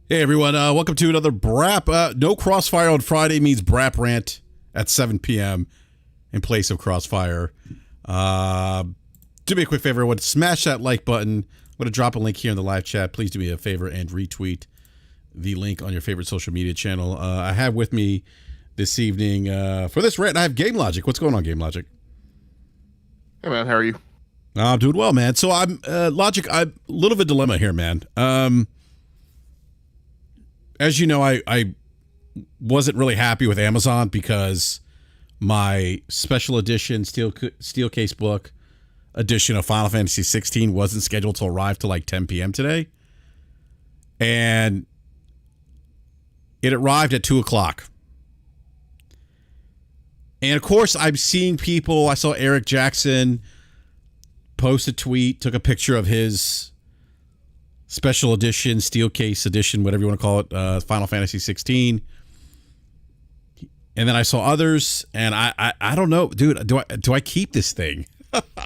Hey everyone, welcome to another BRAP. No Crossfire on Friday means BRAP rant at 7 p.m. in place of Crossfire. Do me a quick favor, everyone. Smash that like button. I'm going to drop a link here in the live chat. Please do me a favor and retweet the link on your favorite social media channel. I have with me this evening for this rant, I have Game Logic. What's going on, Game Logic? Hey man, how are you? I'm doing well, man. So I'm Logic. I'm a little bit of a dilemma here, man. As you know, I wasn't really happy with Amazon because my special edition steel case book edition of Final Fantasy 16 wasn't scheduled to arrive till like 10 p.m. today, and it arrived at 2 o'clock. And of course, I'm seeing people. I saw Eric Jackson post a tweet, took a picture of his special edition, steel case edition, whatever you want to call it, Final Fantasy 16. And then I saw others, and I don't know, dude. Do I keep this thing?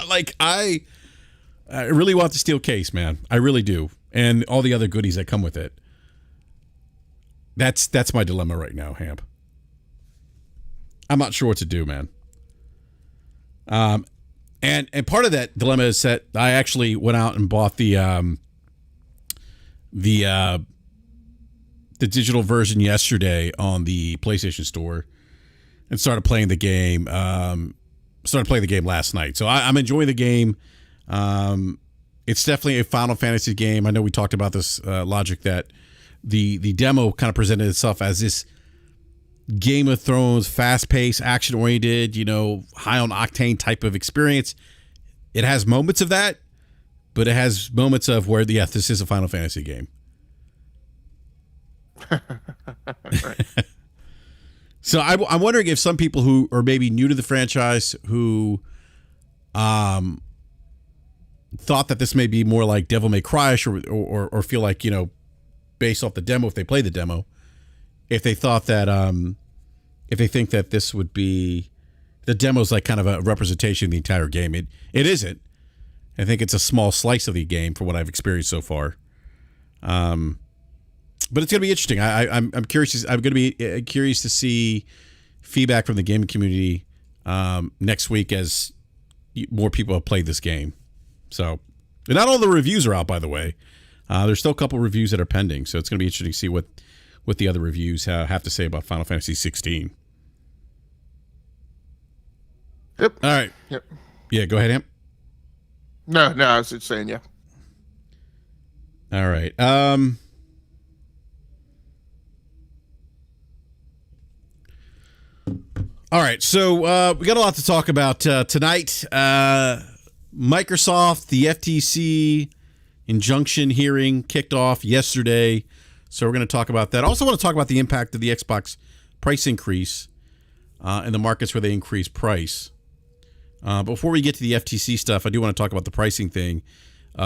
Like I really want the steel case, man. I really do, and all the other goodies that come with it. That's my dilemma right now, Hamp. I'm not sure what to do, man. And part of that dilemma is that I actually went out and bought the digital version yesterday on the PlayStation Store and started playing the game. Started playing the game last night, so I'm enjoying the game. It's definitely a Final Fantasy game. I know we talked about this, Logic, that the demo kind of presented itself as this Game of Thrones, fast-paced, action-oriented, high on octane type of experience. It has moments of that, but it has moments of where, yeah, this is a Final Fantasy game. So I'm wondering if some people who are maybe new to the franchise who thought that this may be more like Devil May Cry-ish or feel like, based off the demo, if they play the demo, if they thought that, if they think that this would be, the demo's like kind of a representation of the entire game. It isn't. I think it's a small slice of the game for what I've experienced so far. But it's going to be interesting. I'm curious. I'm going to be curious to see feedback from the gaming community next week as more people have played this game. So, and not all the reviews are out, by the way. There's still a couple reviews that are pending. So it's going to be interesting to see what the other reviews have to say about Final Fantasy 16. Yep. All right. Yep. Yeah, go ahead, Amp. No, I was just saying, yeah. All right. All right, so we got a lot to talk about tonight. Microsoft, the FTC injunction hearing kicked off yesterday, so we're going to talk about that. I also want to talk about the impact of the Xbox price increase in the markets where they increase price. Before we get to the FTC stuff, I do want to talk about the pricing thing,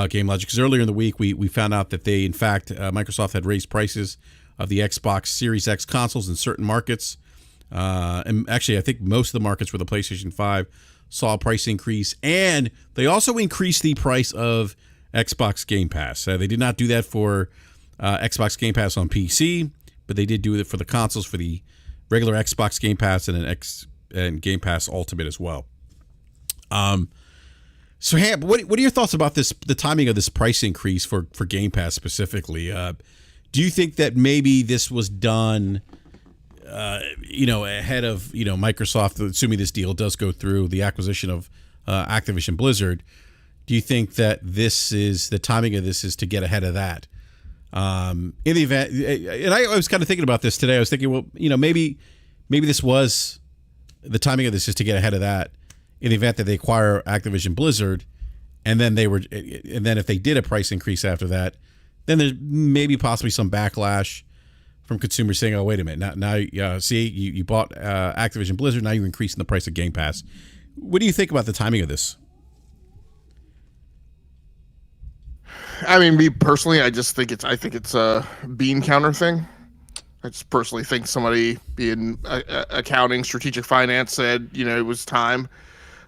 Game Logic, because earlier in the week we found out that they, in fact, Microsoft had raised prices of the Xbox Series X consoles in certain markets. And actually, I think most of the markets where the PlayStation 5 saw a price increase, and they also increased the price of Xbox Game Pass. They did not do that for Xbox Game Pass on PC, but they did do it for the consoles, for the regular Xbox Game Pass and Game Pass Ultimate as well. So, Hamp, what are your thoughts about this? The timing of this price increase for Game Pass specifically? Do you think that maybe this was done? Ahead of, Microsoft, assuming this deal does go through, the acquisition of Activision Blizzard, do you think that the timing of this is to get ahead of that? In the event, and I was kind of thinking about this today. I was thinking, well, maybe this was, the timing of this is to get ahead of that in the event that they acquire Activision Blizzard, and then if they did a price increase after that, then there's maybe possibly some backlash from consumers saying, "Oh, wait a minute! Now, see, you bought Activision Blizzard. Now you're increasing the price of Game Pass." What do you think about the timing of this? I mean, me personally, I think it's a bean counter thing. I just personally think somebody in accounting, strategic finance said, it was time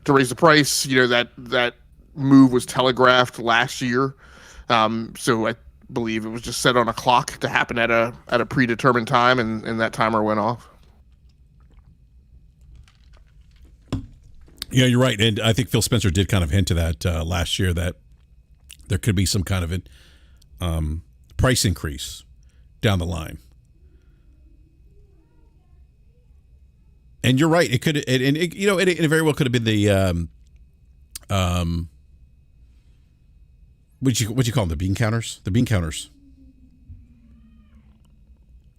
to raise the price. That move was telegraphed last year. So believe it was just set on a clock to happen at a predetermined time, and that timer went off. Yeah, you're right. And I think Phil Spencer did kind of hint to that last year, that there could be some kind of an price increase down the line. And you're right. It could, it very well could have been the, what you call them? The bean counters? The bean counters.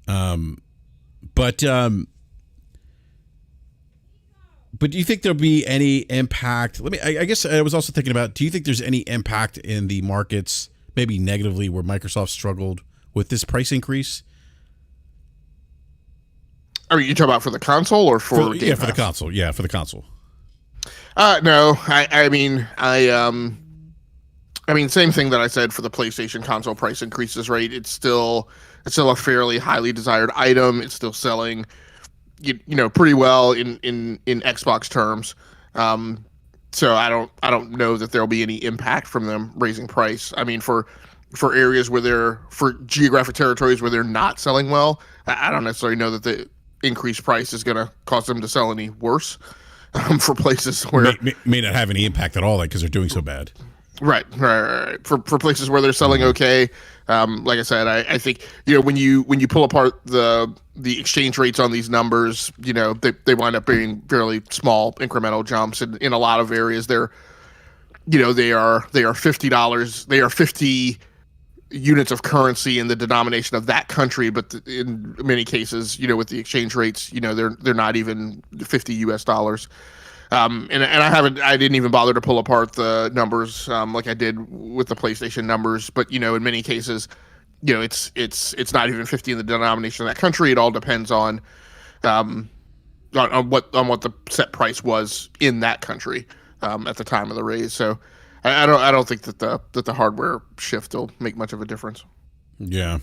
But do you think there'll be any impact? I guess I was also thinking about, do you think there's any impact in the markets, maybe negatively, where Microsoft struggled with this price increase? Are you talking about for the console or for Game Pass? For the console. Yeah, for the console. No, I mean, same thing that I said for the PlayStation console price increases, right? It's still a fairly highly desired item. It's still selling, pretty well in Xbox terms. So I don't know that there'll be any impact from them raising price. I mean, for areas for geographic territories where they're not selling well, I don't necessarily know that the increased price is going to cause them to sell any worse. For places where may not have any impact at all, because they're doing so bad. Right. For places where they're selling okay, like I said, I think when you pull apart the exchange rates on these numbers, they wind up being fairly small incremental jumps. And in a lot of areas, they are $50. They are 50 units of currency in the denomination of that country, but in many cases, with the exchange rates, they're not even 50 US dollars. And I didn't even bother to pull apart the numbers like I did with the PlayStation numbers, but in many cases, it's not even 50 in the denomination of that country. It all depends on what the set price was in that country at the time of the raise. So I don't think that the hardware shift will make much of a difference. Yeah.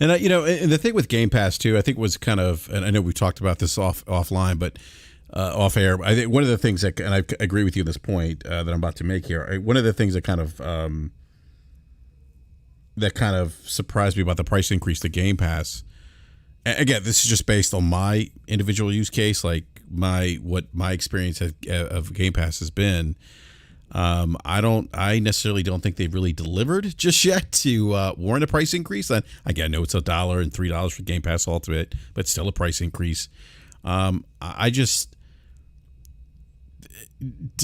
And and the thing with Game Pass too, I think was kind of, and I know we talked about this offline, but off air, I think one of the things that, and I agree with you on this point that I'm about to make here, one of the things that kind of surprised me about the price increase to Game Pass. Again, this is just based on my individual use case, like what my experience of Game Pass has been. I necessarily don't think they've really delivered just yet to warrant a price increase. And again, I know it's $1 and $3 for Game Pass Ultimate, but still a price increase.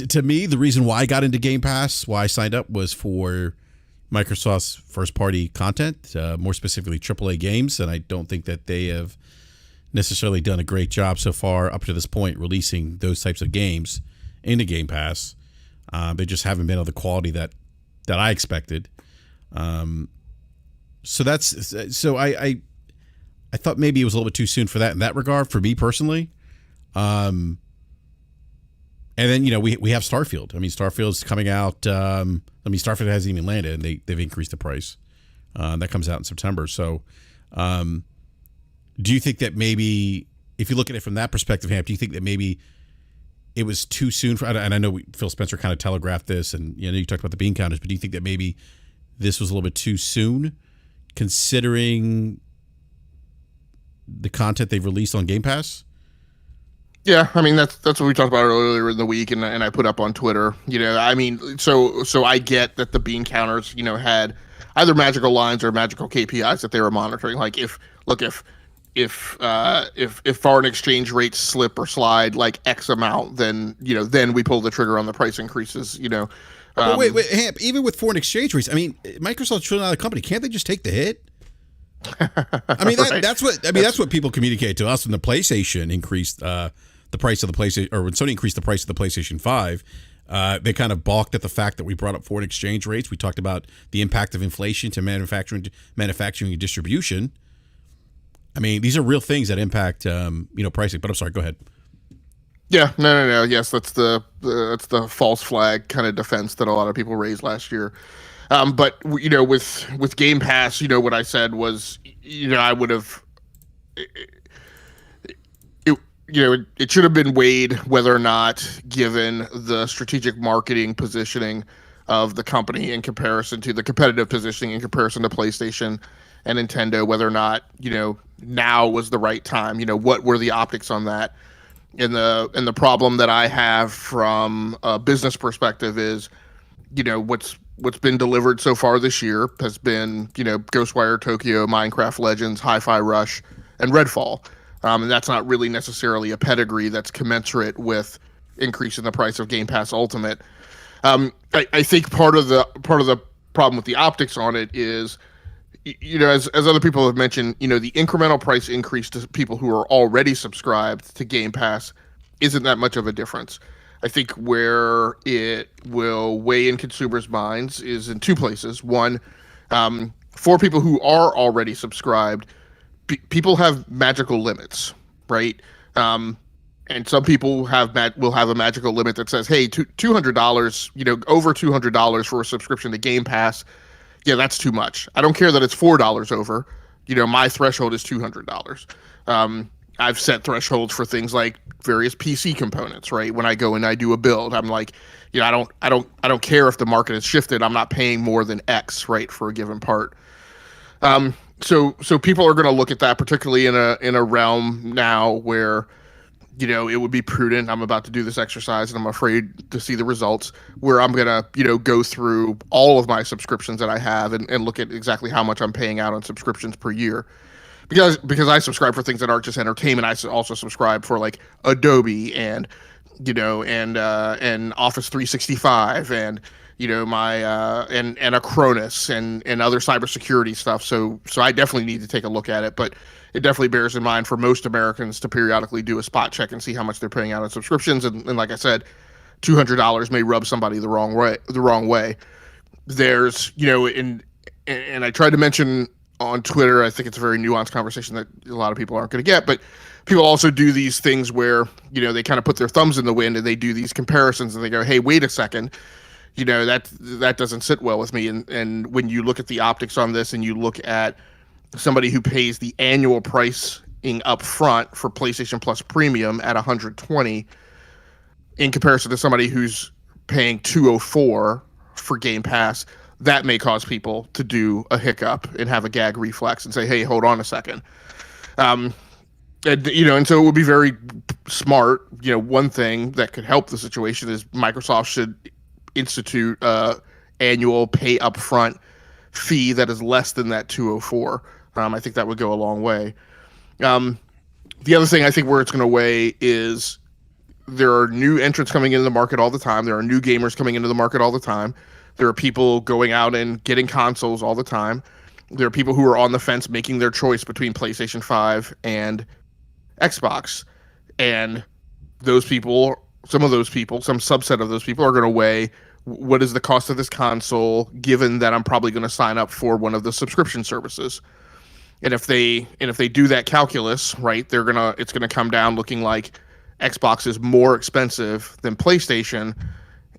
To me, the reason why I got into Game Pass, why I signed up, was for Microsoft's first-party content, more specifically AAA games, and I don't think that they have necessarily done a great job so far up to this point releasing those types of games into Game Pass. They just haven't been of the quality that I expected. So I thought maybe it was a little bit too soon for that in that regard for me personally. And then we have Starfield. I mean, Starfield's coming out. Starfield hasn't even landed, and they've increased the price. That comes out in September. So, do you think that maybe, if you look at it from that perspective, Hamp, do you think that maybe it was too soon for? And I know Phil Spencer kind of telegraphed this, and you talked about the bean counters, but do you think that maybe this was a little bit too soon, considering the content they've released on Game Pass? Yeah, I mean that's what we talked about earlier in the week, and I put up on Twitter. I mean, so I get that the bean counters, had either magical lines or magical KPIs that they were monitoring. Like if foreign exchange rates slip or slide like X amount, then then we pull the trigger on the price increases. But wait, Hamp, even with foreign exchange rates, I mean, Microsoft's trillion dollar company. Can't they just take the hit? I mean, right. that's what people communicate to us when the PlayStation increased the price of the PlayStation, or when Sony increased the price of the PlayStation 5. They kind of balked at the fact that we brought up foreign exchange rates. We talked about the impact of inflation to manufacturing and distribution. I mean, these are real things that impact pricing. But I'm sorry, go ahead. Yeah, no. Yes, that's the false flag kind of defense that a lot of people raised last year. But with Game Pass, what I said was, I would have. It should have been weighed whether or not, given the strategic marketing positioning of the company in comparison to the competitive positioning in comparison to PlayStation and Nintendo, whether or not, now was the right time. What were the optics on that? And the problem that I have from a business perspective is, what's been delivered so far this year has been, Ghostwire Tokyo, Minecraft Legends, Hi-Fi Rush, and Redfall. And that's not really necessarily a pedigree that's commensurate with increasing the price of Game Pass Ultimate. I think part of the problem with the optics on it is, as other people have mentioned, the incremental price increase to people who are already subscribed to Game Pass isn't that much of a difference. I think where it will weigh in consumers' minds is in two places. One, for people who are already subscribed, people have magical limits, right? And some people will have a magical limit that says, hey, $200, over $200 for a subscription to Game Pass. Yeah, that's too much. I don't care that it's $4 over. My threshold is $200. I've set thresholds for things like various PC components, right? When I go and I do a build, I'm like, I don't care if the market has shifted. I'm not paying more than X, right, for a given part. So people are going to look at that, particularly in a realm now where, it would be prudent. I'm about to do this exercise and I'm afraid to see the results, where I'm going to, go through all of my subscriptions that I have and look at exactly how much I'm paying out on subscriptions per year. Because I subscribe for things that aren't just entertainment. I also subscribe for like Adobe and Office 365 and my and Acronis and other cybersecurity stuff. So I definitely need to take a look at it, but it definitely bears in mind for most Americans to periodically do a spot check and see how much they're paying out on subscriptions. And like I said, $200 may rub somebody the wrong way. There's and I tried to mention on Twitter, I think it's a very nuanced conversation that a lot of people aren't going to get, but people also do these things where, they kind of put their thumbs in the wind and they do these comparisons and they go, hey, wait a second, that doesn't sit well with me. And when you look at the optics on this and you look at somebody who pays the annual pricing up front for PlayStation Plus Premium at $120 in comparison to somebody who's paying $204 for Game Pass, that may cause people to do a hiccup and have a gag reflex and say, hey, hold on a second. And so it would be very smart. One thing that could help the situation is Microsoft should institute annual pay upfront fee that is less than that $204. I think that would go a long way. The other thing I think where it's going to weigh is there are new entrants coming into the market all the time. There are new gamers coming into the market all the time. There are people going out and getting consoles all the time. There are people who are on the fence making their choice between PlayStation 5 and Xbox. And those people, some subset of those people are going to weigh, what is the cost of this console, given that I'm probably going to sign up for one of the subscription services. And if they do that calculus, right, it's going to come down looking like Xbox is more expensive than PlayStation,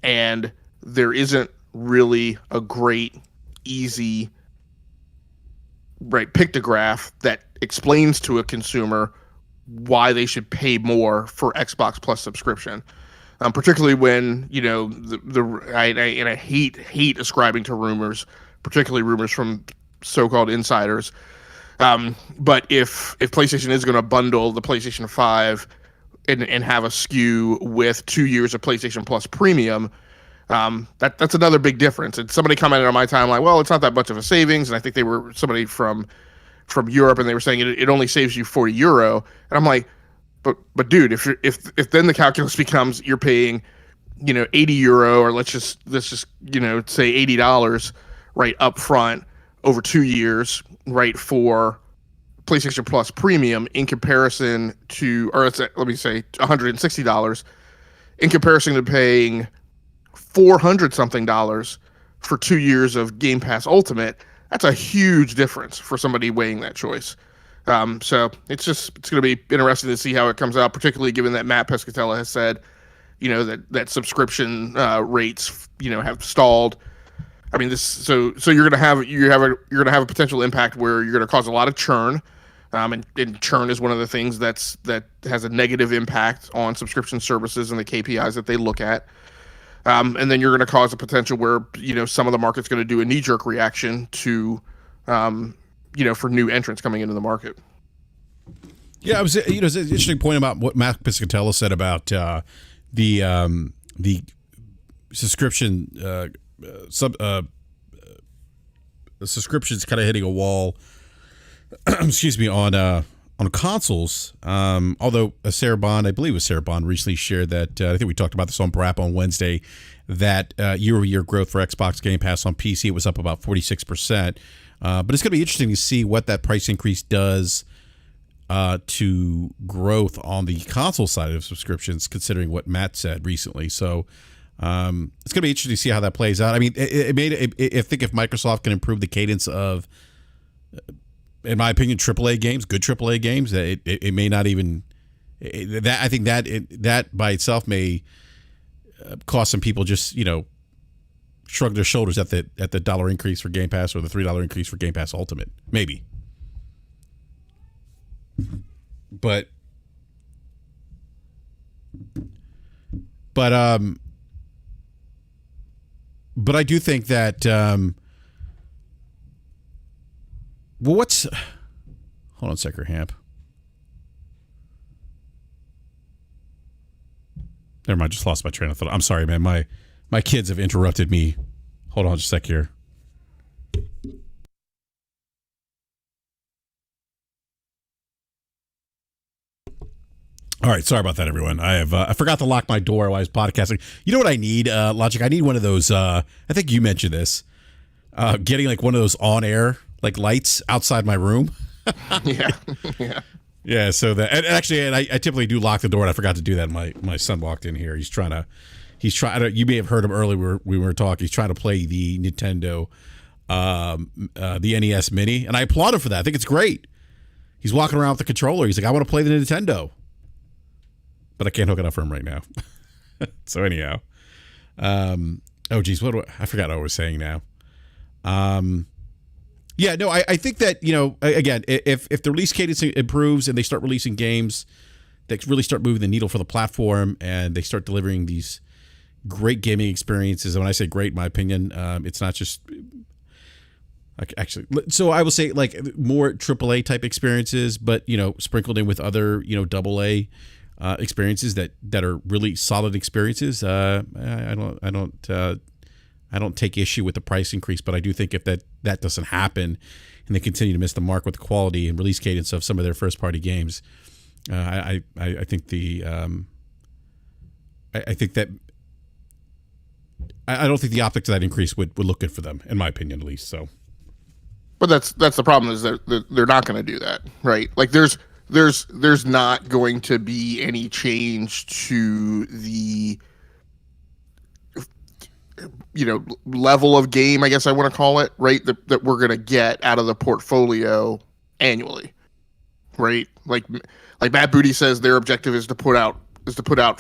and there isn't really a great, easy, right, pictograph that explains to a consumer why they should pay more for Xbox Plus subscription. Particularly when, I hate ascribing to rumors, particularly rumors from so-called insiders. But if PlayStation is going to bundle the PlayStation 5 and have a SKU with 2 years of PlayStation Plus Premium, that's another big difference. And somebody commented on my timeline, well, it's not that much of a savings. And I think they were somebody from Europe, and they were saying it only saves you €40. And I'm like, but dude, if then the calculus becomes you're paying, €80, or let's just say $80 right up front over 2 years, right, for PlayStation Plus Premium in comparison to, or let me say $160 in comparison to paying $400 something for 2 years of Game Pass Ultimate. That's a huge difference for somebody weighing that choice. So it's going to be interesting to see how it comes out, particularly given that Matt Pescatella has said, that subscription rates, have stalled. I mean, so you're going to have a potential impact where you're going to cause a lot of churn. And churn is one of the things that has a negative impact on subscription services and the KPIs that they look at. And then you're going to cause a potential where, some of the market's going to do a knee-jerk reaction to, for new entrants coming into the market. Yeah, it's an interesting point about what Matt Piscatella said about the subscription subscriptions kind of hitting a wall. Excuse me, on consoles. Although Sarah Bond, I believe it was Sarah Bond, recently shared that I think we talked about this on BRAP on Wednesday, that year-over-year growth for Xbox Game Pass on PC was up about 46%. But it's going to be interesting to see what that price increase does to growth on the console side of subscriptions, considering what Matt said recently. So it's going to be interesting to see how that plays out. I mean, I think if Microsoft can improve the cadence of, in my opinion, AAA games, good AAA games, it may not even that. I think that by itself may cause some people just shrug their shoulders at the $1 increase for Game Pass or the $3 increase for Game Pass Ultimate, maybe. But I do think that hold on a second, Hamp. Never mind, just lost my train of thought. I'm sorry, man. My kids have interrupted me. Hold on just a sec here. All right, sorry about that, everyone. I forgot to lock my door while I was podcasting. You know what I need, Logic? I need one of those. I think you mentioned this. Getting like one of those on-air like lights outside my room. Yeah. Yeah. So that, and actually, I typically do lock the door, and I forgot to do that. My son walked in here. He's trying. You may have heard him earlier. We were talking. He's trying to play the Nintendo, the NES Mini, and I applaud him for that. I think it's great. He's walking around with the controller. He's like, I want to play the Nintendo. But I can't hook it up for him right now. So anyhow, oh geez, I forgot what I was saying now. Yeah, no, I think that again, if the release cadence improves and they start releasing games that really start moving the needle for the platform and they start delivering these great gaming experiences, and when I say great, in my opinion, it's not just actually. So I will say like more AAA type experiences, but sprinkled in with other AA. Experiences that are really solid experiences. I don't take issue with the price increase, but I do think if that doesn't happen and they continue to miss the mark with the quality and release cadence of some of their first party games, I think I think that I don't think the optics of that increase would look good for them, in my opinion, at least. So, but that's the problem, is that they're not going to do that, right? Like there's not going to be any change to the level of game, I guess I want to call it, right, that we're going to get out of the portfolio annually, right? Like Matt Booty says, their objective is to put out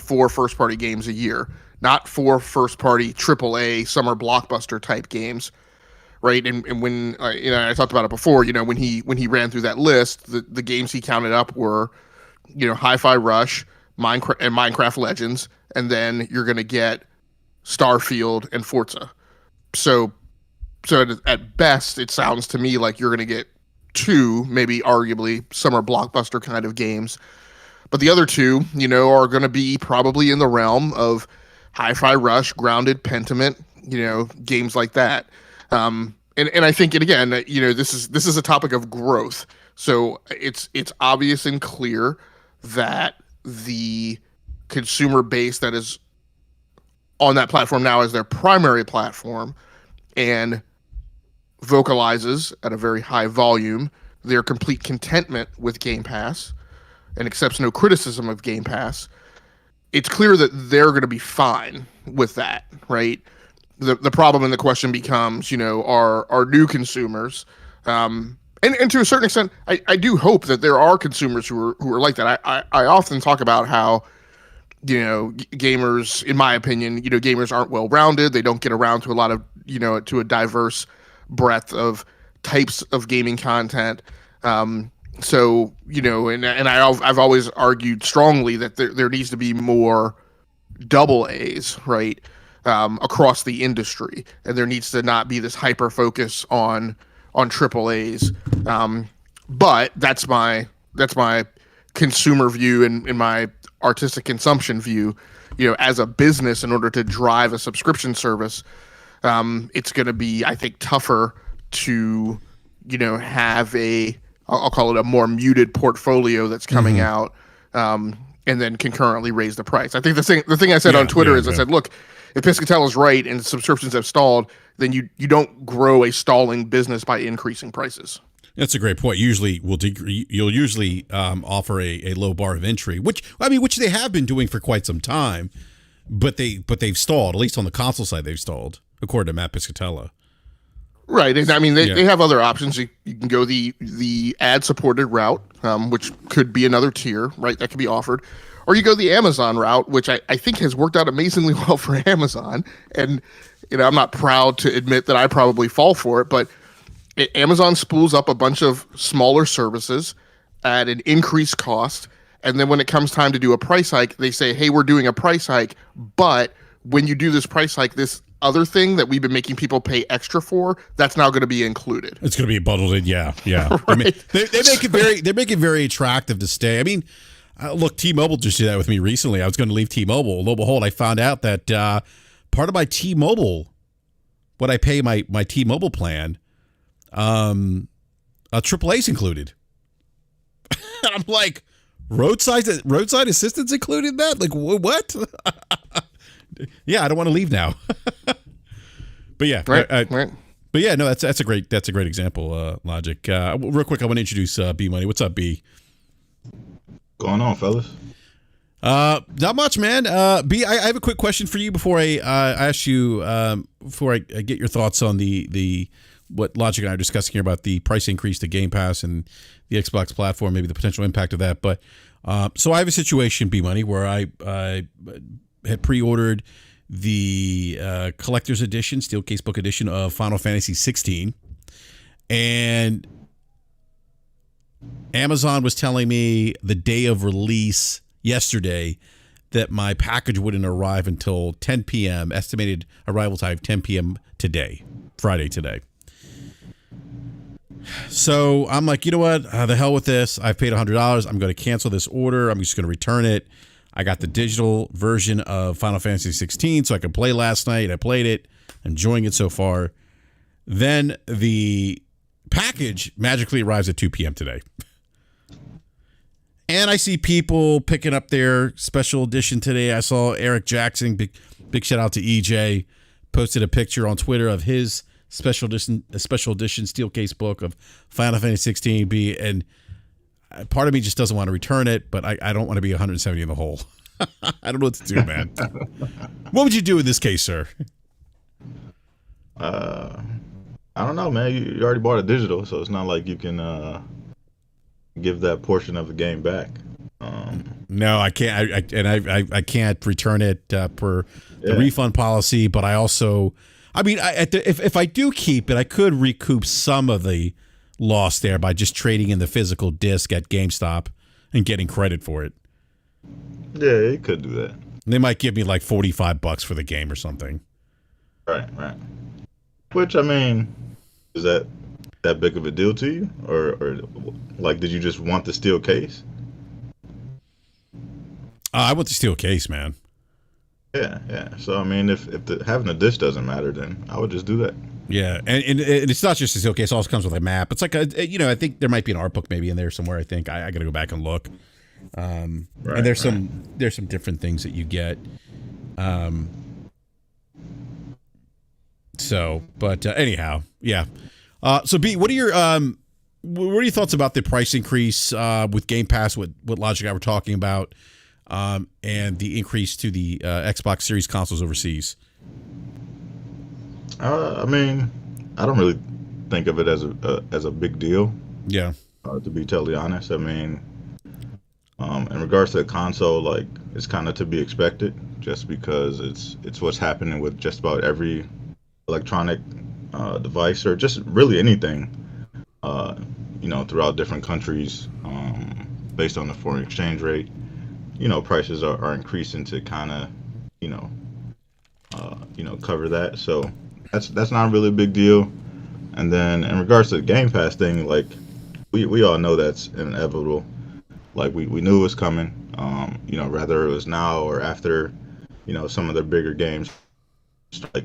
4 first party games a year, not 4 first party AAA summer blockbuster type games. Right. And when I talked about it before, when he ran through that list, the games he counted up were, Hi-Fi Rush, Minecraft Legends, and then you're going to get Starfield and Forza. So at best, it sounds to me like you're going to get 2, maybe arguably summer blockbuster kind of games. But the other 2, are going to be probably in the realm of Hi-Fi Rush, Grounded, Pentiment, games like that. And I think, and again, this is a topic of growth. So it's obvious and clear that the consumer base that is on that platform now as their primary platform and vocalizes at a very high volume their complete contentment with Game Pass and accepts no criticism of Game Pass, it's clear that they're going to be fine with that, right? The problem and the question becomes, are new consumers, and to a certain extent, I do hope that there are consumers who are like that. I often talk about how, gamers, in my opinion, gamers aren't well rounded. They don't get around to a lot of, to a diverse breadth of types of gaming content. So I've always argued strongly that there needs to be more double A's, right? across the industry, and there needs to not be this hyper focus on AAAs. But that's my consumer view and my artistic consumption view. As a business, in order to drive a subscription service, it's going to be, I think, tougher to have I'll call it a more muted portfolio that's coming out, and then concurrently raise the price. I think the thing I said on Twitter is I said, look, if Piscatella's right and subscriptions have stalled, then you don't grow a stalling business by increasing prices. That's a great point. Usually, you'll usually offer a low bar of entry, which they have been doing for quite some time, but they've stalled. At least on the console side, they've stalled, according to Matt Piscatella. Right, and I mean they have other options. You can go the ad supported route, which could be another tier, right? That could be offered, or you go the Amazon route, which I think has worked out amazingly well for Amazon. And I'm not proud to admit that I probably fall for it, but Amazon spools up a bunch of smaller services at an increased cost, and then when it comes time to do a price hike, they say, "Hey, we're doing a price hike, but when you do this price hike, this other thing that we've been making people pay extra for, that's now going to be included." It's going to be bundled in, yeah. Right. I mean, they make it very attractive to stay. I mean, look, T-Mobile just did that with me recently. I was going to leave T-Mobile. Lo and behold, I found out that part of my T-Mobile, what I pay my T-Mobile plan, AAA's included. And I'm like, roadside assistance included in that? Like, what? Yeah, I don't want to leave now. But yeah, right. But yeah, no, that's a great example. Logic. Real quick, I want to introduce B Money. What's up, B? Going on, fellas? Not much, man. B, I have a quick question for you before I ask you. Before I get your thoughts on the what Logic and I are discussing here about the price increase to Game Pass and the Xbox platform, maybe the potential impact of that. But so I have a situation, B Money, where I had pre-ordered the collector's edition, steel casebook edition of Final Fantasy 16, and Amazon was telling me the day of release yesterday that my package wouldn't arrive until 10 p.m. Estimated arrival time 10 p.m. today, Friday today. So I'm like, you know what? The hell with this. I've paid $100. I'm going to cancel this order. I'm just going to return it. I got the digital version of Final Fantasy 16 so I could play last night. I played it, enjoying it so far. Then the package magically arrives at 2 p.m. today. And I see people picking up their special edition today. I saw Eric Jackson, big shout out to EJ, posted a picture on Twitter of his special edition steel case book of Final Fantasy 16 B, and part of me just doesn't want to return it, but I don't want to be 170 in the hole. I don't know what to do, man. What would you do in this case, sir? I don't know, man. You already bought a digital, so it's not like you can give that portion of the game back. No, I can't. I can't return it per the refund policy. But I also, if I do keep it, I could recoup some of the loss there by just trading in the physical disc at GameStop and getting credit for it. Yeah, you could do that. They might give me like $45 for the game or something. Right. Which, I mean, is that big of a deal to you? Or like, did you just want the steel case? I want the steel case, man. Yeah. So, I mean, if having a disc doesn't matter, then I would just do that. Yeah, and it's not just a steel case. It also comes with a map. It's like I think there might be an art book maybe in there somewhere. I think I got to go back and look. And there's some different things that you get. Anyhow, yeah. So B, what are your thoughts about the price increase with Game Pass? What Logic and I were talking about, and the increase to the Xbox Series consoles overseas? I mean, I don't really think of it as a big deal. Yeah. To be totally honest, I mean, in regards to the console, like, it's kind of to be expected, just because it's what's happening with just about every electronic device, or just really anything, throughout different countries, based on the foreign exchange rate. Prices are increasing to kind of, cover that. So that's not really a big deal. And then in regards to the Game Pass thing, like we all know that's inevitable. Like we knew it was coming. Whether it was now or after, some of the bigger games, like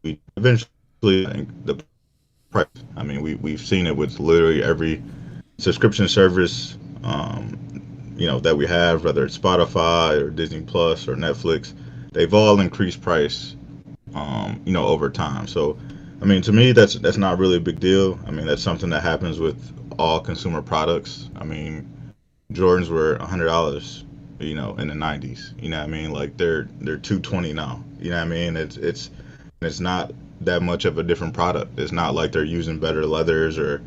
we eventually, I think the price. I mean, we've seen it with literally every subscription service, that we have, whether it's Spotify or Disney Plus or Netflix. They've all increased price, over time. So, I mean, to me, that's not really a big deal. I mean, that's something that happens with all consumer products. I mean, Jordans were $100, in the '90s. You know what I mean? Like they're $220 now. You know what I mean? It's not that much of a different product. It's not like they're using better leathers or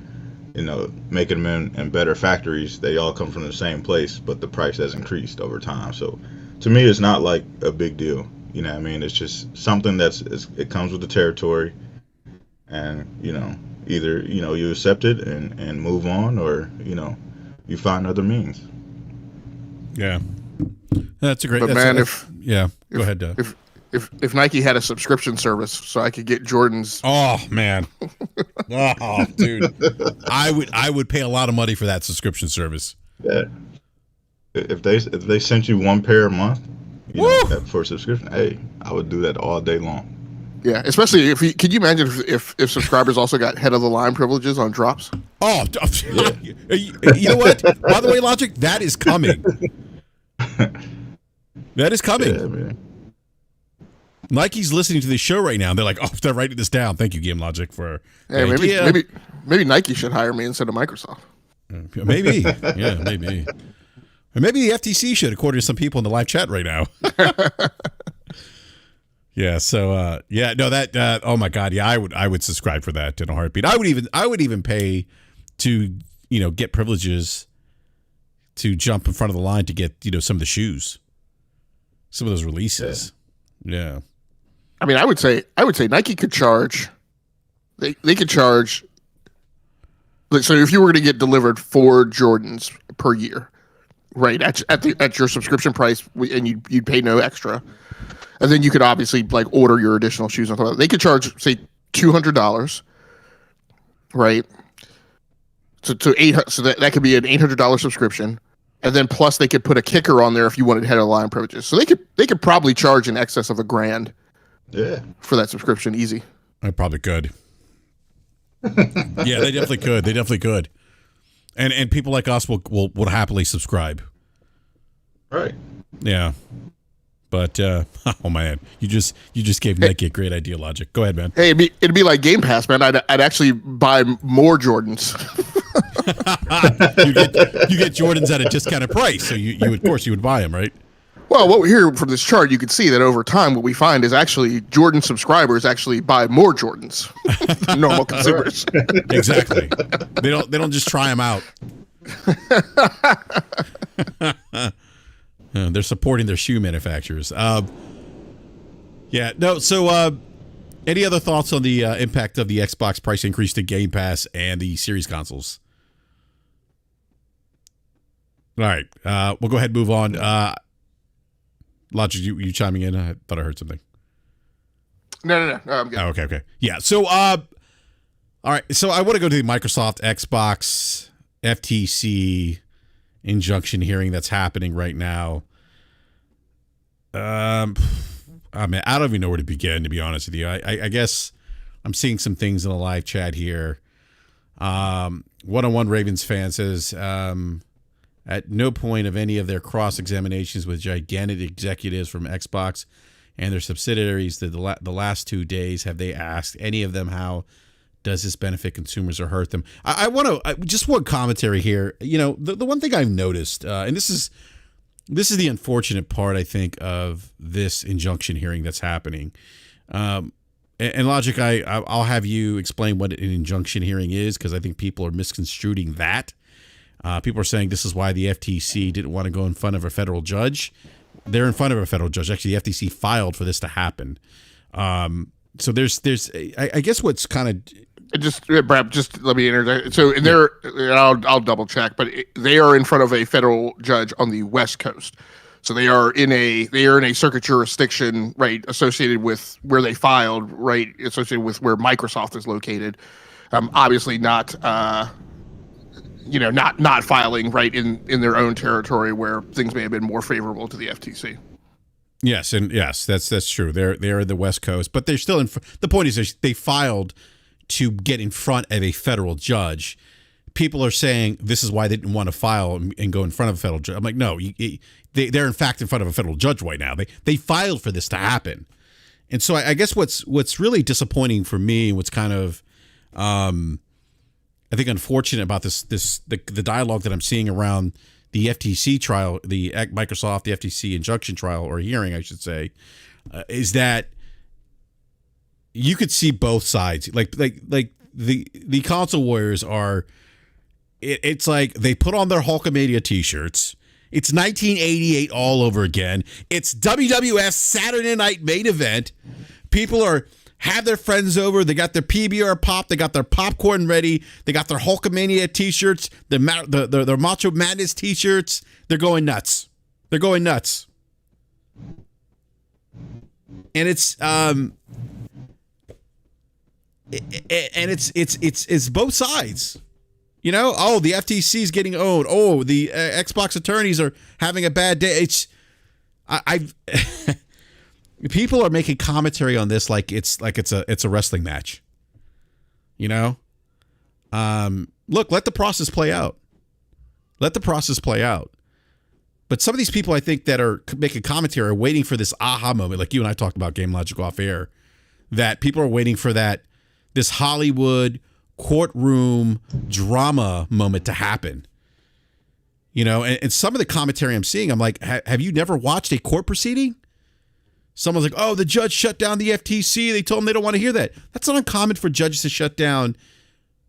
making them in better factories. They all come from the same place, but the price has increased over time. So to me, it's not like a big deal. You know what I mean? It's just something it comes with the territory, and either you accept it and move on, or you find other means. Yeah, that's a great. But go ahead, Doug. If Nike had a subscription service so I could get Jordans. Oh man. Oh dude. I would pay a lot of money for that subscription service. Yeah. If they sent you one pair a month, for a subscription, hey, I would do that all day long. Yeah, especially could you imagine if subscribers also got head of the line privileges on drops? Oh, yeah. You know what? By the way, Logic, that is coming. That is coming. Yeah, man. Nike's listening to this show right now. And they're like, they're writing this down. Thank you, Game Logic, for maybe Nike should hire me instead of Microsoft. Maybe. Yeah, maybe. Or maybe the FTC should, according to some people in the live chat right now. Yeah. So, oh my God. Yeah, I would subscribe for that in a heartbeat. I would even pay to, get privileges to jump in front of the line to get, some of the shoes, some of those releases. Yeah. I mean, I would say Nike could charge. They could charge. So if you were going to get delivered 4 Jordans per year, right at your subscription price, and you'd pay no extra, and then you could obviously order your additional shoes on top of that. They could charge say $200, right? So that could be an $800 subscription, and then plus they could put a kicker on there if you wanted head of the line privileges. So they could probably charge in excess of $1,000. Yeah. For that subscription, easy. I probably could. Yeah, they definitely could. They definitely could. And people like us will happily subscribe. Right. Yeah. But oh man, you just gave Nike a great idea, Logic. Go ahead, man. Hey, it'd be like Game Pass, man. I'd actually buy more Jordans. you get Jordans at a discounted price, so you would buy them, right? Well, what we hear from this chart, you can see that over time, what we find is actually Jordan subscribers actually buy more Jordans than normal consumers. Exactly. They don't just try them out. They're supporting their shoe manufacturers. So any other thoughts on the impact of the Xbox price increase to Game Pass and the Series consoles? All right. We'll go ahead and move on. Logic, you chiming in? I thought I heard something. No, I'm good. Oh, okay. Yeah. So, all right. So I want to go to the Microsoft, Xbox, FTC injunction hearing that's happening right now. I mean, I don't even know where to begin, to be honest with you. I guess I'm seeing some things in the live chat here. One-on-one Ravens fan says, at no point of any of their cross-examinations with gigantic executives from Xbox and their subsidiaries the last 2 days have they asked any of them how does this benefit consumers or hurt them. I want to just one commentary here. The one thing I've noticed, and this is the unfortunate part, I think, of this injunction hearing that's happening. And Logic, I'll have you explain what an injunction hearing is, because I think people are misconstruing that. People are saying this is why the FTC didn't want to go in front of a federal judge. They're in front of a federal judge. Actually, the FTC filed for this to happen. So there's I guess what's kind of Brad, just let me interject. So I'll double check, but they are in front of a federal judge on the West Coast. So they are in a circuit jurisdiction, right, associated with where they filed, right, associated with where Microsoft is located. Obviously not not filing right in their own territory where things may have been more favorable to the FTC. Yes, and yes, that's true. They're the West Coast, but they're still in. The point is, they filed to get in front of a federal judge. People are saying this is why they didn't want to file and go in front of a federal judge. I'm like, no, they're in fact in front of a federal judge right now. They filed for this to happen, and so I guess what's really disappointing for me, what's kind of, I think, unfortunate about the dialogue that I'm seeing around the FTC trial, the Microsoft, the FTC injunction trial or hearing, I should say, is that you could see both sides. Like the console warriors are. It's like they put on their Hulkamania t-shirts. It's 1988 all over again. It's WWF Saturday Night Main Event. People have their friends over. They got their PBR pop. They got their popcorn ready. They got their Hulkamania t-shirts. Their Macho Madness t-shirts. They're going nuts. They're going nuts. And it's it's both sides. You know, oh, the FTC is getting owned. Oh, the Xbox attorneys are having a bad day. People are making commentary on this like it's a wrestling match. You know, look, let the process play out. Let the process play out. But some of these people, I think, that are making commentary are waiting for this aha moment, like you and I talked about Game Logic off air. That people are waiting for this Hollywood courtroom drama moment to happen, you know, and some of the commentary I'm seeing, I'm like, have you never watched a court proceeding? Someone's like, oh, the judge shut down the FTC. They told them they don't want to hear that. That's not uncommon for judges to shut down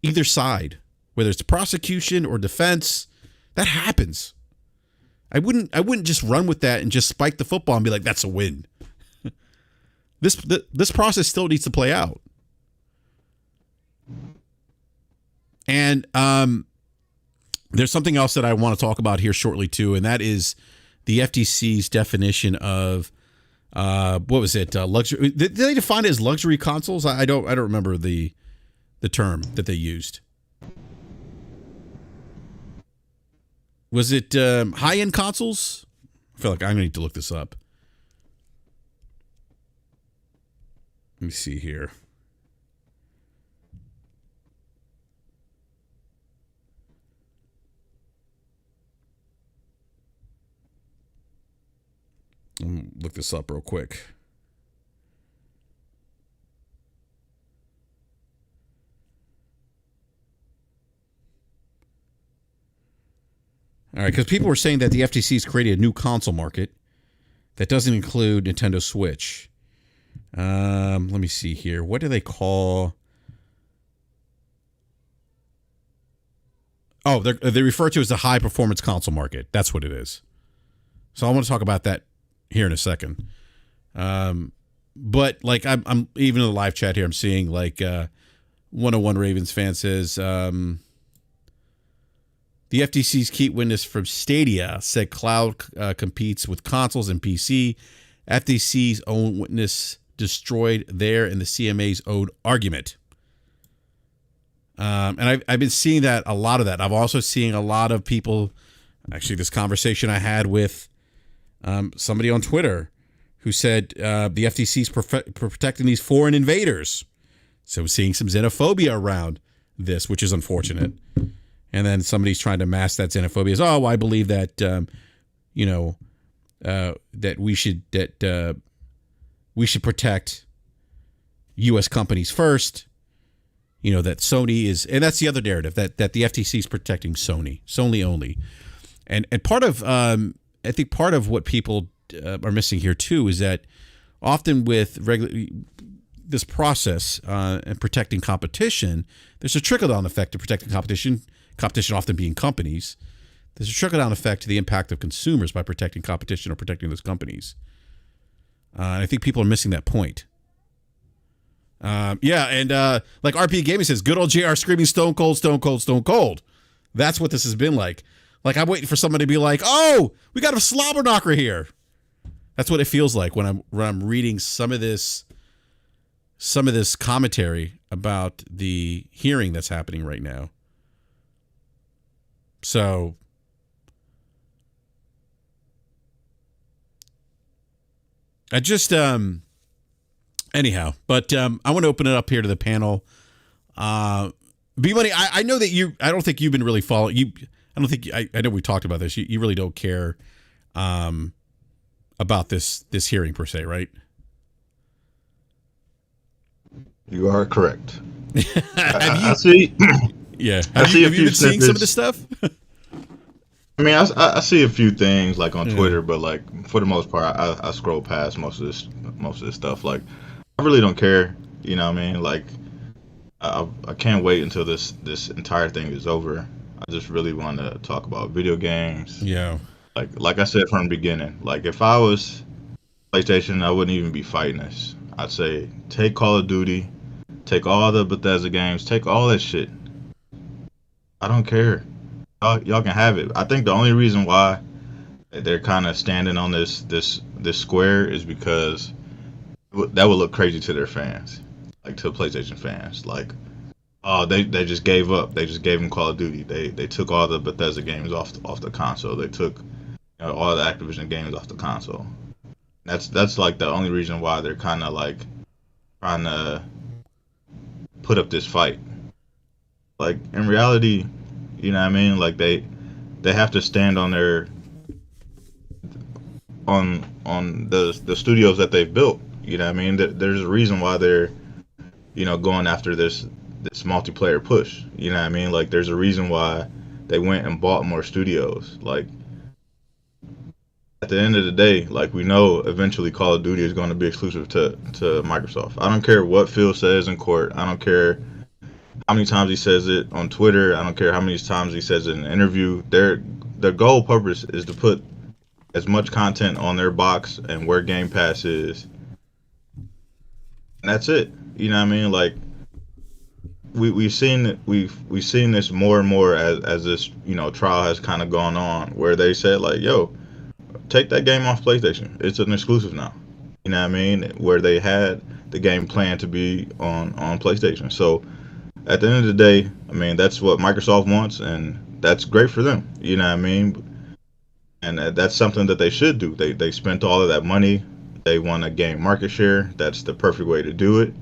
either side, whether it's prosecution or defense. That happens. I wouldn't just run with that and just spike the football and be like, that's a win. This process still needs to play out. And there's something else that I want to talk about here shortly too, and that is the FTC's definition of what was it? Luxury? Did they define it as luxury consoles? I don't remember the term that they used. Was it high-end consoles? I feel like I'm gonna need to look this up. Let me see here. Look this up real quick. All right, because people were saying that the FTC's created a new console market that doesn't include Nintendo Switch. Let me see here. What do they call? Oh, they refer to it as the high performance console market. That's what it is. So I want to talk about that here in a second. But like I'm even in the live chat here, I'm seeing like 101 Ravens fan says the FTC's key witness from Stadia said cloud competes with consoles and PC. FTC's own witness destroyed their and the CMA's own argument. And I've been seeing that, a lot of that. I'm also seeing a lot of people, actually this conversation I had with somebody on Twitter who said the FTC's protecting these foreign invaders. So seeing some xenophobia around this, which is unfortunate. And then somebody's trying to mask that xenophobia as, oh, I believe that, that we should protect U.S. companies first. You know, that Sony is, and that's the other narrative, that the FTC is protecting Sony only. And part of, I think part of what people are missing here too is that often with this process and protecting competition, there's a trickle-down effect to protecting competition often being companies. There's a trickle-down effect to the impact of consumers by protecting competition or protecting those companies. And I think people are missing that point. Like RP Gaming says, good old JR screaming Stone Cold, Stone Cold, Stone Cold. That's what this has been like. Like I'm waiting for somebody to be like, "Oh, we got a slobber knocker here." That's what it feels like when I'm reading some of this commentary about the hearing that's happening right now. So I just anyhow, but I want to open it up here to the panel. B-Money, I know that I don't think you've been really following you. I know we talked about this. You really don't care about this hearing per se, right? You are correct. I see. Yeah. Have you been seeing some of this stuff? I mean, I see a few things like on Twitter, but like for the most part, I scroll past most of this stuff. Like, I really don't care. You know what I mean? Like, I can't wait until this entire thing is over. I just really want to talk about video games. Yeah. Like I said from the beginning, like if I was PlayStation, I wouldn't even be fighting this. I'd say take Call of Duty, take all the Bethesda games, take all that shit. I don't care. Y'all can have it. I think the only reason why they're kind of standing on this square is because that would look crazy to their fans, like to PlayStation fans. Like, oh, they just gave up. They just gave them Call of Duty. They took all the Bethesda games off the console. They took all the Activision games off the console. That's like the only reason why they're kind of like trying to put up this fight. Like in reality, you know what I mean? Like they have to stand on their on the studios that they've built. You know what I mean? There's a reason why they're going after this multiplayer push. You know what I mean? Like there's a reason why they went and bought more studios. Like at the end of the day, like we know eventually Call of Duty is going to be exclusive to Microsoft. I don't care what Phil says in court. I don't care how many times he says it on Twitter. I don't care how many times he says it in an interview. Their goal purpose is to put as much content on their box and where Game Pass is. And that's it. You know what I mean? Like we've seen this more and more as this trial has kind of gone on, where they said like, yo, take that game off PlayStation. It's an exclusive now. You know what I mean? Where they had the game planned to be on PlayStation. So at the end of the day, I mean, that's what Microsoft wants, and that's great for them. You know what I mean? And that's something that they should do. They spent all of that money. They want to gain market share. That's the perfect way to do it.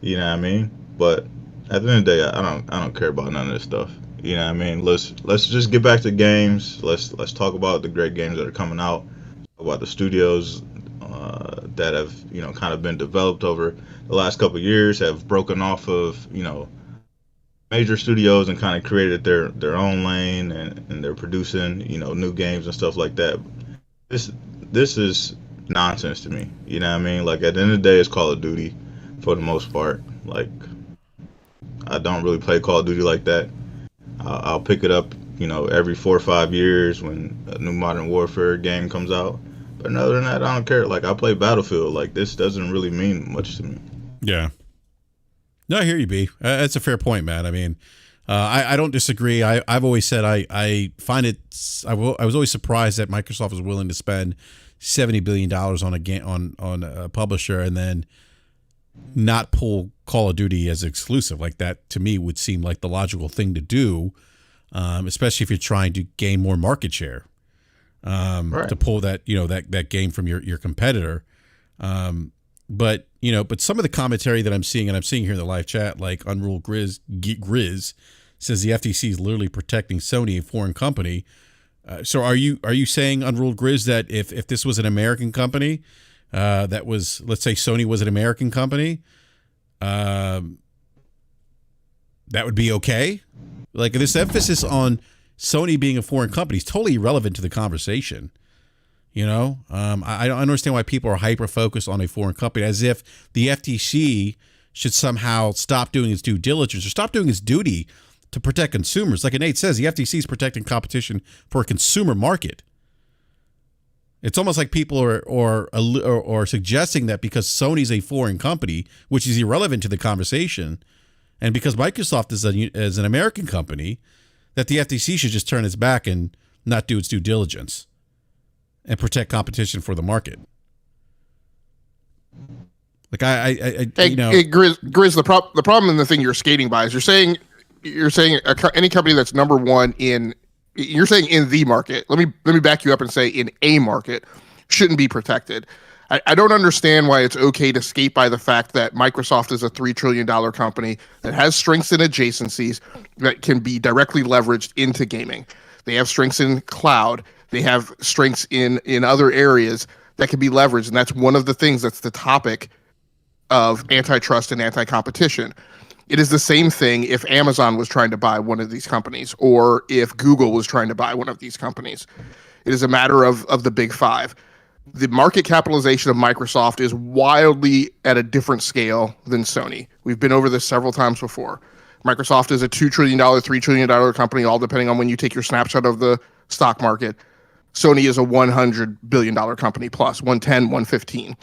You know what I mean? But at the end of the day, I don't care about none of this stuff. You know what I mean? Let's just get back to games. Let's talk about the great games that are coming out. Talk about the studios that have kind of been developed over the last couple of years, have broken off of major studios and kind of created their own lane, and they're producing new games and stuff like that. This is nonsense to me. You know what I mean? Like at the end of the day, it's Call of Duty for the most part. Like I don't really play Call of Duty like that. I'll pick it up every 4 or 5 years when a new Modern Warfare game comes out. But other than that, I don't care. Like I play Battlefield. Like this doesn't really mean much to me. Yeah. No, I hear you, B. That's a fair point, man. I mean, I don't disagree. I've always said I find it. I was always surprised that Microsoft was willing to spend $70 billion on a game on a publisher and then not pull Call of Duty as exclusive. Like that to me would seem like the logical thing to do, especially if you're trying to gain more market share. Right. To pull that that game from your competitor. But some of the commentary that I'm seeing, and I'm seeing here in the live chat, like Unruled Grizz says the FTC is literally protecting Sony, a foreign company. So are you saying, Unruled Grizz, that if this was an American company, that was, let's say Sony was an American company, that would be okay? Like this emphasis on Sony being a foreign company is totally irrelevant to the conversation. I don't understand why people are hyper-focused on a foreign company, as if the FTC should somehow stop doing its due diligence or stop doing its duty to protect consumers. Like Nate says, the FTC is protecting competition for a consumer market. It's almost like people are suggesting that because Sony's a foreign company, which is irrelevant to the conversation, and because Microsoft is an American company, that the FTC should just turn its back and not do its due diligence and protect competition for the market. Like Hey, Grizz, the problem and the thing you're skating by is you're saying any company that's number one in, you're saying in the market. Let me back you up and say in a market shouldn't be protected. I don't understand why it's okay to skate by the fact that Microsoft is a $3 trillion company that has strengths in adjacencies that can be directly leveraged into gaming. They have strengths in cloud. They have strengths in other areas that can be leveraged. And that's one of the things that's the topic of antitrust and anti-competition. It is the same thing if Amazon was trying to buy one of these companies or if Google was trying to buy one of these companies. It is a matter of the big five. The market capitalization of Microsoft is wildly at a different scale than Sony. We've been over this several times before. Microsoft is a $2 trillion, $3 trillion company, all depending on when you take your snapshot of the stock market. Sony is a $100 billion company plus, 110, 115.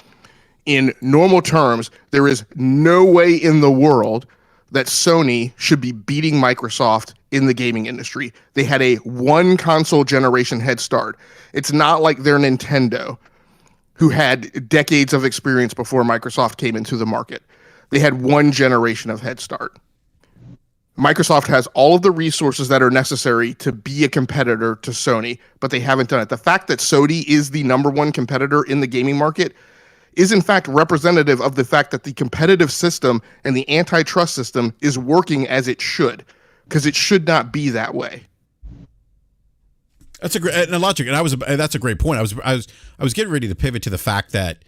In normal terms, there is no way in the world that Sony should be beating Microsoft in the gaming industry. They had a one console generation head start. It's not like they're Nintendo, who had decades of experience before Microsoft came into the market. They had one generation of head start. Microsoft has all of the resources that are necessary to be a competitor to Sony, but they haven't done it. The fact that Sony is the number one competitor in the gaming market is in fact representative of the fact that the competitive system and the antitrust system is working as it should, because it should not be that way. That's a great logic, and that's a great point. I was getting ready to pivot to the fact that,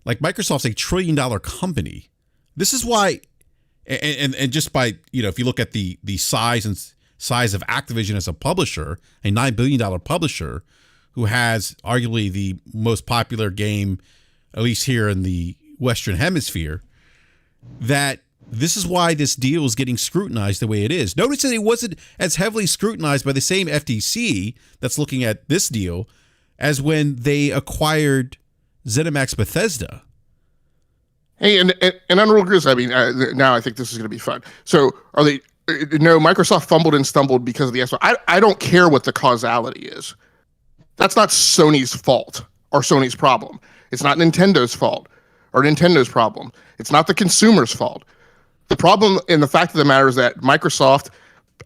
like, Microsoft's a $1 trillion company. This is why, and just by, if you look at the size of Activision as a publisher, a $9 billion publisher, who has arguably the most popular game, at least here in the Western Hemisphere, that this is why this deal is getting scrutinized the way it is. Notice that it wasn't as heavily scrutinized by the same FTC that's looking at this deal as when they acquired ZeniMax Bethesda. Hey, and Unreal Grizz, I mean, now I think this is going to be fun. So are they, no, Microsoft fumbled and stumbled because of the SO. I don't care what the causality is. That's not Sony's fault or Sony's problem. It's not Nintendo's fault or Nintendo's problem. It's not the consumer's fault. The problem and the fact of the matter is that Microsoft,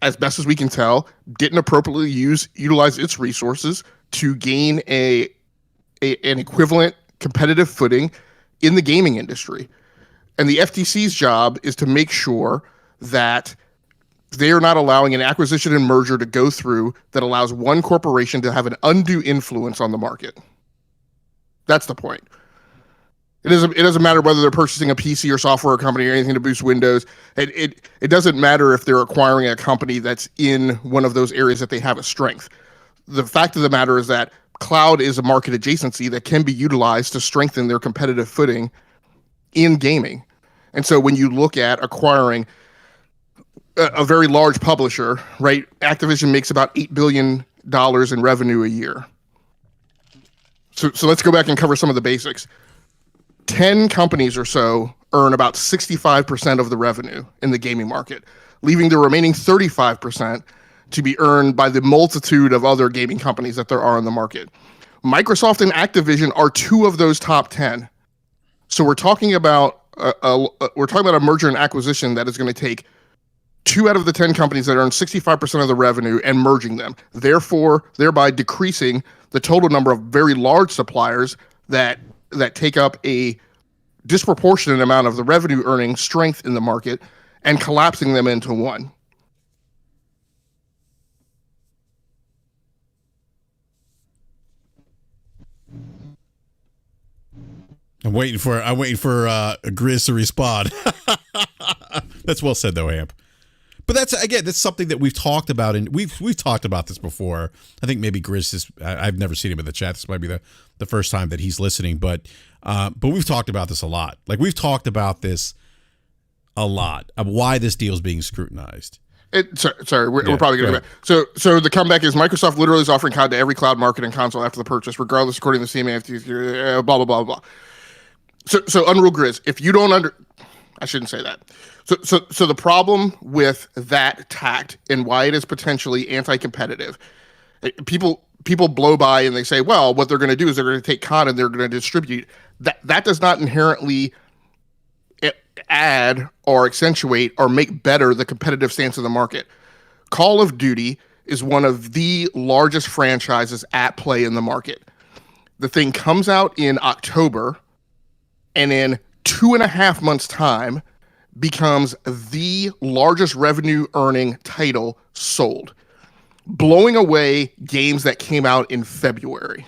as best as we can tell, didn't appropriately utilize its resources to gain an equivalent competitive footing in the gaming industry. And the FTC's job is to make sure that they are not allowing an acquisition and merger to go through that allows one corporation to have an undue influence on the market. That's the point. It doesn't matter whether they're purchasing a PC or software company or anything to boost Windows. It doesn't matter if they're acquiring a company that's in one of those areas that they have a strength. The fact of the matter is that cloud is a market adjacency that can be utilized to strengthen their competitive footing in gaming. And so when you look at acquiring a very large publisher, right? Activision makes about $8 billion in revenue a year. So let's go back and cover some of the basics. 10 companies or so earn about 65% of the revenue in the gaming market, leaving the remaining 35% to be earned by the multitude of other gaming companies that there are in the market. Microsoft and Activision are two of those top 10. So we're talking about a merger and acquisition that is going to take 2 out of the 10 companies that earn 65% of the revenue and merging them, thereby decreasing the total number of very large suppliers that take up a disproportionate amount of the revenue earning strength in the market and collapsing them into one. I'm waiting for Grizz to respond. That's well said though, Amp. But that's something that we've talked about, and we've talked about this before. I think maybe Grizz is. I've never seen him in the chat. This might be the first time that he's listening, but we've talked about this a lot. Like, we've talked about this a lot of why this deal is being scrutinized. We're probably going to go back. So the comeback is Microsoft literally is offering cloud to every cloud market and console after the purchase, regardless, according to the CMA, FTC, blah blah blah blah. So Unreal Grizz, if you don't I shouldn't say that. So the problem with that tact and why it is potentially anti-competitive People blow by and they say, well, what they're going to do is they're going to take COD and they're going to distribute. That does not inherently add or accentuate or make better the competitive stance of the market. Call of Duty is one of the largest franchises at play in the market. The thing comes out in October, and in 2.5 months' time becomes the largest revenue earning title sold, blowing away games that came out in February.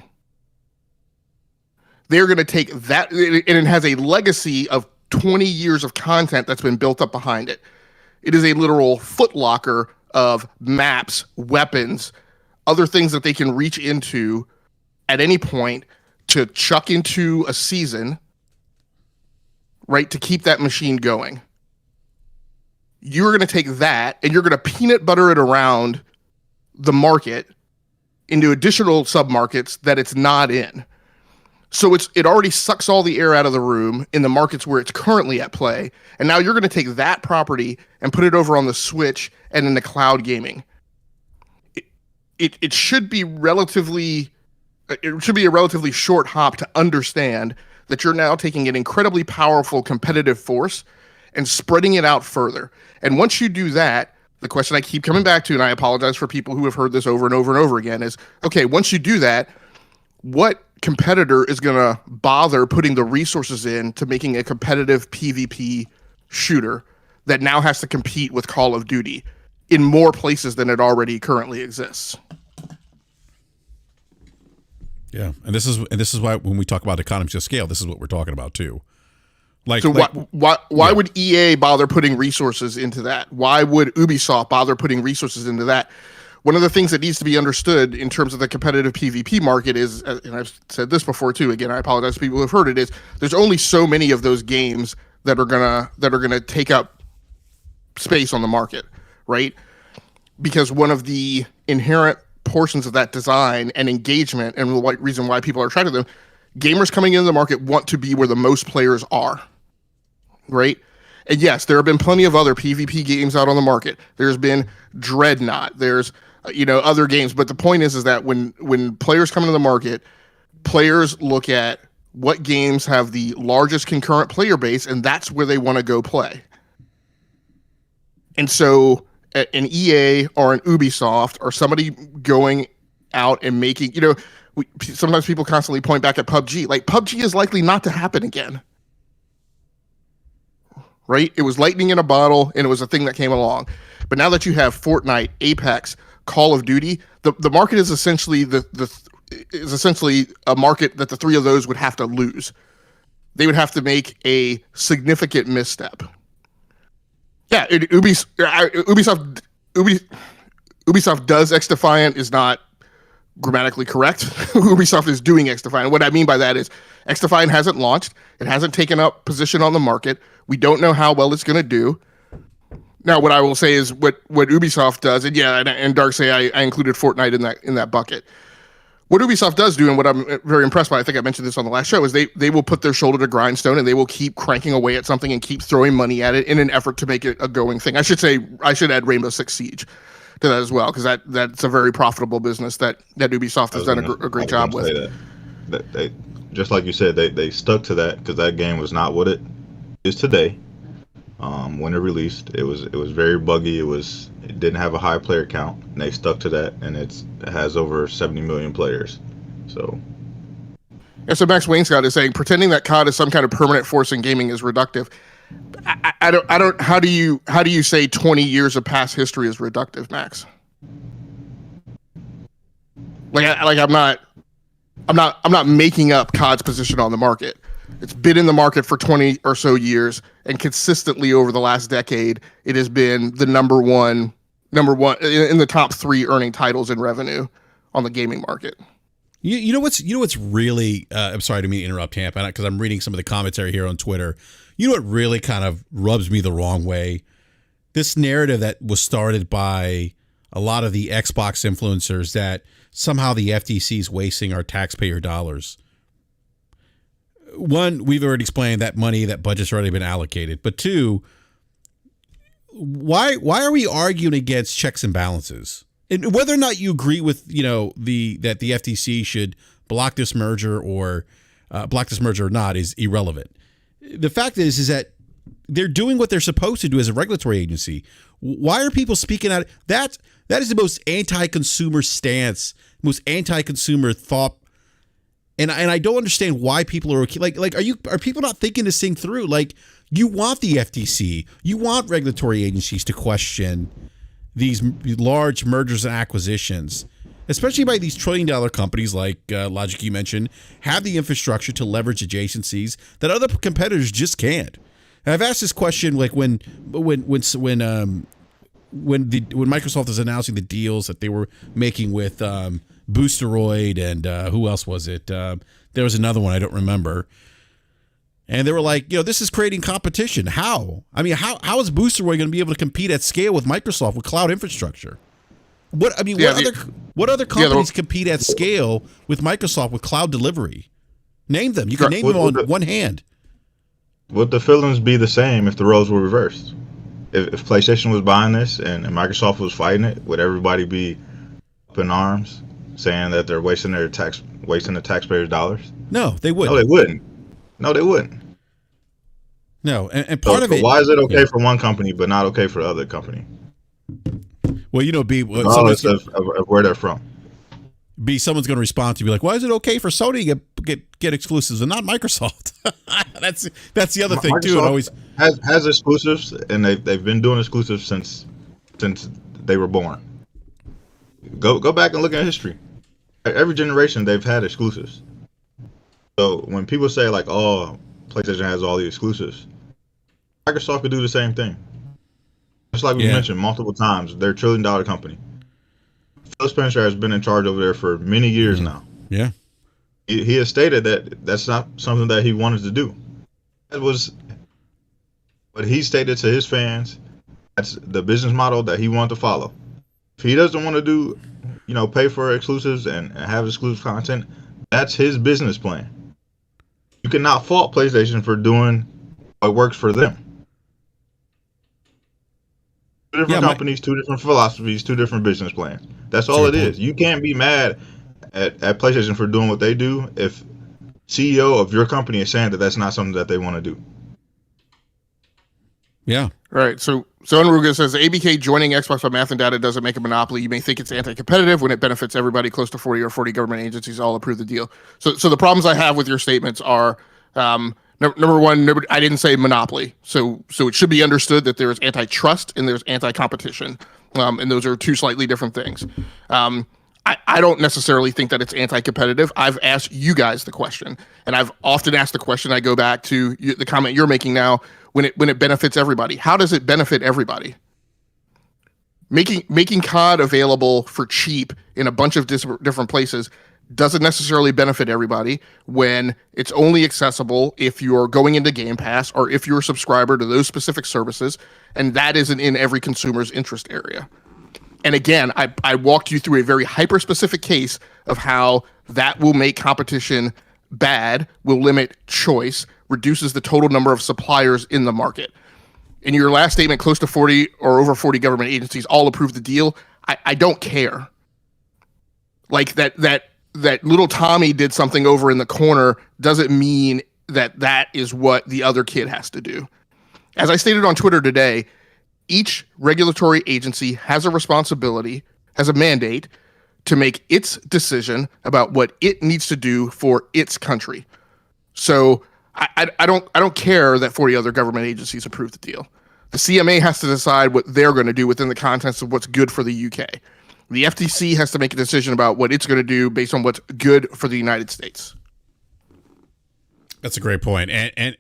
They're going to take that, and it has a legacy of 20 years of content that's been built up behind it. It is a literal footlocker of maps, weapons, other things that they can reach into at any point to chuck into a season, right, to keep that machine going. You're going to take that and you're going to peanut butter it around the market into additional submarkets that it's not in. So it already sucks all the air out of the room in the markets where it's currently at play. And now you're going to take that property and put it over on the Switch and in the cloud gaming. It should be a relatively short hop to understand that you're now taking an incredibly powerful competitive force and spreading it out further. And once you do that, the question I keep coming back to, and I apologize for people who have heard this over and over and over again, is, okay, once you do that, what competitor is going to bother putting the resources in to making a competitive PvP shooter that now has to compete with Call of Duty in more places than it already currently exists? Yeah, and this is why when we talk about economies of scale, this is what we're talking about too. Why would EA bother putting resources into that? Why would Ubisoft bother putting resources into that? One of the things that needs to be understood in terms of the competitive PvP market is, and I've said this before too, again, I apologize to people who have heard it, is there's only so many of those games that are gonna take up space on the market, right? Because one of the inherent portions of that design and engagement and the reason why people are attracted to them, gamers coming into the market want to be where the most players are, right? And yes, there have been plenty of other PvP games out on the market. There's been Dreadnought. There's other games, but the point is that when players come into the market, players look at what games have the largest concurrent player base, and that's where they want to go play. And so an EA or an Ubisoft or somebody going out and making, sometimes people constantly point back at PUBG. Like, PUBG is likely not to happen again. Right? It was lightning in a bottle, and it was a thing that came along. But now that you have Fortnite, Apex, Call of Duty, the market is essentially a market that the three of those would have to lose. They would have to make a significant misstep. Yeah, Ubisoft does XDefiant is not grammatically correct. Ubisoft is doing XDefiant. What I mean by that is XDefiant hasn't launched. It hasn't taken up position on the market. We don't know how well it's going to do. Now, what I will say is what Ubisoft does, and Darkseid, I included Fortnite in that bucket. What Ubisoft does do, and what I'm very impressed by, I think I mentioned this on the last show, is they will put their shoulder to grindstone and they will keep cranking away at something and keep throwing money at it in an effort to make it a going thing. I should add Rainbow Six Siege to that as well, because that's a very profitable business that Ubisoft has done a great job with. That they, just like you said, they stuck to that because that game was not what it is today. When it released, it was very buggy. It didn't have a high player count, and they stuck to that, and it has over 70 million players. So, yeah. So Max Wainscott is saying pretending that COD is some kind of permanent force in gaming is reductive. I don't. How do you say 20 years of past history is reductive, Max? I'm not making up COD's position on the market. It's been in the market for 20 or so years, and consistently over the last decade, it has been the number one in the top 3 earning titles in revenue on the gaming market. You know what's really I'm sorry to interrupt, Hamp, because I'm reading some of the commentary here on Twitter. You know what really kind of rubs me the wrong way? This narrative that was started by a lot of the Xbox influencers that somehow the FTC is wasting our taxpayer dollars. One, we've already explained that budget's already been allocated. But two, why are we arguing against checks and balances? and whether or not you agree with that the FTC should block this merger or not is irrelevant. The fact is that they're doing what they're supposed to do as a regulatory agency. Why are people speaking out? That is the most anti-consumer stance, most anti-consumer thought. And I don't understand why people are okay. Like are people not thinking this thing through? Like, you want the FTC, you want regulatory agencies to question these large mergers and acquisitions, especially by these trillion-dollar companies like Logic you mentioned, have the infrastructure to leverage adjacencies that other competitors just can't. And I've asked this question like when Microsoft was announcing the deals that they were making with Boosteroid and who else was it? There was another one I don't remember. And they were like, this is creating competition. How? I mean, how is Boosteroid going to be able to compete at scale with Microsoft with cloud infrastructure? What other companies compete at scale with Microsoft with cloud delivery? Name them. You can name them on one hand. Would the feelings be the same if the roles were reversed? If PlayStation was buying this and Microsoft was fighting it, would everybody be up in arms saying that they're wasting the taxpayers' dollars? No, they wouldn't. No, they wouldn't. No, they wouldn't. No, and part of it. Why is it okay for one company but not okay for the other company? Well, B, regardless of where they're from. B, someone's going to respond to be like, why is it okay for Sony to get exclusives and not Microsoft? that's the other thing too. It always has exclusives, and they've been doing exclusives since they were born. Go back and look at history. Every generation they've had exclusives. So when people say like, "Oh, PlayStation has all the exclusives," Microsoft could do the same thing. Just like we mentioned multiple times, they're $1 trillion company. Phil Spencer has been in charge over there for many years now. Yeah, he has stated that that's not something that he wanted to do. That was what he stated to his fans. That's the business model that he wanted to follow. If he doesn't want to do, pay for exclusives and have exclusive content, that's his business plan. You cannot fault PlayStation for doing what works for them. Two different companies, two different philosophies, two different business plans. That's all it is. You can't be mad at PlayStation for doing what they do if CEO of your company is saying that that's not something that they want to do. Yeah. Right. So Unruga says ABK joining Xbox by math and data doesn't make a monopoly. You may think it's anti-competitive when it benefits everybody. Close to 40 government agencies all approve the deal. So the problems I have with your statements are number one, I didn't say monopoly. So it should be understood that there is antitrust and there's anti-competition, and those are two slightly different things. I don't necessarily think that it's anti-competitive. I've asked you guys the question, and I've often asked the question. I go back to the comment you're making now. When it benefits everybody, how does it benefit everybody? Making COD available for cheap in a bunch of different places doesn't necessarily benefit everybody when it's only accessible if you're going into Game Pass or if you're a subscriber to those specific services, and that isn't in every consumer's interest area. And again, I walked you through a very hyper-specific case of how that will make competition bad, will limit choice, reduces the total number of suppliers in the market. In your last statement, close to 40 or over 40 government agencies all approved the deal. I don't care. Like that little Tommy did something over in the corner doesn't mean that is what the other kid has to do. As I stated on Twitter today, each regulatory agency has a responsibility, has a mandate to make its decision about what it needs to do for its country. So I don't care that 40 other government agencies approved the deal. The CMA has to decide what they're going to do within the context of what's good for the UK. The FTC has to make a decision about what it's going to do based on what's good for the United States. That's a great point. And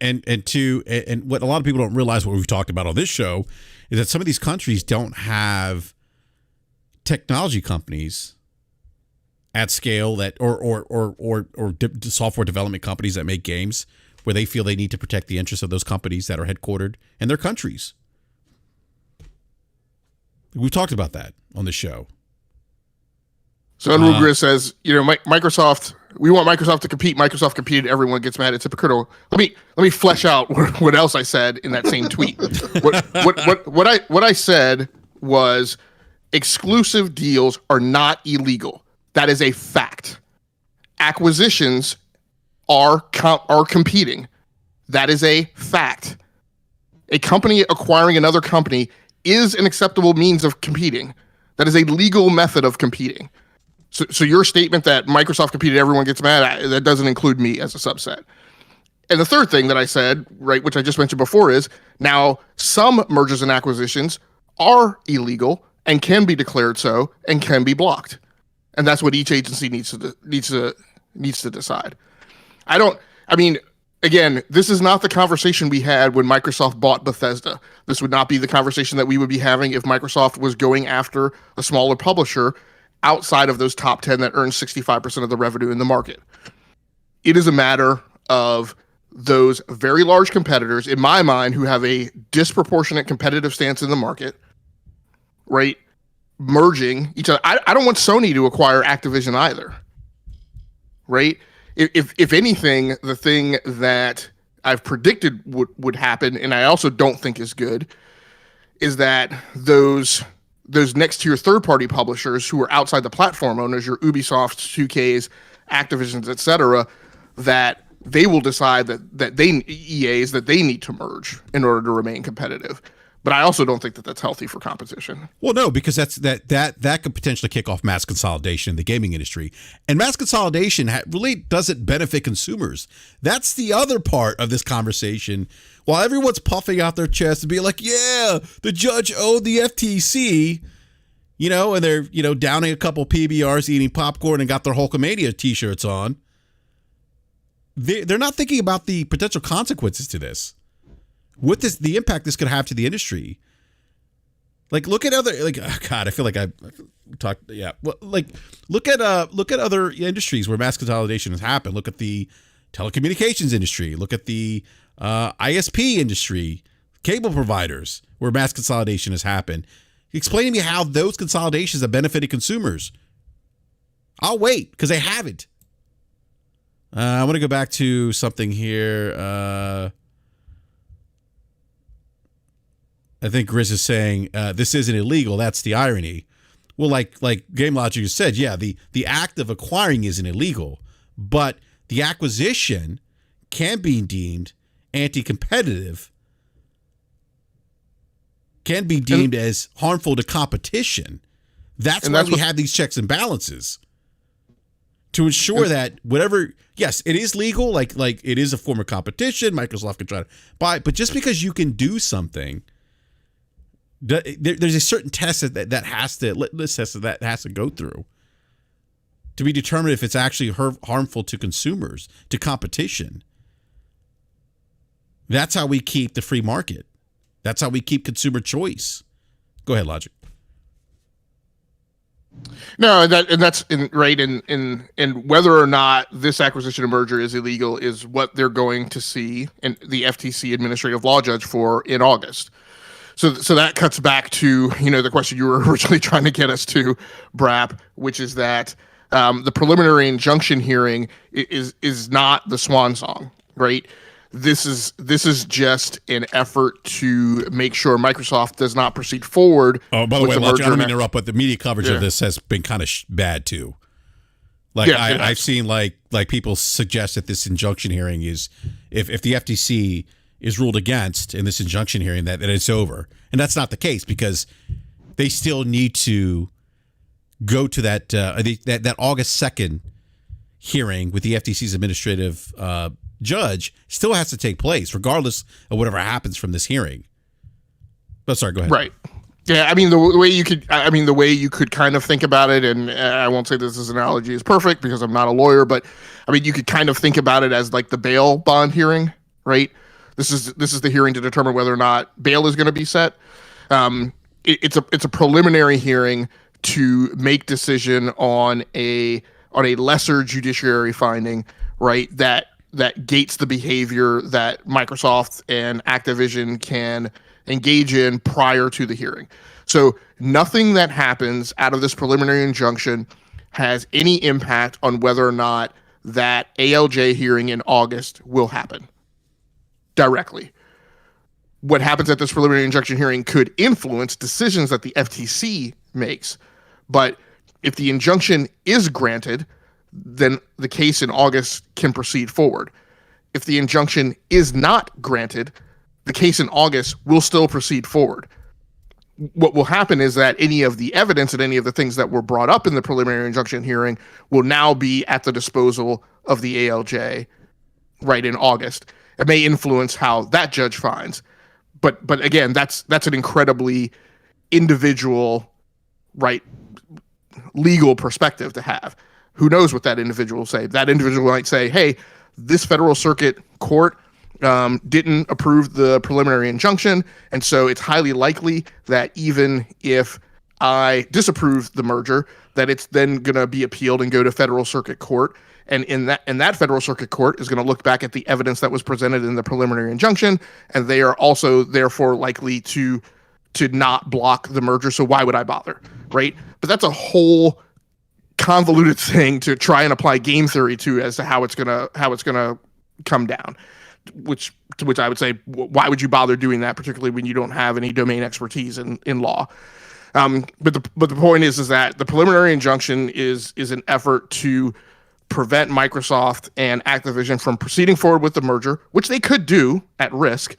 what a lot of people don't realize, what we've talked about on this show, is that some of these countries don't have technology companies at scale that or software development companies that make games where they feel they need to protect the interests of those companies that are headquartered in their countries. We've talked about that on the show. So Unruga says, Microsoft, we want Microsoft to compete. Microsoft competed. Everyone gets mad. It's hypocritical. Let me flesh out what else I said in that same tweet. What I said was exclusive deals are not illegal. That is a fact. Acquisitions are competing. That is a fact. A company acquiring another company is an acceptable means of competing. That is a legal method of competing. So your statement that Microsoft competed, everyone gets mad, that doesn't include me as a subset. And the third thing that I said, right, which I just mentioned before, is now some mergers and acquisitions are illegal and can be declared so and can be blocked. And that's what each agency needs to decide. Again, this is not the conversation we had when Microsoft bought Bethesda. This would not be the conversation that we would be having if Microsoft was going after a smaller publisher outside of those top 10 that earn 65% of the revenue in the market. It is a matter of those very large competitors, in my mind, who have a disproportionate competitive stance in the market, right? Merging each other. I don't want Sony to acquire Activision either, right? If anything, the thing that I've predicted would happen, and I also don't think is good, is that those next tier third-party publishers who are outside the platform owners, your Ubisofts, 2Ks, Activisions, etc., that they will decide that EAs that they need to merge in order to remain competitive. But I also don't think that that's healthy for competition. Well, no, because that could potentially kick off mass consolidation in the gaming industry, and mass consolidation really doesn't benefit consumers. That's the other part of this conversation. While everyone's puffing out their chest and being like, "Yeah, the judge owed the FTC," and they're downing a couple PBRs, eating popcorn, and got their Hulkamania T-shirts on. They're not thinking about the potential consequences to this. What the impact this could have to the industry. Like, look at other, God, I feel like I talked. Yeah. Well, look at other industries where mass consolidation has happened. Look at the telecommunications industry. Look at the ISP industry, cable providers, where mass consolidation has happened. Explain to me how those consolidations have benefited consumers. I'll wait, because they haven't. I want to go back to something here. I think Grizz is saying this isn't illegal. That's the irony. Well, like Game Logic said, yeah, the act of acquiring isn't illegal, but the acquisition can be deemed anti-competitive, can be deemed as harmful to competition. That's why we have these checks and balances to ensure that whatever. Yes, it is legal. Like it is a form of competition. Microsoft can try to buy it, but just because you can do something. There's a certain test that has to go through to be determined if it's actually harmful to consumers, to competition. That's how we keep the free market. That's how we keep consumer choice. Go ahead, Logic. No, that's right. And whether or not this acquisition or merger is illegal is what they're going to see in the FTC administrative law judge for in August. So that cuts back to the question you were originally trying to get us to, BRAP, which is that the preliminary injunction hearing is not the swan song, right? This is just an effort to make sure Microsoft does not proceed forward. Oh, by the way, Logic, I don't mean to interrupt, but the media coverage of this has been kind of bad too. I've seen like people suggest that this injunction hearing is if the FTC is ruled against in this injunction hearing that it's over. And that's not the case, because they still need to go to that August 2nd hearing with the FTC's administrative judge still has to take place regardless of whatever happens from this hearing. But sorry, go ahead. Right. Yeah, the way you could kind of think about it, and I won't say this analogy is perfect because I'm not a lawyer, but you could kind of think about it as like the bail bond hearing, right? This is the hearing to determine whether or not bail is going to be set. It's a preliminary hearing to make decision on a lesser judiciary finding, right? That gates the behavior that Microsoft and Activision can engage in prior to the hearing. So nothing that happens out of this preliminary injunction has any impact on whether or not that ALJ hearing in August will happen directly. What happens at this preliminary injunction hearing could influence decisions that the FTC makes. But if the injunction is granted, then the case in August can proceed forward. If the injunction is not granted, the case in August will still proceed forward. What will happen is that any of the evidence and any of the things that were brought up in the preliminary injunction hearing will now be at the disposal of the ALJ right in August. It may influence how that judge finds. But again, that's an incredibly individual, right, legal perspective to have. Who knows what that individual will say? That individual might say, hey, this federal circuit court didn't approve the preliminary injunction, and so it's highly likely that even if I disapprove the merger, that it's then going to be appealed and go to federal circuit court. And in that federal circuit court is going to look back at the evidence that was presented in the preliminary injunction, and they are also therefore likely to not block the merger. So why would I bother, right? But that's a whole convoluted thing to try and apply game theory to as to how it's gonna come down. To which I would say, why would you bother doing that, particularly when you don't have any domain expertise in law? But the point is that the preliminary injunction is an effort to prevent Microsoft and Activision from proceeding forward with the merger, which they could do at risk.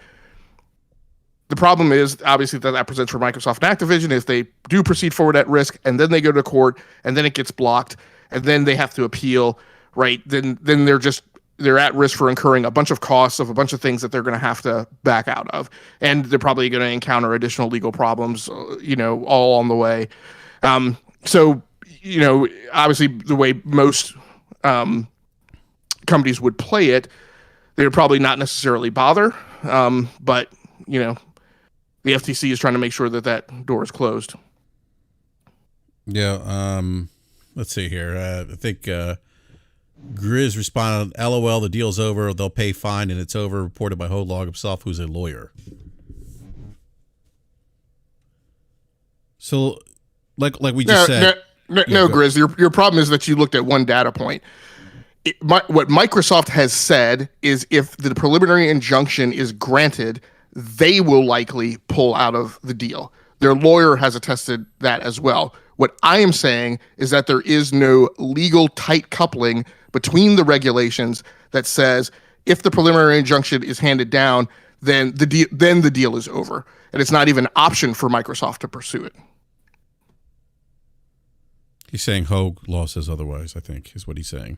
The problem is, obviously, that presents for Microsoft and Activision if they do proceed forward at risk, and then they go to court, and then it gets blocked, and then they have to appeal, right? Then they're at risk for incurring a bunch of costs of a bunch of things that they're going to have to back out of, and they're probably going to encounter additional legal problems, all on the way. So, obviously, the way most companies would play it, they would probably not necessarily bother, but the FTC is trying to make sure that door is closed. Yeah. Let's see here. I think Grizz responded, LOL, the deal's over. They'll pay fine and it's over. Reported by Hodlog himself, who's a lawyer. So, like we just said. No, Grizz, your problem is that you looked at one data point. What Microsoft has said is if the preliminary injunction is granted, they will likely pull out of the deal. Their lawyer has attested that as well. What I am saying is that there is no legal tight coupling between the regulations that says if the preliminary injunction is handed down, then the deal is over. And it's not even an option for Microsoft to pursue it. He's saying Hogue Law says otherwise, I think, is what he's saying.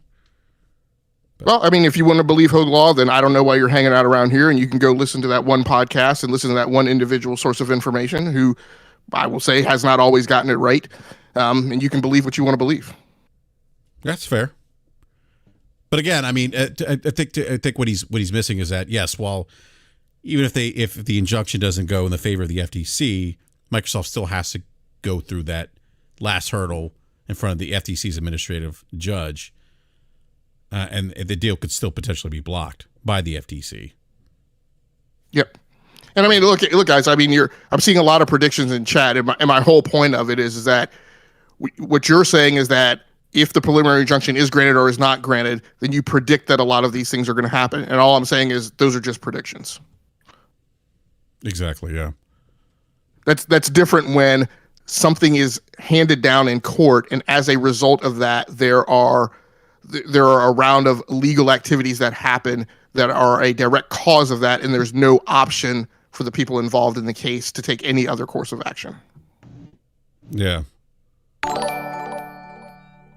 Well, I mean, if you want to believe Hogue Law, then I don't know why you're hanging out around here, and you can go listen to that one podcast and listen to that one individual source of information who I will say has not always gotten it right. And you can believe what you want to believe. That's fair. But again, I mean, I think what he's missing is that, yes, while even if the injunction doesn't go in the favor of the FTC, Microsoft still has to go through that last hurdle in front of the FTC's administrative judge. And the deal could still potentially be blocked by the FTC. Yep. And I mean, look, guys. I mean, I'm seeing a lot of predictions in chat, and my whole point of it is that what you're saying is that if the preliminary injunction is granted or is not granted, then you predict that a lot of these things are going to happen. And all I'm saying is those are just predictions. Exactly. Yeah. That's different when something is handed down in court, and as a result of that, there are a round of legal activities that happen that are a direct cause of that, and there's no option for the people involved in the case to take any other course of action. Yeah.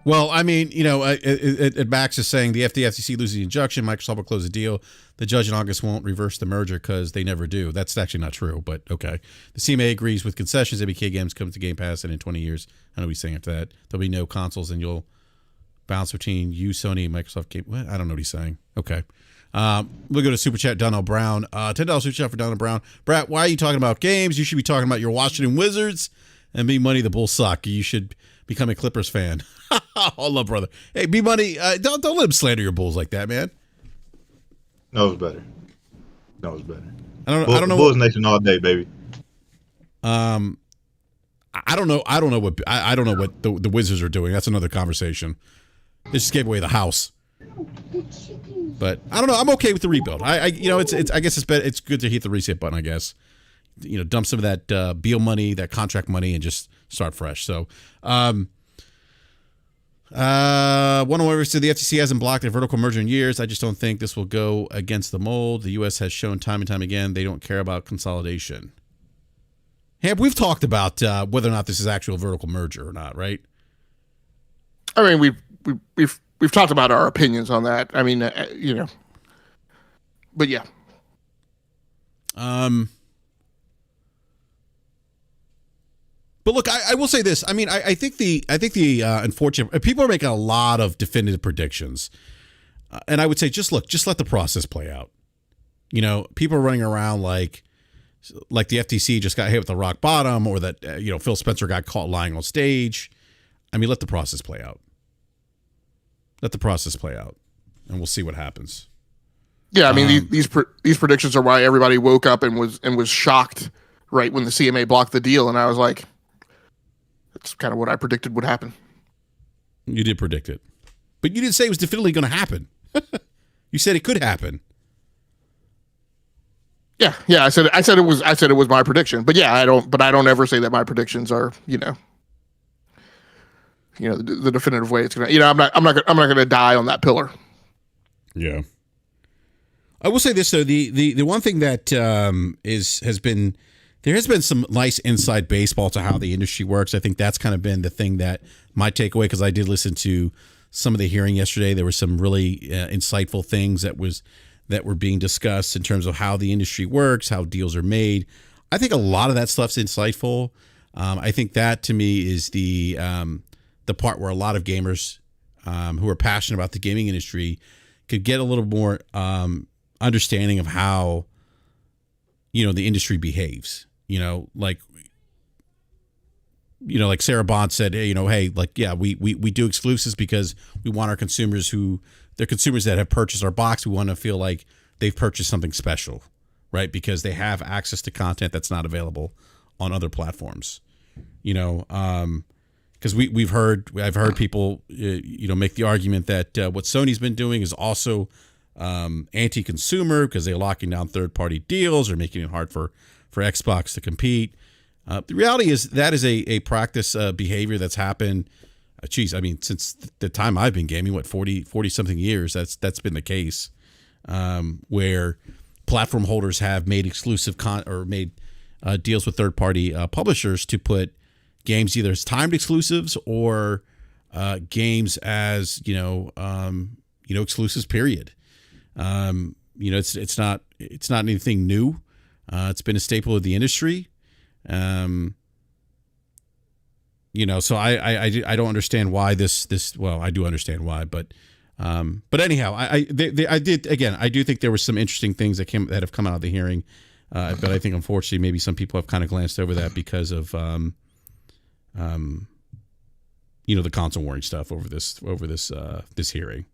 Well, I mean, Max is saying the FTC loses the injunction, Microsoft will close the deal. The judge in August won't reverse the merger because they never do. That's actually not true, but okay. The CMA agrees with concessions. ABK games come to Game Pass, and in 20 years, I know he's saying after that, there'll be no consoles, and you'll bounce between you, Sony, and Microsoft game. What? I don't know what he's saying. Okay. We'll go to Super Chat, Donald Brown. $10 Super Chat for Donald Brown. Brett, why are you talking about games? You should be talking about your Washington Wizards and B Money, the Bulls suck. You should become a Clippers fan. Hold up, brother. Hey, B Money, don't let him slander your Bulls like that, man. No, it's better. I don't know. Bulls Nation all day, baby. I don't know what the Wizards are doing. That's another conversation. They just gave away the house. But I don't know. I'm okay with the rebuild. I guess it's good to hit the reset button. I guess, dump some of that Beal money, that contract money, and just start fresh. So, one over said the FTC hasn't blocked a vertical merger in years. I just don't think this will go against the mold. The U.S. has shown time and time again they don't care about consolidation. Hey, we've talked about whether or not this is actual vertical merger or not, right? I mean, we've talked about our opinions on that. I mean, but yeah. But look, I will say this. I mean, I think the unfortunate people are making a lot of definitive predictions, and I would say just let the process play out. You know, people are running around like the FTC just got hit with the rock bottom, or that Phil Spencer got caught lying on stage. I mean, let the process play out. Let the process play out, and we'll see what happens. Yeah, I mean, these predictions are why everybody woke up and was shocked right when the CMA blocked the deal, and I was like, that's kind of what I predicted would happen. You did predict it, but you didn't say it was definitively going to happen. You said it could happen. Yeah. I said it was my prediction, but yeah, I don't ever say that my predictions are the definitive way it's gonna. I'm not gonna die on that pillar. Yeah. I will say this though, the one thing that there has been some nice inside baseball to how the industry works. I think that's kind of been the thing that my takeaway, because I did listen to some of the hearing yesterday. There were some really insightful things that were being discussed in terms of how the industry works, how deals are made. I think a lot of that stuff's insightful. I think that to me is the part where a lot of gamers who are passionate about the gaming industry could get a little more understanding of how the industry behaves. Like Sarah Bond said, hey, we do exclusives because we want our consumers they're consumers that have purchased our box. We want to feel like they've purchased something special, right? Because they have access to content that's not available on other platforms. Because I've heard people make the argument that what Sony's been doing is also anti-consumer because they're locking down third-party deals or making it hard for Xbox to compete. The reality is that is a practice behavior that's happened. Since the time I've been gaming, 40 something years, that's been the case, where platform holders have made exclusive made deals with third-party publishers to put games either as timed exclusives or games as exclusives. Period. It's not anything new. It's been a staple of the industry. So I don't understand why this. Well, I do understand why, but anyhow, I do think there were some interesting things that have come out of the hearing, but I think unfortunately maybe some people have kind of glanced over that because of the console warning stuff over this hearing.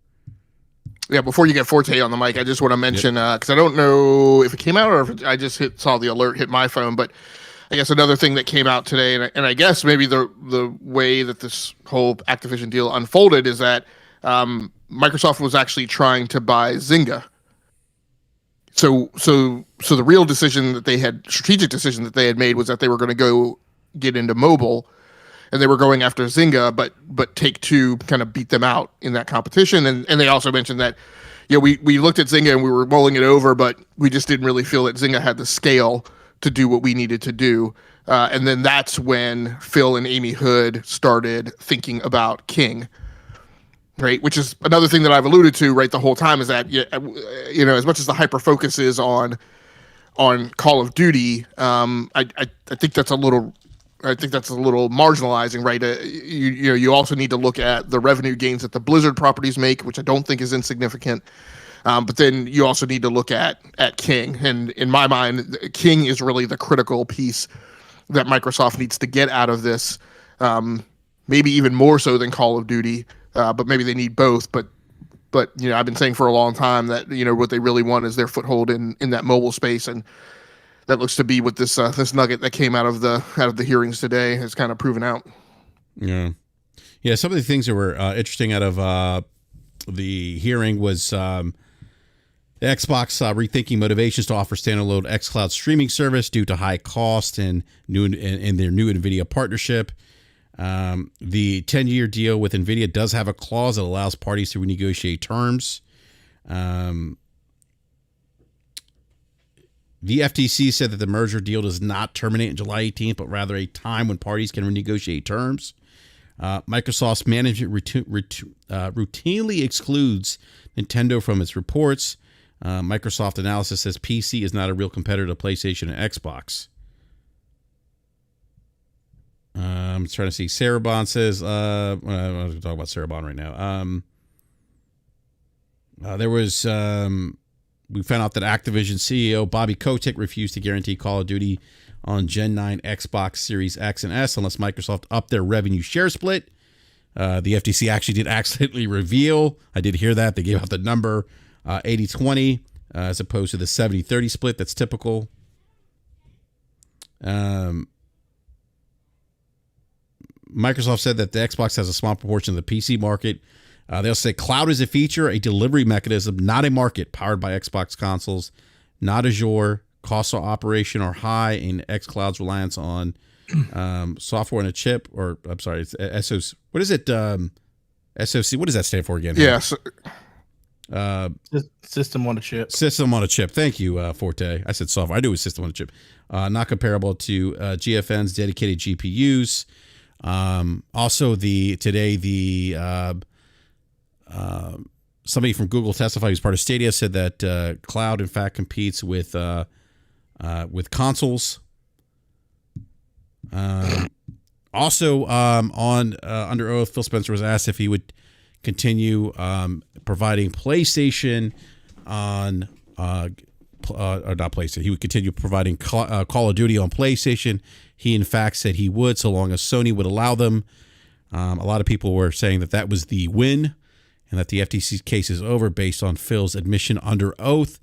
Yeah, before you get Forte on the mic, I just want to mention, because I don't know if it came out or if I just saw the alert hit my phone, but I guess another thing that came out today, and I guess maybe the way that this whole Activision deal unfolded is that Microsoft was actually trying to buy Zynga. So the real strategic decision that they had made was that they were going to go get into mobile, and they were going after Zynga, but Take-Two kind of beat them out in that competition. And they also mentioned that, we looked at Zynga and we were mulling it over, but we just didn't really feel that Zynga had the scale to do what we needed to do. And then that's when Phil and Amy Hood started thinking about King, right? Which is another thing that I've alluded to right the whole time is that, as much as the hyper focus is on Call of Duty, I think that's a little marginalizing, right? You also need to look at the revenue gains that the Blizzard properties make, which I don't think is insignificant. But then you also need to look at King. And in my mind, King is really the critical piece that Microsoft needs to get out of this, maybe even more so than Call of Duty, but maybe they need both. But I've been saying for a long time that, what they really want is their foothold in that mobile space. And that looks to be what this nugget that came out of the hearings today has kind of proven out. Yeah. Some of the things that were interesting out of the hearing was Xbox rethinking motivations to offer standalone xCloud streaming service due to high cost and their new NVIDIA partnership. The 10-year deal with NVIDIA does have a clause that allows parties to renegotiate terms. The FTC said that the merger deal does not terminate on July 18th, but rather a time when parties can renegotiate terms. Microsoft's management routinely excludes Nintendo from its reports. Microsoft analysis says PC is not a real competitor to PlayStation and Xbox. I'm trying to see. Sarabon says, I'm going to talk about Sarabon right now. We found out that Activision CEO Bobby Kotick refused to guarantee Call of Duty on Gen 9 Xbox Series X and S unless Microsoft upped their revenue share split. The FTC actually did accidentally reveal, I did hear that, they gave out the number 80-20 as opposed to the 70-30 split that's typical. Microsoft said that the Xbox has a small proportion of the PC market. They'll say cloud is a feature, a delivery mechanism, not a market powered by Xbox consoles, not Azure. Costs of operation are high in xCloud's reliance on software on a chip, or I'm sorry, it's SOC. What is it? SOC. What does that stand for again? Yes. System on a chip. System on a chip. Thank you, Forte. I said software. I knew it was system on a chip. Not comparable to GFN's dedicated GPUs. Also, somebody from Google testified who's part of Stadia said that cloud in fact competes with consoles. Also, under oath, Phil Spencer was asked if he would continue providing PlayStation on or not PlayStation. He would continue providing Call of Duty on PlayStation. He in fact said he would, so long as Sony would allow them. A lot of people were saying that was the win, and that the FTC case is over based on Phil's admission under oath.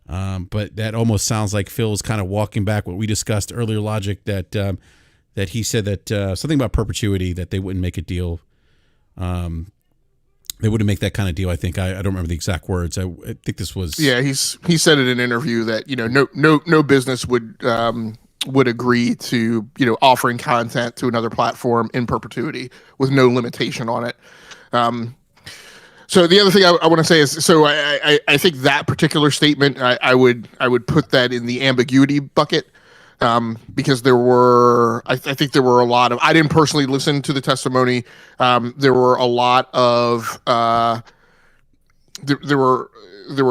But that almost sounds like Phil is kind of walking back what we discussed earlier, Logic, that he said that something about perpetuity, that they wouldn't make a deal. They wouldn't make that kind of deal, I think. I don't remember the exact words. I think this was... Yeah, he said in an interview that, no business would agree to, offering content to another platform in perpetuity with no limitation on it. So the other thing I want to say is, so I think that particular statement, I would put that in the ambiguity bucket, because I think there were a lot of, I didn't personally listen to the testimony. There were a lot of, there were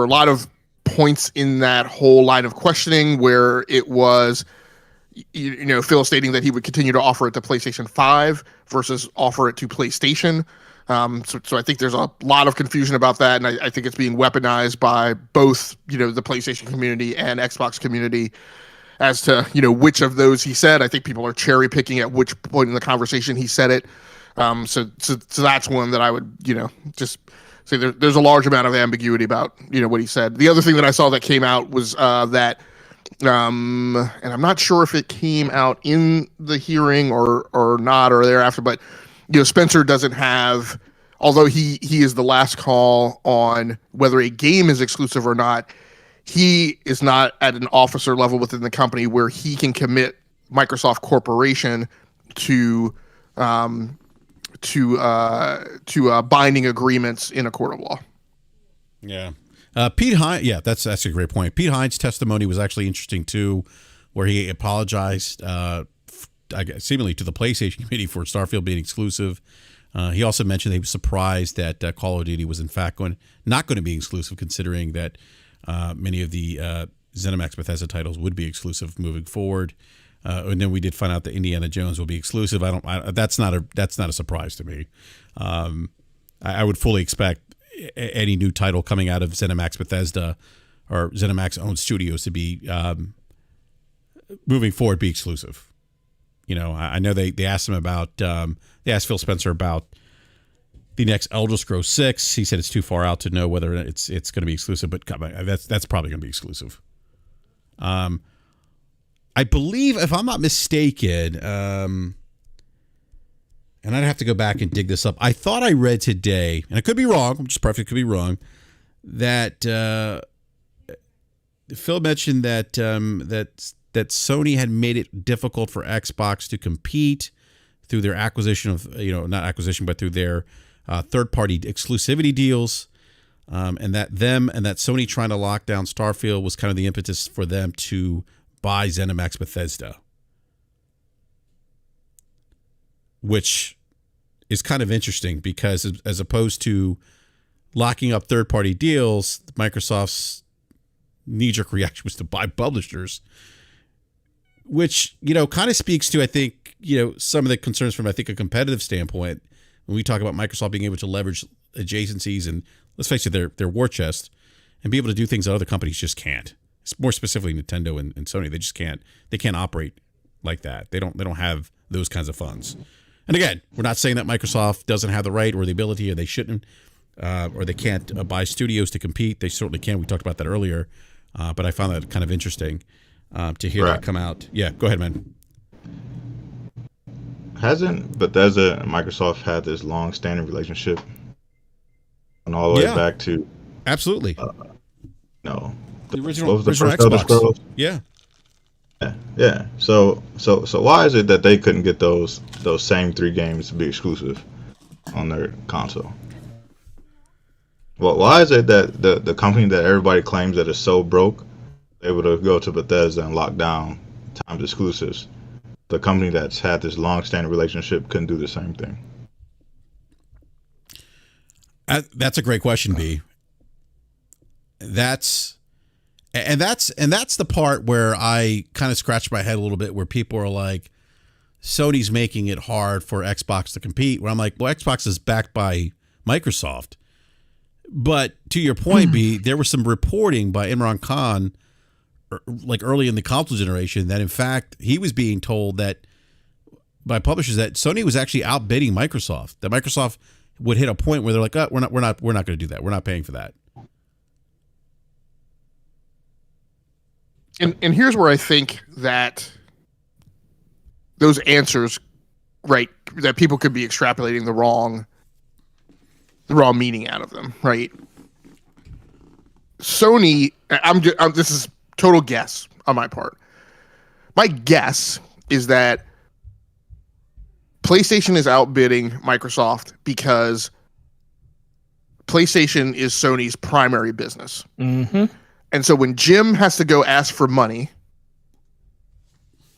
a lot of points in that whole line of questioning where it was, Phil stating that he would continue to offer it to PlayStation 5 versus offer it to PlayStation. So I think there's a lot of confusion about that, and I think it's being weaponized by both, the PlayStation community and Xbox community as to, which of those he said. I think people are cherry picking at which point in the conversation he said it. So that's one that I would, just say there's a large amount of ambiguity about, what he said. The other thing that I saw that came out was that, and I'm not sure if it came out in the hearing or not, or thereafter, but Spencer doesn't have, although he is the last call on whether a game is exclusive or not, he is not at an officer level within the company where he can commit Microsoft Corporation to binding agreements in a court of law. Yeah. Pete Hines, yeah, that's a great point. Pete Hines' testimony was actually interesting too, where he apologized seemingly to the PlayStation committee for Starfield being exclusive. He also mentioned that he was surprised that Call of Duty was in fact not going to be exclusive, considering that many of the ZeniMax Bethesda titles would be exclusive moving forward. And then we did find out that Indiana Jones will be exclusive. That's not a surprise to me. I would fully expect any new title coming out of ZeniMax Bethesda or ZeniMax owned studios to be moving forward be exclusive. I know they asked him about they asked Phil Spencer about the next Elder Scrolls 6. He said it's too far out to know whether it's going to be exclusive, but that's probably going to be exclusive. I believe, if I'm not mistaken, and I'd have to go back and dig this up. I thought I read today, and I could be wrong. I'm just perfect. Could be wrong. That Phil mentioned that Sony had made it difficult for Xbox to compete through their acquisition of, not acquisition, but through their third-party exclusivity deals, and that Sony trying to lock down Starfield was kind of the impetus for them to buy ZeniMax Bethesda, which is kind of interesting because as opposed to locking up third-party deals, Microsoft's knee-jerk reaction was to buy publishers, which, kind of speaks to, I think, some of the concerns from, I think, a competitive standpoint when we talk about Microsoft being able to leverage adjacencies and, let's face it, their war chest and be able to do things that other companies just can't. More specifically, Nintendo and Sony, they just can't. They can't operate like that. They don't have those kinds of funds. And again, we're not saying that Microsoft doesn't have the right or the ability, or they shouldn't, or they can't buy studios to compete. They certainly can. We talked about that earlier, but I found that kind of interesting to hear that come out. Yeah, go ahead, man. Hasn't Bethesda and Microsoft had this long-standing relationship, and all the way back to absolutely no the original, what was the original first Elder Scrolls? Yeah. Yeah. So why is it that they couldn't get those same 3 games to be exclusive on their console? Well, why is it that the company that everybody claims that is so broke able to go to Bethesda and lock down timed exclusives? The company that's had this long-standing relationship couldn't do the same thing. That's a great question, B. That's the part where I kind of scratch my head a little bit, where people are like, Sony's making it hard for Xbox to compete. Where I'm like, well, Xbox is backed by Microsoft. But to your point, B, there was some reporting by Imran Khan, like early in the console generation, that in fact he was being told that by publishers that Sony was actually outbidding Microsoft. That Microsoft would hit a point where they're like, oh, we're not going to do that. We're not paying for that. And here's where I think that those answers, right, that people could be extrapolating the wrong meaning out of them, right? Sony, this is total guess on my part. My guess is that PlayStation is outbidding Microsoft because PlayStation is Sony's primary business. Mm-hmm. And so when Jim has to go ask for money,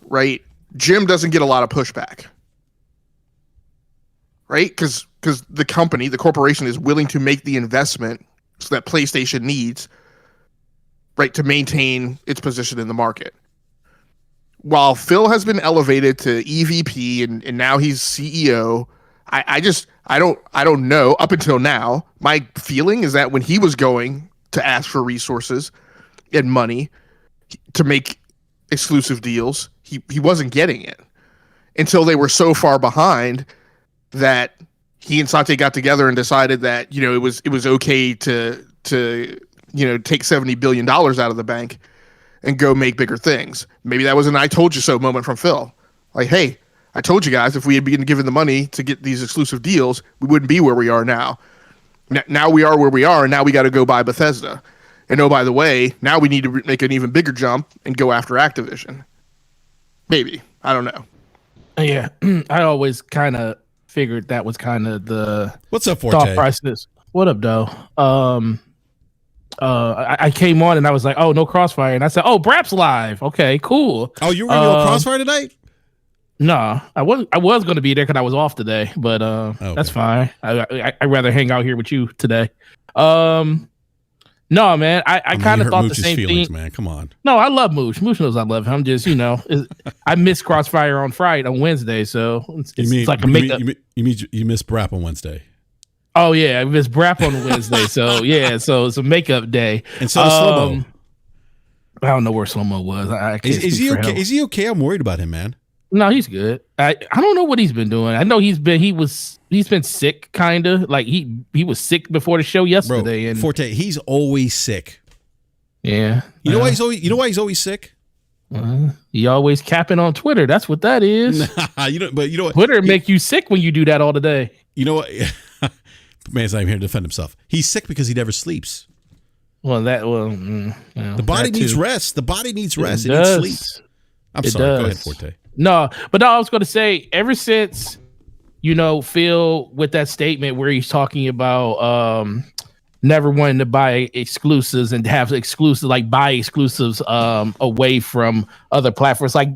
right, Jim doesn't get a lot of pushback, right? Because the company, the corporation, is willing to make the investment so that PlayStation needs, right, to maintain its position in the market. While Phil has been elevated to EVP and now he's CEO, I don't know. Up until now, my feeling is that when he was going to ask for resources and money to make exclusive deals, he wasn't getting it until they were so far behind that he and Satya got together and decided that, it was okay to take $70 billion out of the bank and go make bigger things. Maybe that was an I told you so moment from Phil. Like, hey, I told you guys, if we had been given the money to get these exclusive deals, we wouldn't be where we are now. Now we are where we are, and now we got to go buy Bethesda. And oh, by the way, now we need to make an even bigger jump and go after Activision. Maybe. I don't know. Yeah. I always kind of figured that was kind of the What's up, Forte? thought process. What up, though? I came on and I was like, oh, no Crossfire. And I said, oh, BRAP's live. Okay, cool. Oh, you were going to go Crossfire tonight? No, I was going to be there because I was off today, but okay. That's fine. I'd rather hang out here with you today. No, man, I kind of thought the same thing. Man, come on. No, I love Mooch. Mooch knows I love him. I'm just, I miss Crossfire on Wednesday, so it's like a makeup. You miss BRAP on Wednesday. Oh yeah, I miss BRAP on Wednesday, so yeah, so it's a makeup day. And so Slow-Mo. I don't know where Slow-Mo was. Is he okay? Is he okay? I'm worried about him, man. No, he's good. I don't know what he's been doing. I know he's been sick, kind of like he was sick before the show yesterday. Bro, and Forte, he's always sick. Yeah, you know why he's always sick? He always capping on Twitter. That's what that is. But you know what? Twitter make you sick when you do that all the day. You know what? Man's not even here to defend himself. He's sick because he never sleeps. The body needs rest. The body needs rest. It needs sleep. I'm sorry. Go ahead, Forte. No, but I was going to say, ever since Phil, with that statement where he's talking about never wanting to buy exclusives and have exclusives, like buy exclusives away from other platforms. Like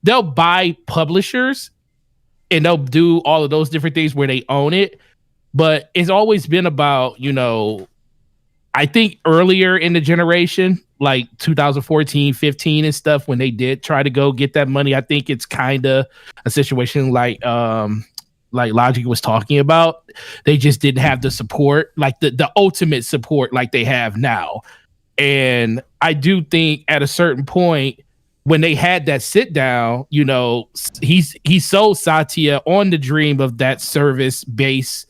they'll buy publishers and they'll do all of those different things where they own it. But it's always been about, I think earlier in the generation, like 2014, 15 and stuff, when they did try to go get that money, I think it's kind of a situation like Logic was talking about. They just didn't have the support, like the ultimate support like they have now. And I do think at a certain point when they had that sit down, he sold Satya on the dream of that service base,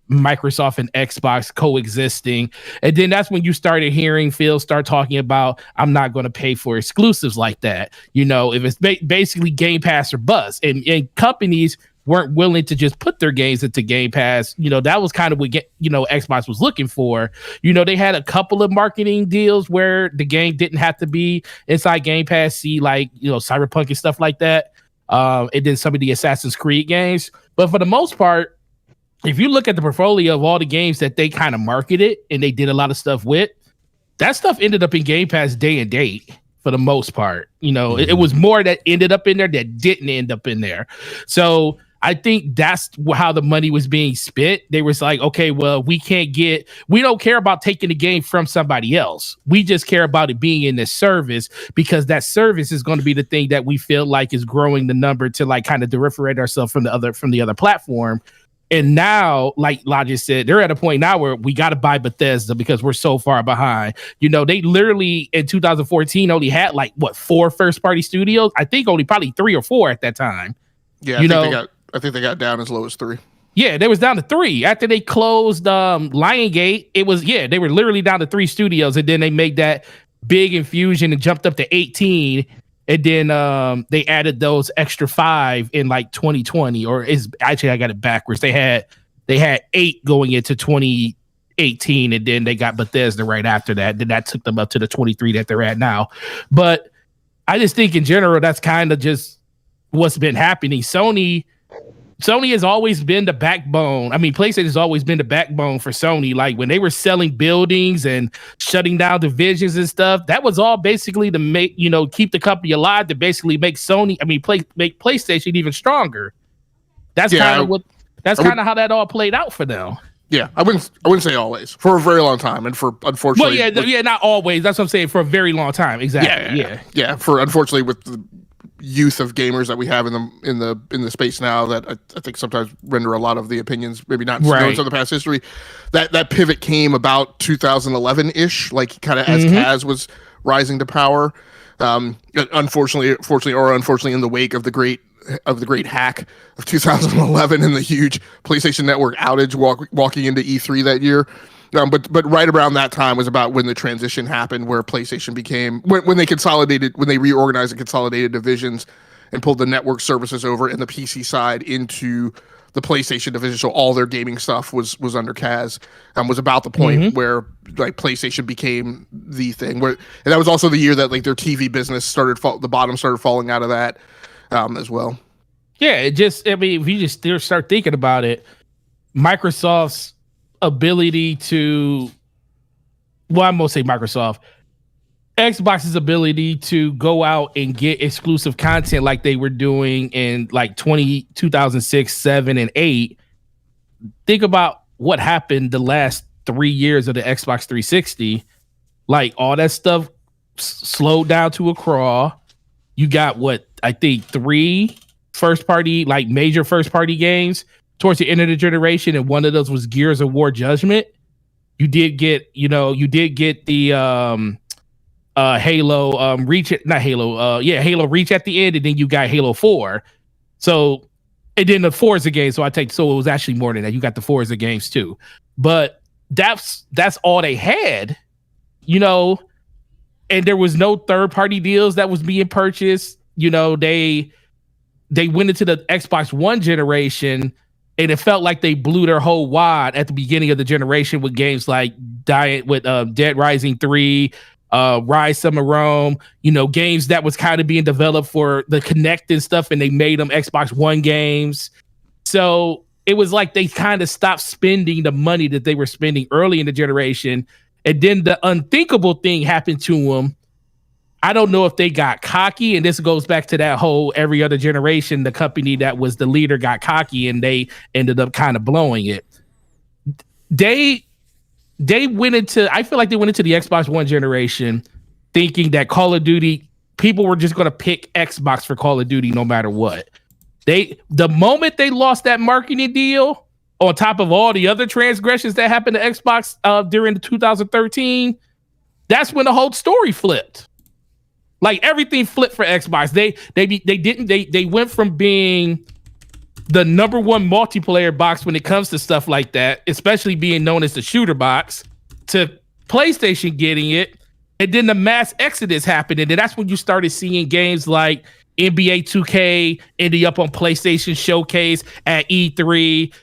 Microsoft and Xbox coexisting. And then that's when you started hearing Phil start talking about, I'm not going to pay for exclusives like that. If it's basically Game Pass or bust, and companies weren't willing to just put their games into Game Pass. That was kind of what Xbox was looking for. They had a couple of marketing deals where the game didn't have to be inside Game Pass, Cyberpunk and stuff like that. And then some of the Assassin's Creed games. But for the most part, if you look at the portfolio of all the games that they kind of marketed and they did a lot of stuff with, that stuff ended up in Game Pass day and date for the most part. It was more that ended up in there that didn't end up in there. So I think that's how the money was being spent. They was like, okay, well, we don't care about taking the game from somebody else. We just care about it being in this service, because that service is going to be the thing that we feel like is growing the number to like kind of differentiate ourselves from the other platform. And now, like Logic said, they're at a point now where we got to buy Bethesda because we're so far behind. They literally in 2014 only had 4 first-party studios. I think only probably 3 or 4 at that time. Yeah, I think they got down as low as 3. Yeah, they was down to 3 after they closed Lionsgate. They were literally down to 3 studios, and then they made that big infusion and jumped up to 18. And then they added those extra 5 in 2020, or I got it backwards. They had 8 going into 2018, and then they got Bethesda right after that. Then that took them up to the 23 that they're at now. But I just think in general, that's kind of just what's been happening. Sony has always been the backbone. I mean, PlayStation has always been the backbone for Sony. Like when they were selling buildings and shutting down divisions and stuff, that was all basically to make, keep the company alive, to basically make make PlayStation even stronger. That's kind of how that all played out for them. Yeah, I wouldn't say always, for a very long time, and for unfortunately, not always. That's what I'm saying, for a very long time. Exactly. Yeah. For unfortunately, with the youth of gamers that we have in the space now, that I think sometimes render a lot of the opinions maybe not known to the past history. That pivot came about 2011-ish, like kind of as Kaz was rising to power. Unfortunately, in the wake of the great hack of 2011 and the huge PlayStation Network outage walking into E3 that year. But right around that time was about when the transition happened, where PlayStation became when they reorganized and consolidated divisions and pulled the network services over in the PC side into the PlayStation division. So all their gaming stuff was under Kaz, and was about the point where PlayStation became the thing. And that was also the year that their TV business the bottom started falling out of that as well. Yeah, if you just start thinking about it, Microsoft's ability to, I'm gonna say Xbox's ability to go out and get exclusive content like they were doing in 2006, 7, and 8. Think about what happened the last 3 years of the Xbox 360. All that stuff slowed down to a crawl. You got I think 3 first-party, major first-party games towards the end of the generation, and one of those was Gears of War Judgment. You did get the Halo Reach, not Halo, Halo Reach at the end, and then you got Halo 4. So, and then the Forza games. So it was actually more than that. You got the Forza games too, but that's all they had, and there was no third-party deals that was being purchased. They went into the Xbox One generation, and it felt like they blew their whole wad at the beginning of the generation with games like Dead Rising 3, Rise Summer Rome, games that was kind of being developed for the Kinect and stuff, and they made them Xbox One games. So it was like they kind of stopped spending the money that they were spending early in the generation, and then the unthinkable thing happened to them. I don't know if they got cocky, and this goes back to that whole every other generation, the company that was the leader got cocky and they ended up kind of blowing it. They went into, I feel like they went into the Xbox One generation thinking that Call of Duty, people were just going to pick Xbox for Call of Duty no matter what. The moment they lost that marketing deal, on top of all the other transgressions that happened to Xbox during the 2013, that's when the whole story flipped. Like everything flipped for Xbox. They went from being the number one multiplayer box when it comes to stuff like that, especially being known as the shooter box, to PlayStation getting it, and then the mass exodus happened, and then that's when you started seeing games like NBA 2K ending up on PlayStation Showcase at E3.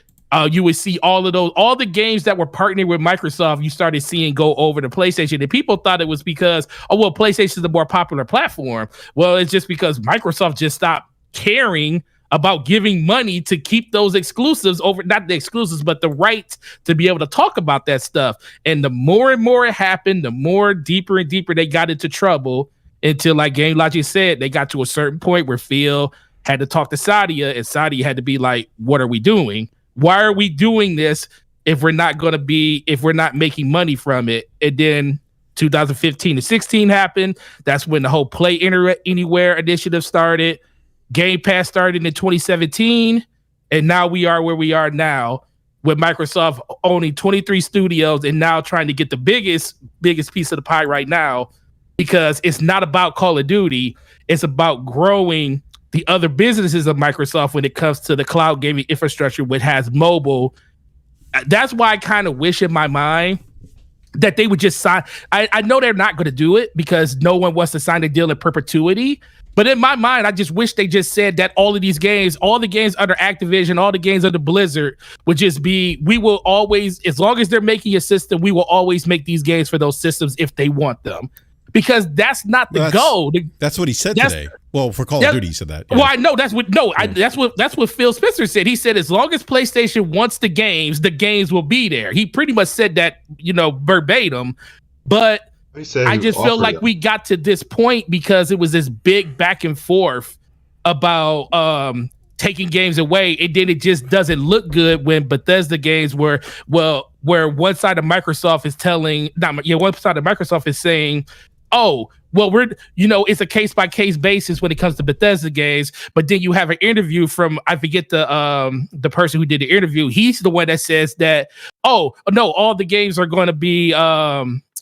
You would see all the games that were partnering with Microsoft, you started seeing go over to PlayStation. And people thought it was because, PlayStation is the more popular platform. Well, it's just because Microsoft just stopped caring about giving money to keep those exclusives over, not the exclusives, but the rights to be able to talk about that stuff. And the more and more it happened, the more deeper and deeper they got into trouble, until, like Game Logic said, they got to a certain point where Phil had to talk to Sadia, and Sadia had to be like, what are we doing? Why are we doing this if we're not making money from it? And then 2015 to 16 happened. That's when the whole Play Anywhere initiative started. Game Pass started in 2017. And now we are where we are now, with Microsoft owning 23 studios and now trying to get the biggest piece of the pie right now, because it's not about Call of Duty. It's about growing the other businesses of Microsoft when it comes to the cloud gaming infrastructure, which has mobile. That's why I kind of wish in my mind that they would just sign. I know they're not going to do it because no one wants to sign a deal in perpetuity. But in my mind, I just wish they just said that all of these games, all the games under Activision, all the games under Blizzard would just be, we will always, as long as they're making a system, we will always make these games for those systems if they want them. Because that's not the goal. That's what he said today. Well, for Call of Duty, he said that. Yeah. Well, I know that's what Phil Spencer said. He said as long as PlayStation wants the games will be there. He pretty much said that, verbatim. But I just feel like we got to this point because it was this big back and forth about taking games away, and then it just doesn't look good when Bethesda games where one side of Microsoft is saying, it's a case by case basis when it comes to Bethesda games. But then you have an interview from, I forget the person who did the interview. He's the one that says that, all the games are going to be,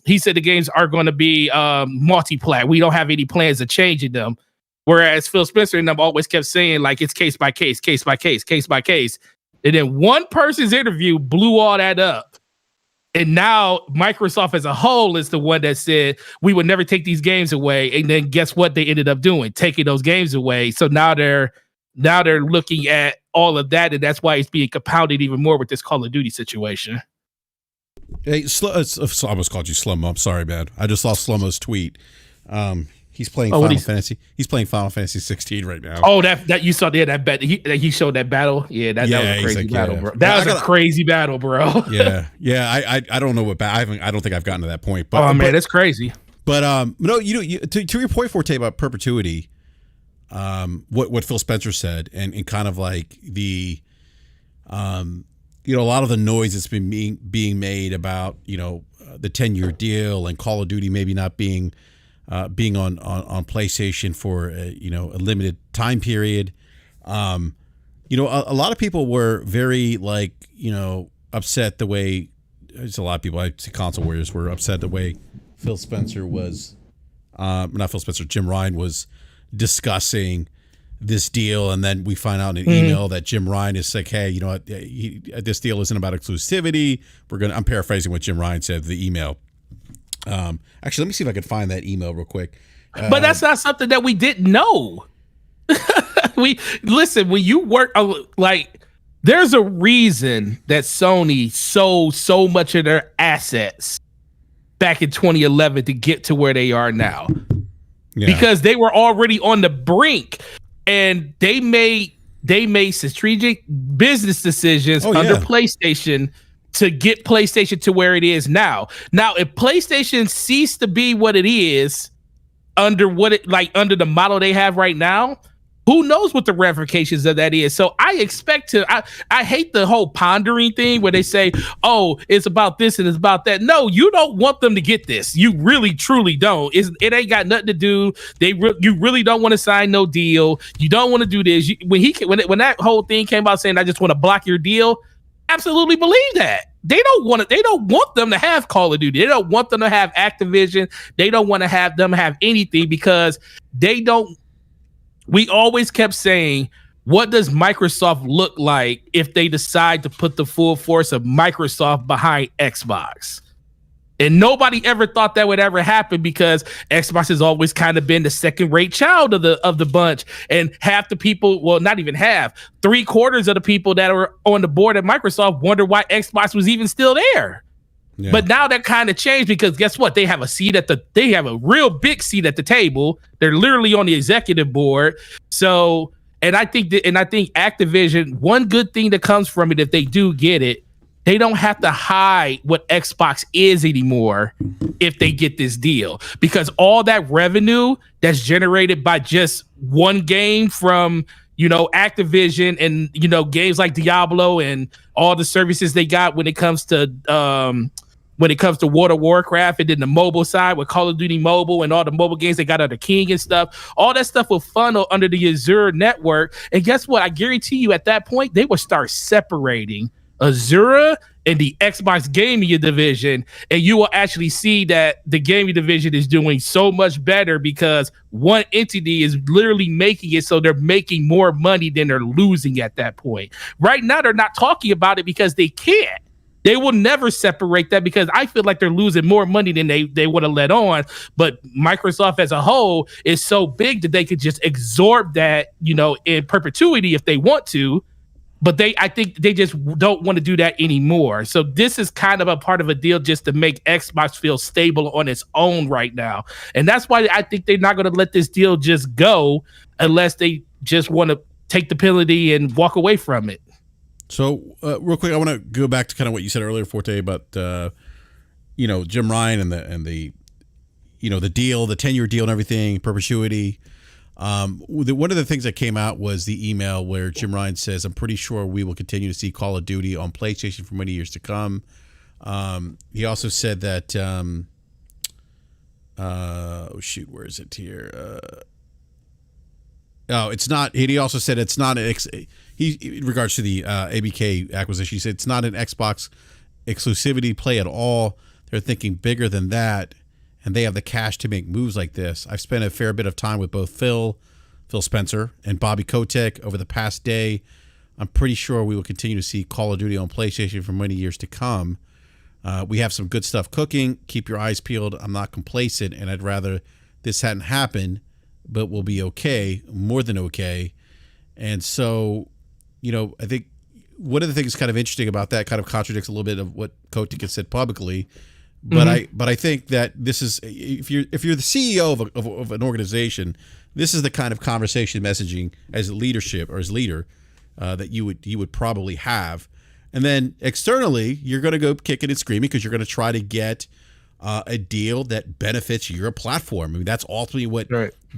he said the games are going to be multi-plat. We don't have any plans of changing them. Whereas Phil Spencer and them always kept saying like it's case by case, case by case, case by case. And then one person's interview blew all that up. And now Microsoft as a whole is the one that said we would never take these games away. And then guess what they ended up doing? Taking those games away. So now they're looking at all of that, and that's why it's being compounded even more with this Call of Duty situation. Hey, I almost called you Slow-Mo. I'm sorry, man. I just saw Slow-Mo's tweet. He's playing Final Fantasy. He's playing Final Fantasy 16 right now. Oh, that you saw there, that bet he showed that battle. Yeah, that was a crazy battle, bro. That was a crazy battle, bro. yeah. I don't know what I don't think I've gotten to that point. But man, that's crazy. But no, to your point, Forte, about perpetuity, what Phil Spencer said, and kind of like the, a lot of the noise that's been being made about the 10-year deal and Call of Duty maybe not being on PlayStation for a limited time period. A lot of people were very upset the way. There's a lot of people. I see console warriors were upset the way Phil Spencer was, not Phil Spencer, Jim Ryan was discussing this deal, and then we find out in an email that Jim Ryan is like, hey, this deal isn't about exclusivity. I'm paraphrasing what Jim Ryan said in the email. Actually, let me see if I can find that email real quick. But that's not something that we didn't know. When you work, there's a reason that Sony sold so much of their assets back in 2011 to get to where they are now. Yeah. Because they were already on the brink, and they made they made strategic business decisions under PlayStation to get PlayStation to where it is now. Now, if PlayStation ceased to be what it is under the model they have right now, who knows what the ramifications of that is? So I expect I hate the whole pondering thing where they say, oh, it's about this and it's about that. No, you don't want them to get this. You really, truly don't. It ain't got nothing to do. You really don't want to sign no deal. You don't want to do this. When that whole thing came out saying, I just want to block your deal, absolutely believe that. They don't want them to have Call of Duty. They don't want them to have Activision. They don't want to have them have anything because they don't. We always kept saying, what does Microsoft look like if they decide to put the full force of Microsoft behind Xbox? And nobody ever thought that would ever happen because Xbox has always kind of been the second-rate child of the bunch. And half the people, well, not even half, 3/4 of the people that are on the board at Microsoft wonder why Xbox was even still there. Yeah. But now that kind of changed because guess what? They have a real big seat at the table. They're literally on the executive board. So, and I think Activision, one good thing that comes from it, if they do get it, they don't have to hide what Xbox is anymore if they get this deal, because all that revenue that's generated by just one game from, Activision and, games like Diablo and all the services they got when it comes to World of Warcraft, and then the mobile side with Call of Duty Mobile and all the mobile games they got under King and stuff, all that stuff will funnel under the Azure network. And guess what? I guarantee you at that point, they will start separating Azure and the Xbox gaming division, and you will actually see that the gaming division is doing so much better because one entity is literally making it so they're making more money than they're losing at that point. Right now, they're not talking about it because they can't. They will never separate that because I feel like they're losing more money than they would have let on. But Microsoft as a whole is so big that they could just absorb that, in perpetuity if they want to. But I think they just don't want to do that anymore. So this is kind of a part of a deal just to make Xbox feel stable on its own right now. And that's why I think they're not going to let this deal just go unless they just want to take the penalty and walk away from it. So real quick, I want to go back to kind of what you said earlier, Forte, about Jim Ryan and the deal, the 10-year deal and everything, perpetuity. One of the things that came out was the email where Jim Ryan says, "I'm pretty sure we will continue to see Call of Duty on PlayStation for many years to come." He also said that, where is it here? It's not. He also said it's not an in regards to the ABK acquisition. He said it's not an Xbox exclusivity play at all. They're thinking bigger than that, and they have the cash to make moves like this. I've spent a fair bit of time with both Phil Spencer and Bobby Kotick over the past day. I'm pretty sure we will continue to see Call of Duty on PlayStation for many years to come. We have some good stuff cooking. Keep your eyes peeled. I'm not complacent, and I'd rather this hadn't happened, but we'll be okay, more than okay. And so, I think one of the things kind of interesting about that kind of contradicts a little bit of what Kotick has said publicly. But I think that this is, if you're the CEO of an organization, this is the kind of conversation messaging as leadership or as leader that you would probably have. And then externally, you're going to go kicking and screaming because you're going to try to get a deal that benefits your platform. I mean, that's ultimately what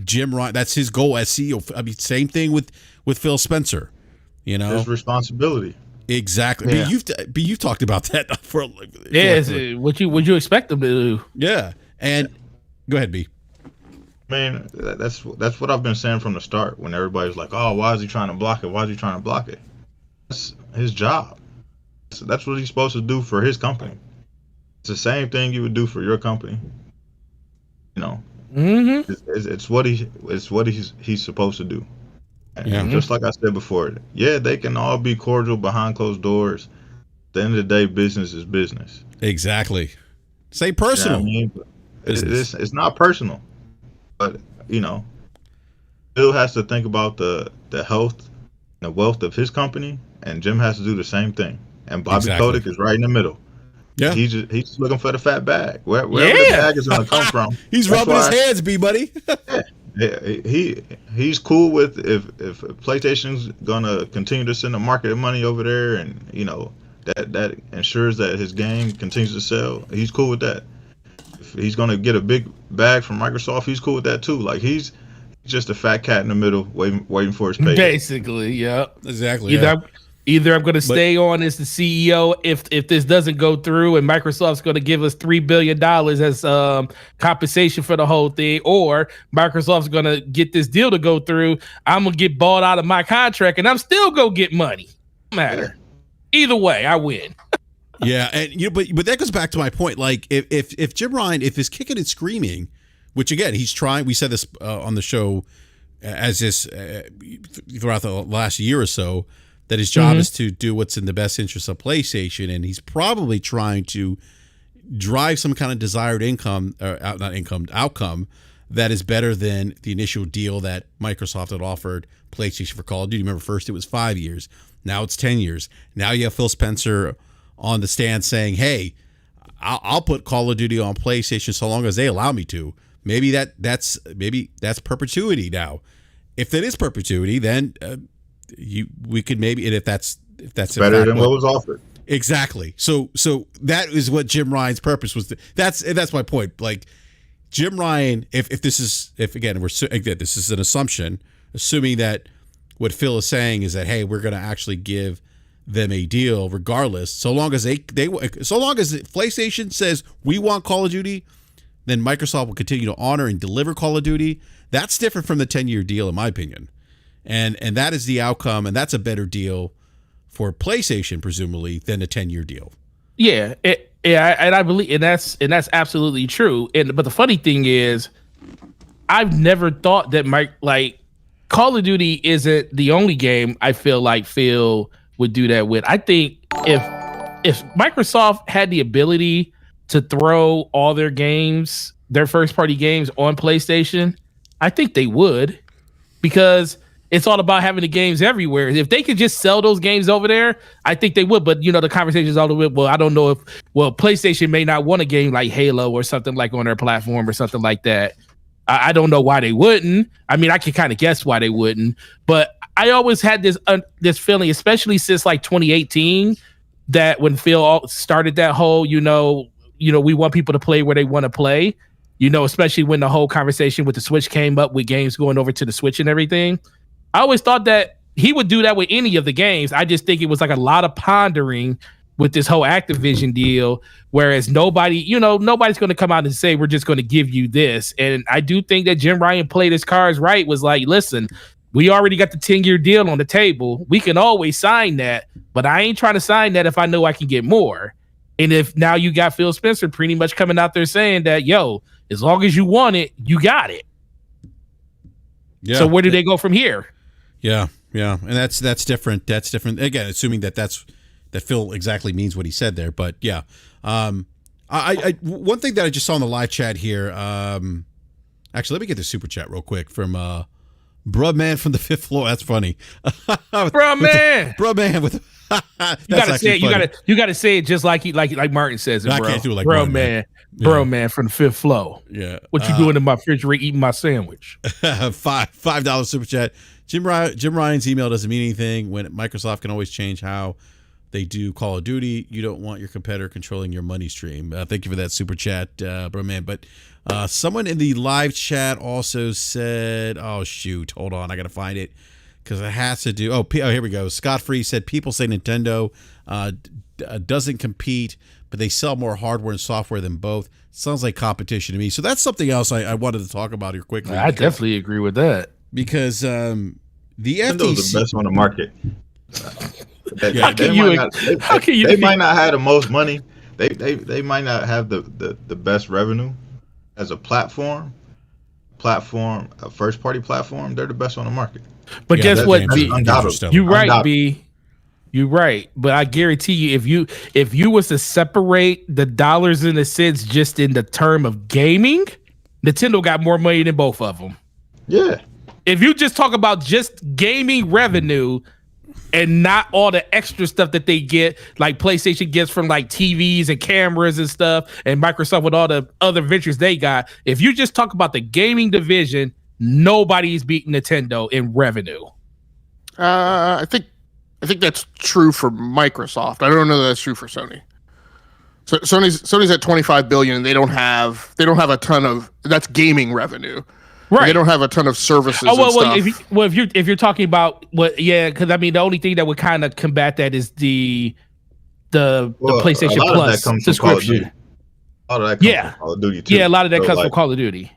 Jim Ryan, that's his goal as CEO. I mean, same thing with Phil Spencer. His responsibility. Exactly. Yeah. You've talked about that for what you expect them to do. Yeah. And go ahead, B. Man, that's what I've been saying from the start when everybody's like, "Oh, why is he trying to block it? Why is he trying to block it?" That's his job. That's what he's supposed to do for his company. It's the same thing you would do for your company. It's what he's supposed to do. And just like I said before, they can all be cordial behind closed doors. At the end of the day, business is business. Exactly. Say personal. It's not personal, but Bill has to think about the health and the wealth of his company, and Jim has to do the same thing. And Bobby Kotick is right in the middle. Yeah, he's just looking for the fat bag. Wherever the bag is going to come from. He's rubbing his hands, B buddy. Yeah. He's cool with if PlayStation's gonna continue to send the market money over there, and that ensures that his game continues to sell. He's cool with that. If he's gonna get a big bag from Microsoft, he's cool with that too. Like he's just a fat cat in the middle, waiting for his payday. Basically, yeah, exactly. Either I'm going to stay on as the CEO if this doesn't go through, and Microsoft's going to give us $3 billion as compensation for the whole thing, or Microsoft's going to get this deal to go through. I'm going to get bought out of my contract, and I'm still going to get money. No matter. Either way, I win. Yeah, and but that goes back to my point. Like if Jim Ryan, if he's kicking and screaming, which again he's trying. We said this on the show as this throughout the last year or so, that his job is to do what's in the best interest of PlayStation, and he's probably trying to drive some kind of desired outcome that is better than the initial deal that Microsoft had offered PlayStation for Call of Duty. Remember, first it was 5 years, now it's 10 years. Now you have Phil Spencer on the stand saying, "Hey, I'll put Call of Duty on PlayStation so long as they allow me to." Maybe that's perpetuity now. If that is perpetuity, then we could maybe, and if that's better than what was offered. Exactly. So that is what Jim Ryan's purpose was. That's my point. Like Jim Ryan, if this is an assumption, assuming that what Phil is saying is that, hey, we're going to actually give them a deal regardless, so long as so long as PlayStation says we want Call of Duty, then Microsoft will continue to honor and deliver Call of Duty. That's different from the 10-year deal, in my opinion. And that is the outcome, and that's a better deal for PlayStation, presumably, than a 10-year deal. Yeah, and I believe, and that's absolutely true. But the funny thing is, I've never thought that Call of Duty isn't the only game I feel like Phil would do that with. I think if Microsoft had the ability to throw all their games, their first-party games, on PlayStation, I think they would, because it's all about having the games everywhere. If they could just sell those games over there, I think they would. But the conversation is all the way. Well, I don't know if PlayStation may not want a game like Halo or something like on their platform or something like that. I don't know why they wouldn't. I mean, I can kind of guess why they wouldn't. But I always had this feeling, especially since like 2018, that when Phil started that whole, we want people to play where they want to play. Especially when the whole conversation with the Switch came up with games going over to the Switch and everything. I always thought that he would do that with any of the games. I just think it was like a lot of pondering with this whole Activision deal, whereas nobody's going to come out and say, we're just going to give you this. And I do think that Jim Ryan played his cards right, was like, listen, we already got the 10-year deal on the table. We can always sign that, but I ain't trying to sign that if I know I can get more. And if now you got Phil Spencer pretty much coming out there saying that, as long as you want it, you got it. Yeah. So where do they go from here? Yeah, and that's different. That's different. Again, assuming that Phil exactly means what he said there. But yeah, I one thing that I just saw in the live chat here. Actually, let me get the super chat real quick from Bruh Man from the 5th floor. That's funny. Bruh Man. Bruh Man with. You gotta say it. You gotta say it just like Martin says it. I bro. can't do it like Bro Man. Bro Man from the 5th floor. Yeah. What you doing in my refrigerator eating my sandwich? $5 super chat. Jim Ryan's email doesn't mean anything when Microsoft can always change how they do Call of Duty. You don't want your competitor controlling your money stream. Thank you for that super chat, bro man. But someone in the live chat also said, oh, shoot. Hold on. I got to find it because it has to do. Oh, here we go. Scott Free said people say Nintendo doesn't compete, but they sell more hardware and software than both. Sounds like competition to me. So that's something else I wanted to talk about here quickly. I definitely agree with that. Because the FTC, the best on the market. How can you? They might not have the most money. They might not have the best revenue as a platform, a first party platform. They're the best on the market. But guess what, B? You're right, B. You're right. But I guarantee you, if you was to separate the dollars and the cents just in the term of gaming, Nintendo got more money than both of them. Yeah. If you just talk about just gaming revenue and not all the extra stuff that they get, like PlayStation gets from like TVs and cameras and stuff, and Microsoft with all the other ventures they got, if you just talk about the gaming division, nobody's beating Nintendo in revenue. I think that's true for Microsoft. I don't know that that's true for Sony. So Sony's at 25 billion, and they don't have a ton of that's gaming revenue. Right. They don't have a ton of services. Oh well, and stuff. if you're talking about because I mean the only thing that would kind of combat that is the PlayStation Plus subscription. A lot of that comes from Call of Duty too. Yeah, a lot of that comes from Call of Duty.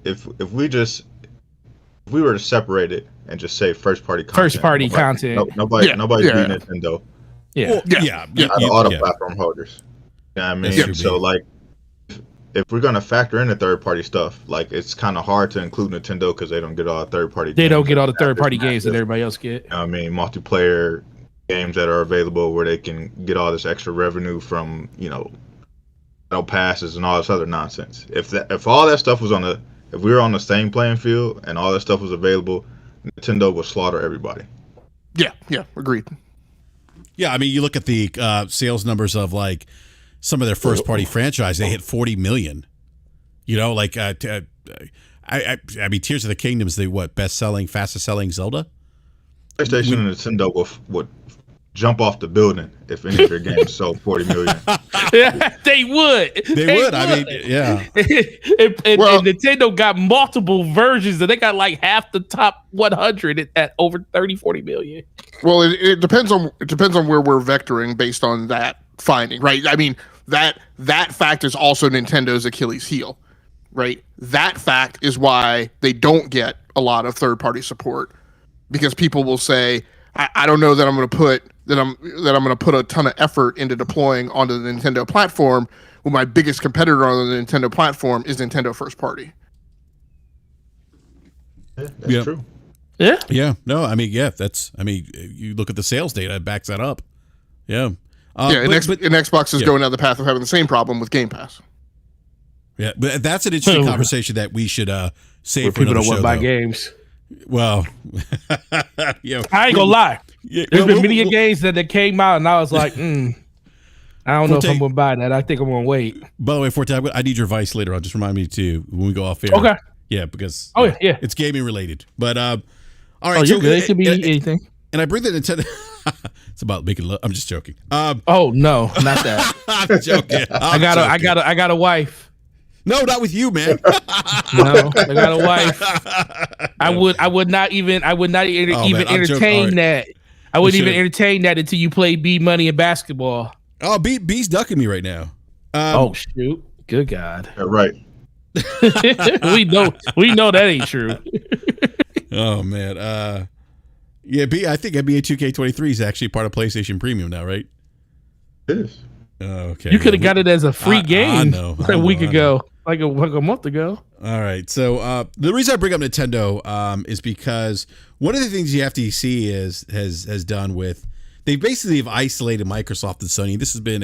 If we were to separate it and just say first party content, nobody's beating Nintendo. Yeah, All the platform holders. You know what I mean? Yeah. So like, if we're gonna factor in the third party stuff, like it's kind of hard to include Nintendo because they don't get all the third party. They don't get all the third party games that everybody else get. You know what I mean, multiplayer games that are available where they can get all this extra revenue from passes and all this other nonsense. If all that stuff was if we were on the same playing field and all that stuff was available, Nintendo would slaughter everybody. Yeah, agreed. Yeah, I mean, you look at the sales numbers of like some of their first party franchise, they hit 40 million. You know, like I mean, Tears of the Kingdom is the fastest selling Zelda. PlayStation and Nintendo would jump off the building if any of their games sold 40 million. They would. They would. I mean, yeah. and Nintendo got multiple versions, and they got like half the top 100 at over 30-40 million. Well, it depends on where we're vectoring based on that finding, right? I mean, that fact is also Nintendo's Achilles heel, right? That fact is why they don't get a lot of third-party support, because people will say, I don't know that I'm going to put a ton of effort into deploying onto the Nintendo platform when my biggest competitor on the Nintendo platform is Nintendo first party. Yeah, that's true. Yeah. Yeah. No, I mean, you look at the sales data, it backs that up. Yeah. And Xbox is going down the path of having the same problem with Game Pass. Yeah, but that's an interesting conversation that we should save for another show. People don't want to buy games. Well, I ain't gonna lie. There's been many games that came out, and I was like, I don't know if I'm gonna buy that. I think I'm gonna wait. By the way, Forte, I need your advice later on. Just remind me too when we go off air. Okay. Yeah, because it's gaming related. But all right, so you're good. It could be anything. And I bring the Nintendo. It's about making love. I'm just joking. Oh no, not that. I'm joking. I got a wife. No, not with you, man. No, I got a wife. I would not even entertain that. I wouldn't even entertain that until you play B Money in basketball. Oh, B's ducking me right now. Oh shoot! Good God! Yeah, right. we know that ain't true. Oh man. Yeah, I think NBA 2K23 is actually part of PlayStation Premium now, right? It is. Okay. You could have got it as a free game a week ago. Like a month ago. All right. So the reason I bring up Nintendo is because one of the things the FTC has done with, they basically have isolated Microsoft and Sony. This has been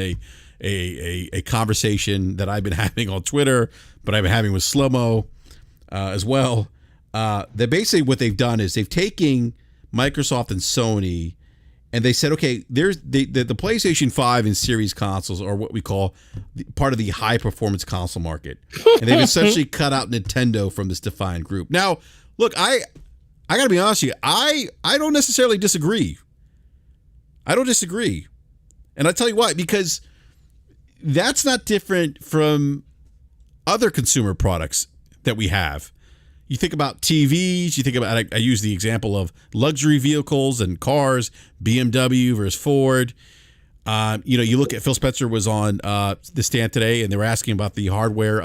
a conversation that I've been having on Twitter, but I've been having with Slow-Mo as well. That basically what they've done is they've taken Microsoft and Sony, and they said, okay, there's the PlayStation 5 and Series consoles are what we call part of the high performance console market, and they've essentially cut out Nintendo from this defined group. Now, look, I got to be honest with you, I don't necessarily disagree. I don't disagree, and I'll tell you why. Because that's not different from other consumer products that we have. You think about TVs, you think about, I use the example of luxury vehicles and cars, BMW versus Ford. You look at Phil Spencer was on the stand today, and they were asking about the hardware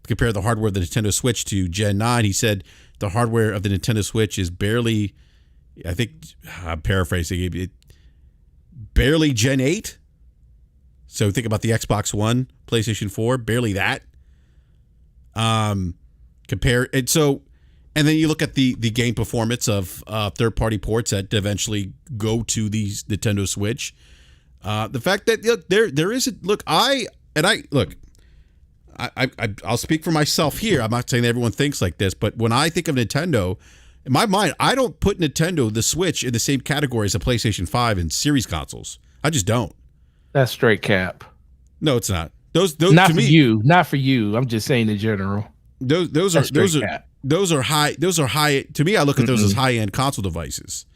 compare the hardware of the Nintendo Switch to Gen 9. He said the hardware of the Nintendo Switch is barely, I think, I'm paraphrasing it, barely Gen 8. So think about the Xbox One, PlayStation 4, barely that. Compare it, and then you look at the game performance of third-party ports that eventually go to these Nintendo Switch. The fact that there isn't, I'll speak for myself here. I'm not saying that everyone thinks like this, but when I think of Nintendo, in my mind, I don't put Nintendo, the Switch, in the same category as a PlayStation 5 and Series consoles. I just don't. That's straight cap. No, it's not. Those not to for me, you. Not for you. I'm just saying in general. Those are those are high. To me, I look at those as high-end console devices.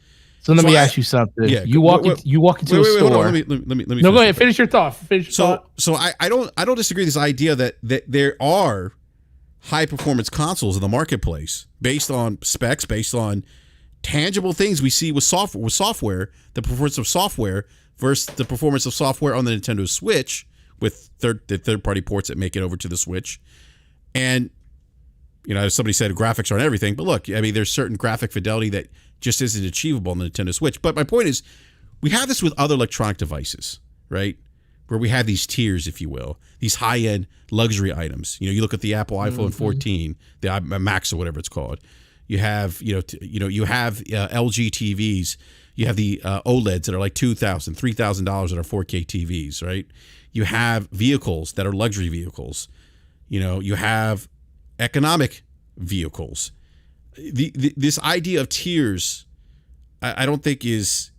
So let me ask you something. Yeah, you walk into a store. Hold on, let me no, go ahead. Finish your thought. So I don't disagree with this idea that there are high performance consoles in the marketplace based on specs, based on tangible things we see with software, the performance of software versus the performance of software on the Nintendo Switch with third party ports that make it over to the Switch. And somebody said graphics aren't everything, but look, I mean, there's certain graphic fidelity that just isn't achievable on the Nintendo Switch. But my point is, we have this with other electronic devices, right? Where we have these tiers, if you will, these high-end luxury items. You look at the Apple iPhone 14, the Max or whatever it's called. You have, you have LG TVs. You have the OLEDs that are like $2,000, $3,000 that are 4K TVs, right? You have vehicles that are luxury vehicles. You have economic vehicles. This idea of tiers, I don't think is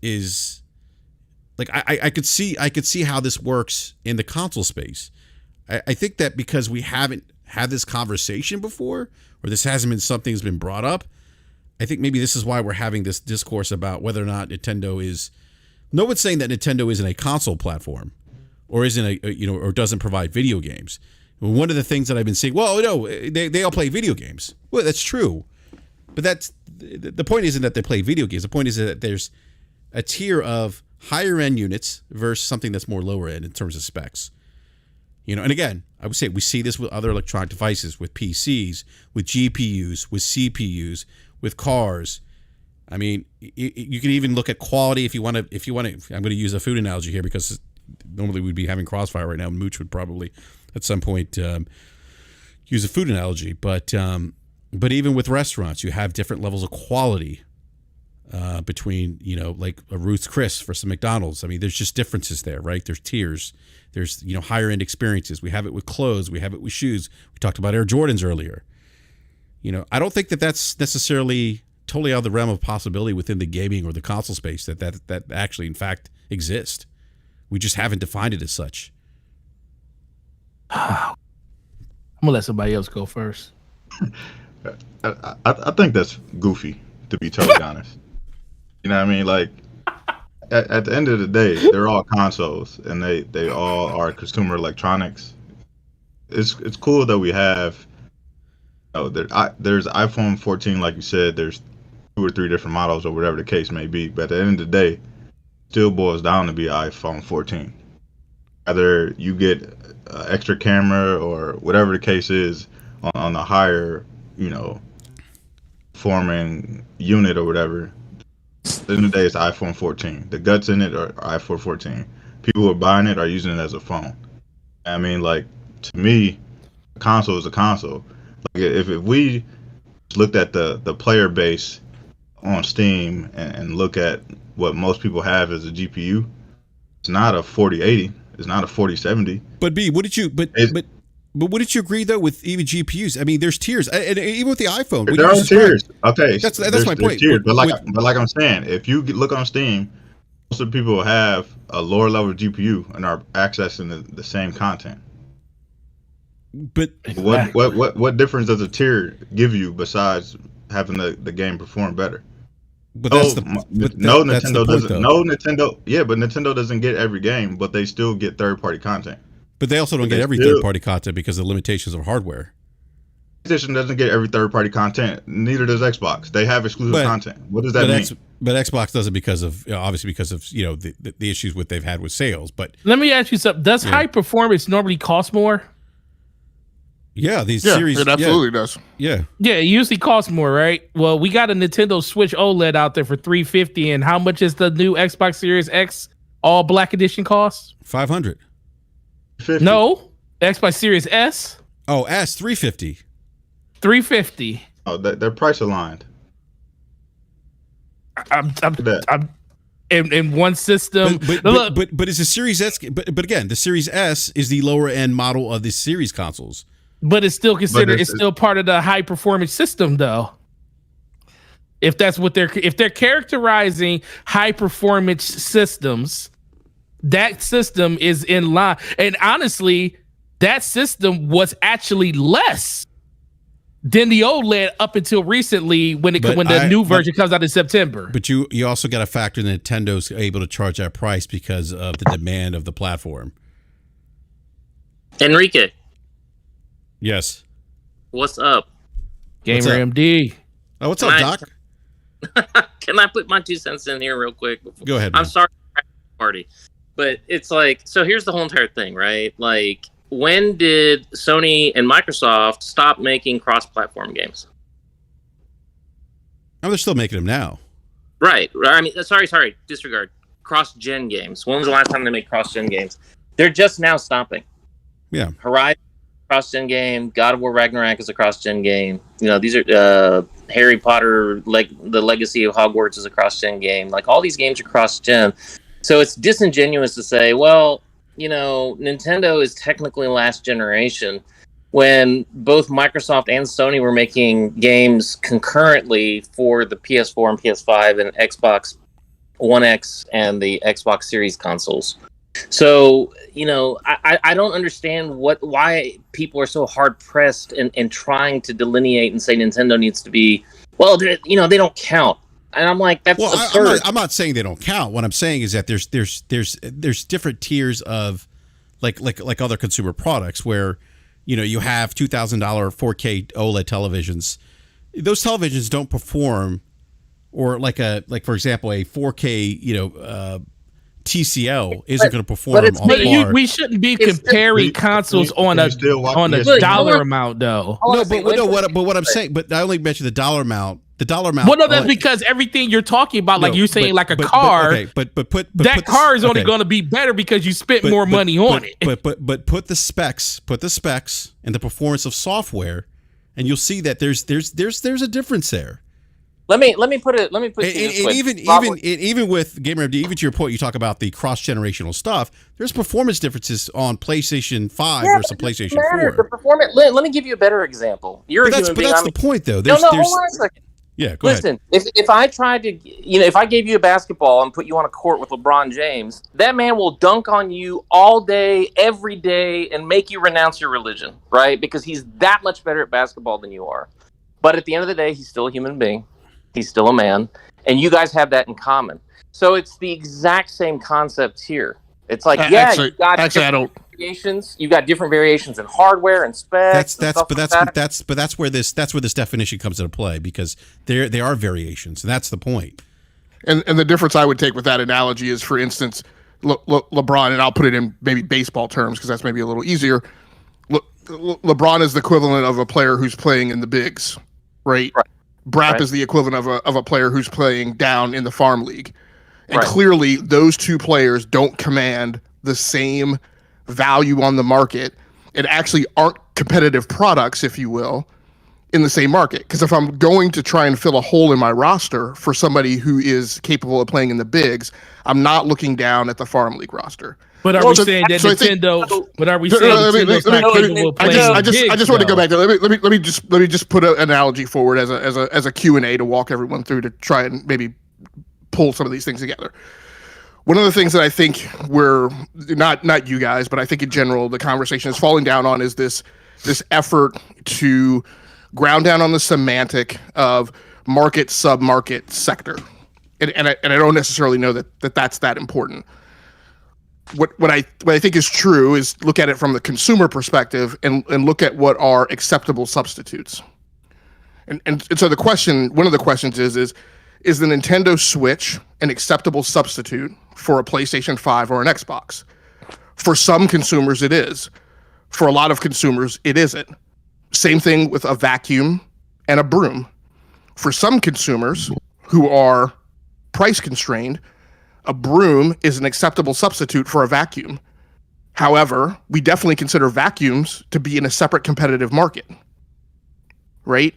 like I could see how this works in the console space. I think that because we haven't had this conversation before, or this hasn't been something that's been brought up, I think maybe this is why we're having this discourse about whether or not Nintendo is. No one's saying that Nintendo isn't a console platform, or isn't or doesn't provide video games. One of the things that I've been saying, well, no, they all play video games. Well, that's true. But that's the point isn't that they play video games. The point is that there's a tier of higher end units versus something that's more lower end in terms of specs. And again, I would say we see this with other electronic devices, with PCs, with GPUs, with CPUs, with cars. I mean, you can even look at quality if you want to. I'm going to use a food analogy here because normally we'd be having Crossfire right now. Mooch would probably at some point use a food analogy, but even with restaurants, you have different levels of quality between, like a Ruth's Chris versus McDonald's. I mean, there's just differences there, right? There's tiers. There's, higher end experiences. We have it with clothes. We have it with shoes. We talked about Air Jordans earlier. I don't think that that's necessarily totally out of the realm of possibility within the gaming or the console space that actually, in fact, exist. We just haven't defined it as such. I'm going to let somebody else go first. I think that's goofy, to be totally honest. You know what I mean? Like, at the end of the day, they're all consoles, and they all are consumer electronics. It's cool that we have. There's iPhone 14, like you said. There's 2 or 3 different models, or whatever the case may be. But at the end of the day, it still boils down to be iPhone 14. Either you get extra camera or whatever the case is on the higher, forming unit or whatever. At the end of the day, it's iPhone 14. The guts in it are iPhone 14. People who are buying it are using it as a phone. I mean, like, to me, a console is a console. Like, if we looked at the player base on Steam and look at what most people have as a GPU, it's not a 4080. It's not a 4070. But B, wouldn't you wouldn't you agree though with even GPUs? I mean, there's tiers, and even with the iPhone, there are tiers. Okay, that's my point. Tiers, but like I'm saying, if you look on Steam, most of the people have a lower level GPU and are accessing the same content. But what difference does a tier give you besides having the game perform better? But Nintendo doesn't. No, Nintendo. Yeah, but Nintendo doesn't get every game, but they still get third-party content. But they also don't get every third-party content because of the limitations of hardware. PlayStation doesn't get every third-party content. Neither does Xbox. They have exclusive content. What does that mean? But Xbox does it because of the issues they've had with sales. But let me ask you something: does high performance normally cost more? Yeah, series. It absolutely does. Yeah, it usually costs more, right? Well, we got a Nintendo Switch OLED out there for $350, and how much is the new Xbox Series X all black edition cost? $500. No, Xbox Series S. Oh, S $350. $350. Oh, they're price aligned. I'm in one system. But it's a Series S. But again, the Series S is the lower end model of the series consoles. But it's still considered. It's still part of the high performance system, though. If that's what they're characterizing high performance systems, that system is in line. And honestly, that system was actually less than the OLED up until recently when the new version comes out in September. But you also got to factor Nintendo's able to charge that price because of the demand of the platform. Enrique. Yes. What's up? Gamer MD. Oh, what's up, Doc? Can I put my 2 cents in here real quick? Go ahead. I'm sorry, party, but it's like, so here's the whole entire thing, right? Like, when did Sony and Microsoft stop making cross-platform games? Oh, they're still making them now. Right. I mean, sorry, disregard. Cross-gen games. When was the last time they made cross-gen games? They're just now stopping. Yeah. Horizon, cross-gen game. God of War Ragnarok is a cross-gen game. You know, these are Harry Potter, like the Legacy of Hogwarts is a cross-gen game. Like, all these games are cross-gen. So it's disingenuous to say, well, you know, Nintendo is technically last generation when both Microsoft and Sony were making games concurrently for the PS4 and PS5 and Xbox One X and the Xbox Series consoles. So, you know, I don't understand why people are so hard pressed and trying to delineate and say Nintendo needs to be, well, you know, they don't count. And I'm like, that's absurd. I'm not saying they don't count. What I'm saying is that there's different tiers of like other consumer products where, you know, you have $2,000 4K OLED televisions. Those televisions don't perform, or like for example a 4K, you know, TCL isn't going to perform on par. We shouldn't be comparing consoles on a dollar amount, though. No, but what I'm saying, but I only mentioned the dollar amount. The dollar amount. Well, no, that's because everything you're talking about, like you're saying, like a car. But that car is only going to be better because you spent more money on it. But put the specs and the performance of software, and you'll see that there's a difference there. Let me put it this way. Even with GamerMD, even to your point, you talk about the cross-generational stuff. There's performance differences on PlayStation 5 versus PlayStation 4. The performance. Let me give you a better example. That's the point, though. Hold on a second. Yeah, go ahead. Listen, if I tried to, you know, if I gave you a basketball and put you on a court with LeBron James, that man will dunk on you all day, every day, and make you renounce your religion, right? Because he's that much better at basketball than you are. But at the end of the day, he's still a human being. He's still a man. And you guys have that in common. So it's the exact same concept here. It's like, you've got different variations. You've got different variations in hardware and specs. That's where this definition comes into play, because there are variations, and that's the point. And the difference I would take with that analogy is, for instance, LeBron, and I'll put it in maybe baseball terms because that's maybe a little easier. LeBron is the equivalent of a player who's playing in the bigs, right? BRAP is the equivalent of a player who's playing down in the farm league. And clearly, those two players don't command the same value on the market, and actually aren't competitive products, if you will, in the same market. Because if I'm going to try and fill a hole in my roster for somebody who is capable of playing in the bigs, I'm not looking down at the farm league roster. But are we saying that Nintendo? But are we saying Nintendo's not capable of playing? I just want to go back to let me just put an analogy forward as a Q&A to walk everyone through to try and maybe pull some of these things together. One of the things that I think we're not you guys, but I think in general the conversation is falling down on is this effort to ground down on the semantic of market, sub-market, sector, and I don't necessarily know that's that important. What I think is true is look at it from the consumer perspective and look at what are acceptable substitutes. And so one of the questions is the Nintendo Switch an acceptable substitute for a PlayStation 5 or an Xbox? For some consumers, it is. For a lot of consumers, it isn't. Same thing with a vacuum and a broom. For some consumers who are price constrained, a broom is an acceptable substitute for a vacuum. However, we definitely consider vacuums to be in a separate competitive market, right?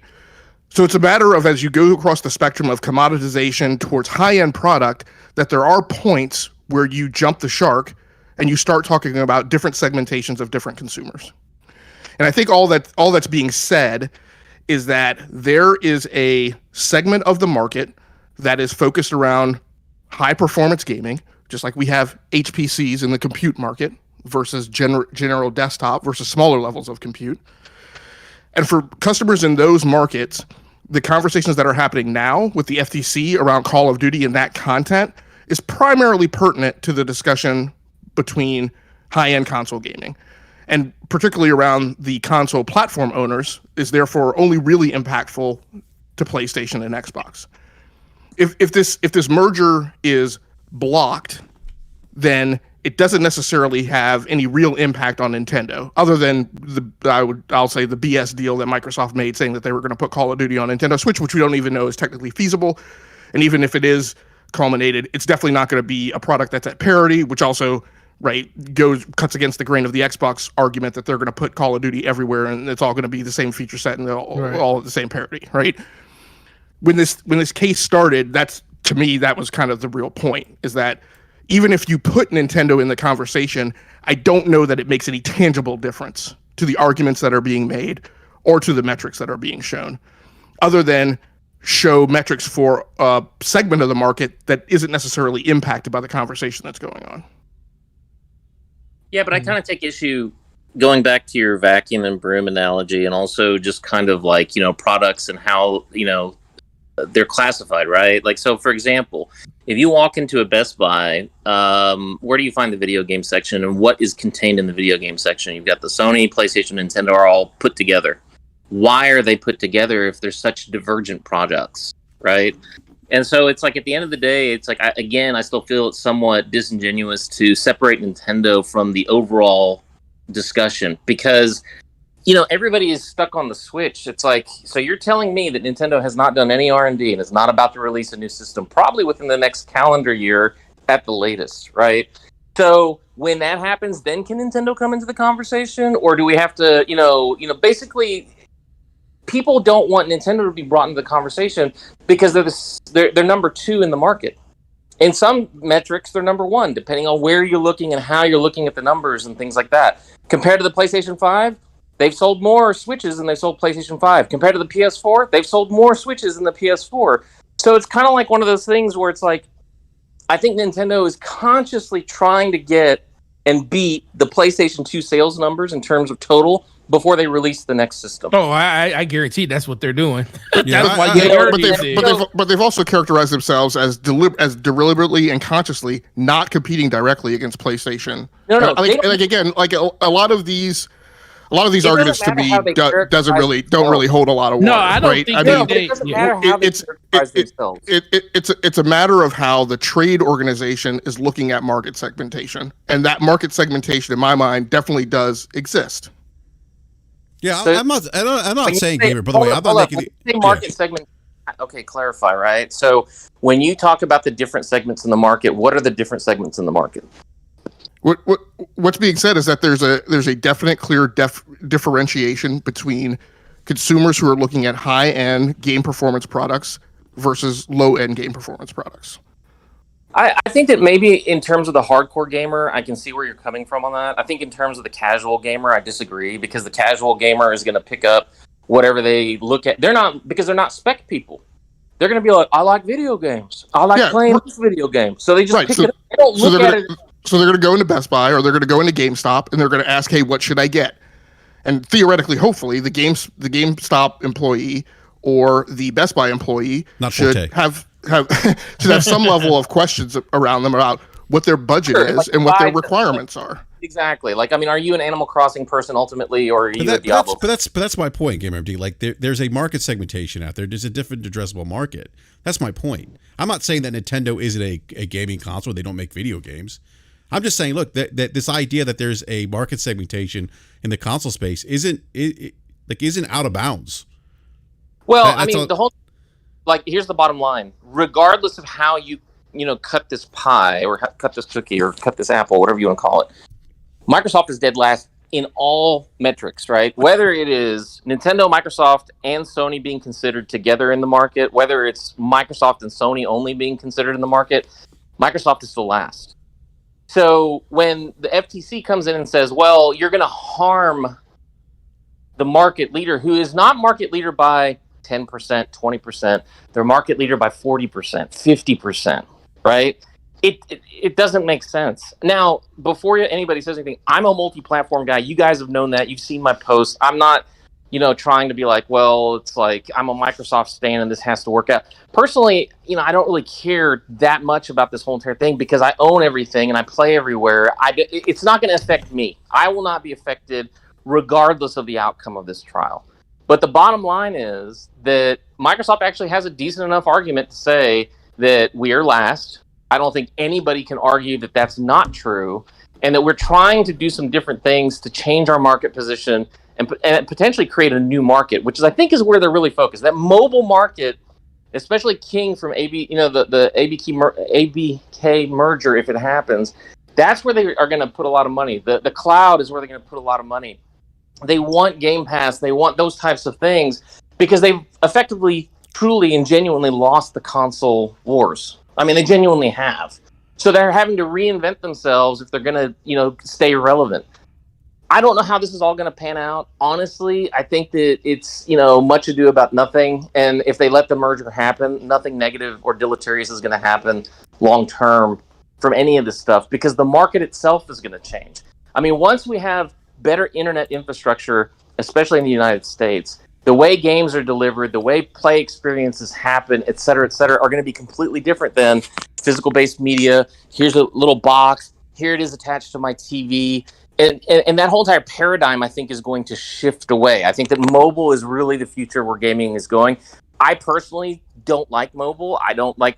So it's a matter of, as you go across the spectrum of commoditization towards high-end product, that there are points where you jump the shark and you start talking about different segmentations of different consumers. And I think all that's being said is that there is a segment of the market that is focused around high-performance gaming, just like we have HPCs in the compute market versus general desktop versus smaller levels of compute. And for customers in those markets, the conversations that are happening now with the FTC around Call of Duty and that content is primarily pertinent to the discussion between high-end console gaming. And particularly around the console platform owners is therefore only really impactful to PlayStation and Xbox. If this merger is blocked, then it doesn't necessarily have any real impact on Nintendo, other than I'll say the BS deal that Microsoft made, saying that they were going to put Call of Duty on Nintendo Switch, which we don't even know is technically feasible. And even if it is culminated, it's definitely not going to be a product that's at parity, which also cuts against the grain of the Xbox argument that they're going to put Call of Duty everywhere and it's all going to be the same feature set and all at the same parity, right? When this case started, to me that was kind of the real point, is that even if you put Nintendo in the conversation, I don't know that it makes any tangible difference to the arguments that are being made or to the metrics that are being shown, other than show metrics for a segment of the market that isn't necessarily impacted by the conversation that's going on. Yeah, but I kind of take issue going back to your vacuum and broom analogy, and also just kind of like, products and how, they're classified, right? Like, so for example, if you walk into a Best Buy, where do you find the video game section, and what is contained in the video game section? You've got the Sony, PlayStation, Nintendo are all put together. Why are they put together if they're such divergent products, right? And so it's like, at the end of the day, it's like, I still feel it's somewhat disingenuous to separate Nintendo from the overall discussion, because everybody is stuck on the Switch. It's like, so you're telling me that Nintendo has not done any R&D and is not about to release a new system, probably within the next calendar year at the latest, right? So when that happens, then can Nintendo come into the conversation, or do we have to, basically, people don't want Nintendo to be brought into the conversation because they're number 2 in the market. In some metrics, they're number 1, depending on where you're looking and how you're looking at the numbers and things like that. Compared to the PlayStation 5, they've sold more Switches than they sold PlayStation 5. Compared to the PS4, they've sold more Switches than the PS4. So it's kind of like one of those things where it's like, I think Nintendo is consciously trying to get and beat the PlayStation 2 sales numbers in terms of total before they release the next system. Oh, I guarantee that's what they're doing. Yeah, That's why but they've also characterized themselves as deliberately and consciously not competing directly against PlayStation. No, a lot of these arguments to me don't really hold a lot of water. No, I don't right? think it doesn't matter how they characterize themselves. It's a matter of how the trade organization is looking at market segmentation, and that market segmentation, in my mind, definitely does exist. Yeah, So, I'm not saying gamer. By the way, I'm not making the market segment. Okay, clarify, right? So when you talk about the different segments in the market, what are the different segments in the market? What's being said is that there's a definite, clear differentiation between consumers who are looking at high-end game performance products versus low-end game performance products. I think that maybe in terms of the hardcore gamer, I can see where you're coming from on that. I think in terms of the casual gamer, I disagree, because the casual gamer is going to pick up whatever they look at. They're not spec people. They're going to be like, I like video games. I like playing this video game. So they just pick it up. They don't look at it. So they're going to go into Best Buy, or they're going to go into GameStop, and they're going to ask, hey, what should I get? And theoretically, hopefully, the GameStop employee or the Best Buy employee should have some level of questions around them about what their budget is and what their requirements are. Exactly. Like, I mean, are you an Animal Crossing person ultimately, or are you a Diablo? But that's my point, Gamer MD. Like, there's a market segmentation out there. There's a different addressable market. That's my point. I'm not saying that Nintendo isn't a gaming console. They don't make video games. I'm just saying, look, that this idea that there's a market segmentation in the console space isn't out of bounds. Well, I mean, the whole, like, here's the bottom line. Regardless of how you cut this pie, or cut this cookie, or cut this apple, whatever you want to call it, Microsoft is dead last in all metrics, right? Whether it is Nintendo, Microsoft, and Sony being considered together in the market, whether it's Microsoft and Sony only being considered in the market, Microsoft is still last. So when the FTC comes in and says, well, you're going to harm the market leader, who is not market leader by 10%, 20%, they're market leader by 40%, 50%, right? It doesn't make sense. Now, before anybody says anything, I'm a multi-platform guy. You guys have known that. You've seen my posts. I'm not trying to be like, well, it's like I'm a Microsoft stan and this has to work out. Personally, I don't really care that much about this whole entire thing because I own everything and I play everywhere. It's not going to affect me. I will not be affected regardless of the outcome of this trial. But the bottom line is that Microsoft actually has a decent enough argument to say that we are last. I don't think anybody can argue that that's not true, and that we're trying to do some different things to change our market position and potentially create a new market, which I think is where they're really focused. That mobile market, especially King from the ABK merger, if it happens, that's where they are going to put a lot of money. The cloud is where they're going to put a lot of money. They want Game Pass. They want those types of things because they've effectively, truly, and genuinely lost the console wars. I mean, they genuinely have. So they're having to reinvent themselves if they're going to, stay relevant. I don't know how this is all going to pan out. Honestly, I think that it's, much ado about nothing. And if they let the merger happen, nothing negative or deleterious is going to happen long term from any of this stuff because the market itself is going to change. I mean, once we have better internet infrastructure, especially in the United States, the way games are delivered, the way play experiences happen, et cetera, are going to be completely different than physical-based media. Here's a little box. Here it is attached to my TV. And that whole entire paradigm, I think, is going to shift away. I think that mobile is really the future where gaming is going. I personally don't like mobile.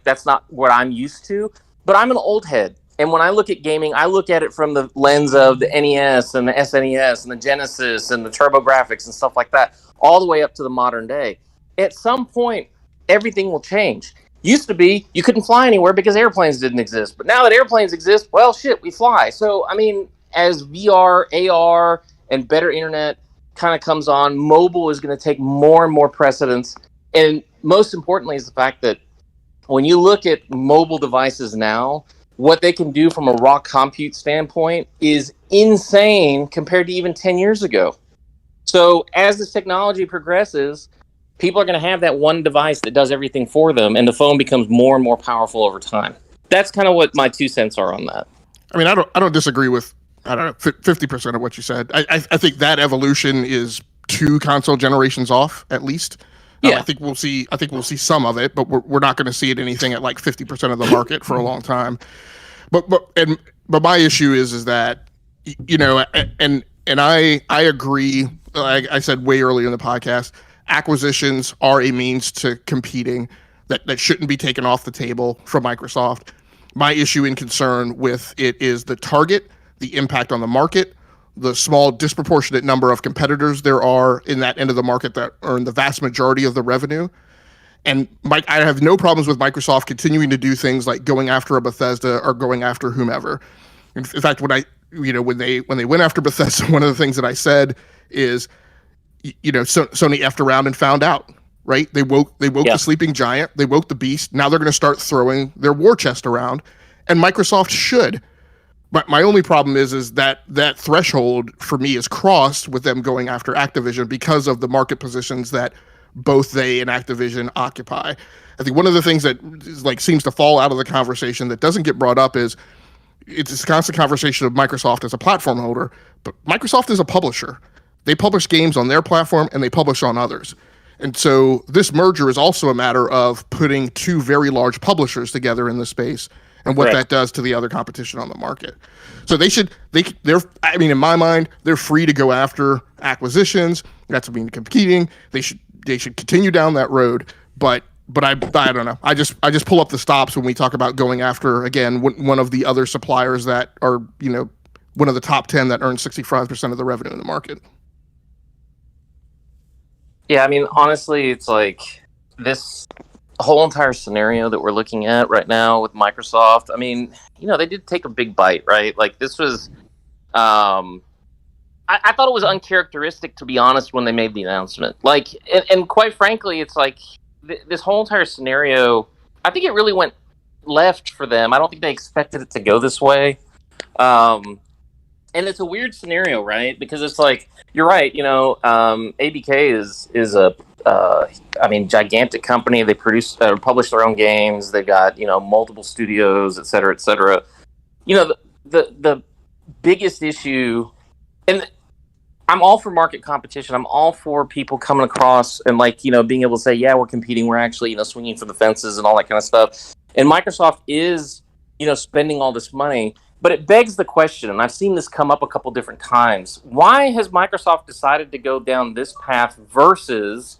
That's not what I'm used to. But I'm an old head. And when I look at gaming, I look at it from the lens of the NES and the SNES and the Genesis and the TurboGrafx and stuff like that, all the way up to the modern day. At some point, everything will change. Used to be, you couldn't fly anywhere because airplanes didn't exist. But now that airplanes exist, well, shit, we fly. So, I mean, as VR, AR, and better internet kind of comes on, mobile is going to take more and more precedence. And most importantly is the fact that when you look at mobile devices now, what they can do from a raw compute standpoint is insane compared to even 10 years ago. So as this technology progresses, people are going to have that one device that does everything for them, and the phone becomes more and more powerful over time. That's kind of what my 2 cents are on that. I mean, I don't disagree with 50% of what you said. I think that evolution is 2 console generations off at least. Yeah. I think we'll see some of it, but we're not going to see it anything at like 50% of the market for a long time. But my issue is that, and I agree. Like I said way earlier in the podcast, acquisitions are a means to competing that shouldn't be taken off the table from Microsoft. My issue and concern with it is the target, the impact on the market, the small disproportionate number of competitors there are in that end of the market that earn the vast majority of the revenue. And I have no problems with Microsoft continuing to do things like going after a Bethesda or going after whomever. In fact, when they went after Bethesda, one of the things that I said is, Sony effed around and found out, right? They woke the sleeping giant, they woke the beast. Now they're going to start throwing their war chest around, and Microsoft should. But my only problem is that threshold for me is crossed with them going after Activision because of the market positions that both they and Activision occupy. I think one of the things that seems to fall out of the conversation that doesn't get brought up is it's this constant conversation of Microsoft as a platform holder, but Microsoft is a publisher. They publish games on their platform and they publish on others. And so this merger is also a matter of putting 2 very large publishers together in the space and what that does to the other competition on the market. So in my mind, they're free to go after acquisitions. That's competing. They should continue down that road. But I don't know. I just pull up the stops when we talk about going after, again, one of the other suppliers that are, one of the top 10 that earn 65% of the revenue in the market. Yeah, I mean, honestly, it's like this whole entire scenario that we're looking at right now with Microsoft. I mean, they did take a big bite, right? Like this was, I thought it was uncharacteristic, to be honest, when they made the announcement. Like, and quite frankly, it's like this whole entire scenario, I think it really went left for them. I don't think they expected it to go this way. And it's a weird scenario, right? Because it's like, you're right, ABK is a gigantic company. They publish their own games. They've got, multiple studios, et cetera, et cetera. The biggest issue, and I'm all for market competition. I'm all for people coming across and like, being able to say, yeah, we're competing. We're actually, swinging for the fences and all that kind of stuff. And Microsoft is, spending all this money. But it begs the question, and I've seen this come up a couple different times. Why has Microsoft decided to go down this path versus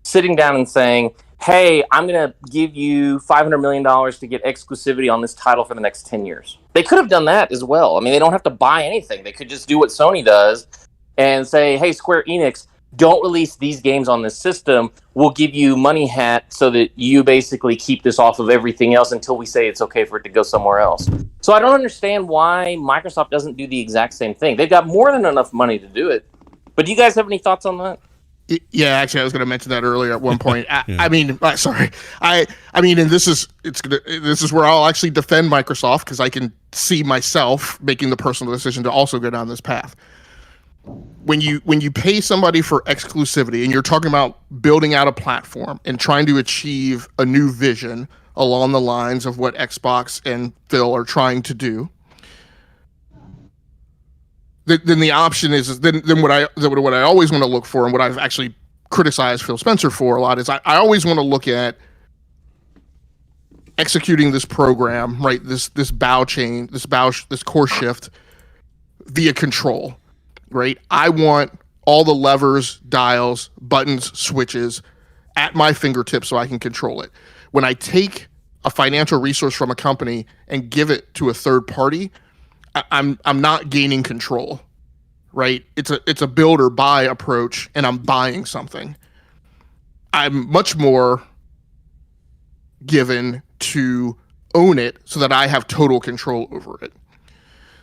sitting down and saying, hey, I'm going to give you $500 million to get exclusivity on this title for the next 10 years? They could have done that as well. I mean, they don't have to buy anything. They could just do what Sony does and say, hey, Square Enix, don't release these games on this system. We'll give you money hat so that you basically keep this off of everything else until we say it's okay for it to go somewhere else. So I don't understand why Microsoft doesn't do the exact same thing. They've got more than enough money to do it. But do you guys have any thoughts on that? Yeah, actually, I was going to mention that earlier at one point. I mean, sorry. And this is where I'll actually defend Microsoft because I can see myself making the personal decision to also go down this path. When you pay somebody for exclusivity and you're talking about building out a platform and trying to achieve a new vision along the lines of what Xbox and Phil are trying to do, then the option is then what I always want to look for and what I've actually criticized Phil Spencer for a lot is I always want to look at executing this program, right? This bow chain, this core shift via control. Right? I want all the levers, dials, buttons, switches at my fingertips so I can control it. When I take a financial resource from a company and give it to a third party, I'm not gaining control. Right? It's a build or buy approach, and I'm buying something. I'm much more given to own it so that I have total control over it.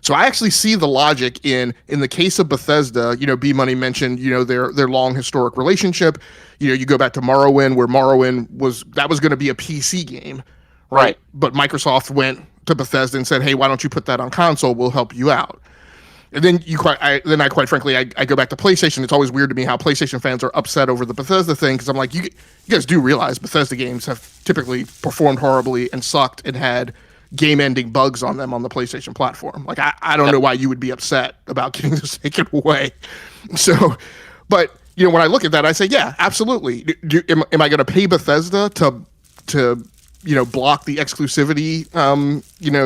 So I actually see the logic in the case of Bethesda. B Money mentioned their long historic relationship. You go back to Morrowind, where Morrowind was going to be a PC game, right? But Microsoft went to Bethesda and said, "Hey, why don't you put that on console? We'll help you out." And then I quite frankly go back to PlayStation. It's always weird to me how PlayStation fans are upset over the Bethesda thing because I'm like, you guys do realize Bethesda games have typically performed horribly and sucked and had game-ending bugs on them on the PlayStation platform. Like, I don't know why you would be upset about getting this taken away. So, but when I look at that, I say, yeah, absolutely. Am I going to pay Bethesda to block the exclusivity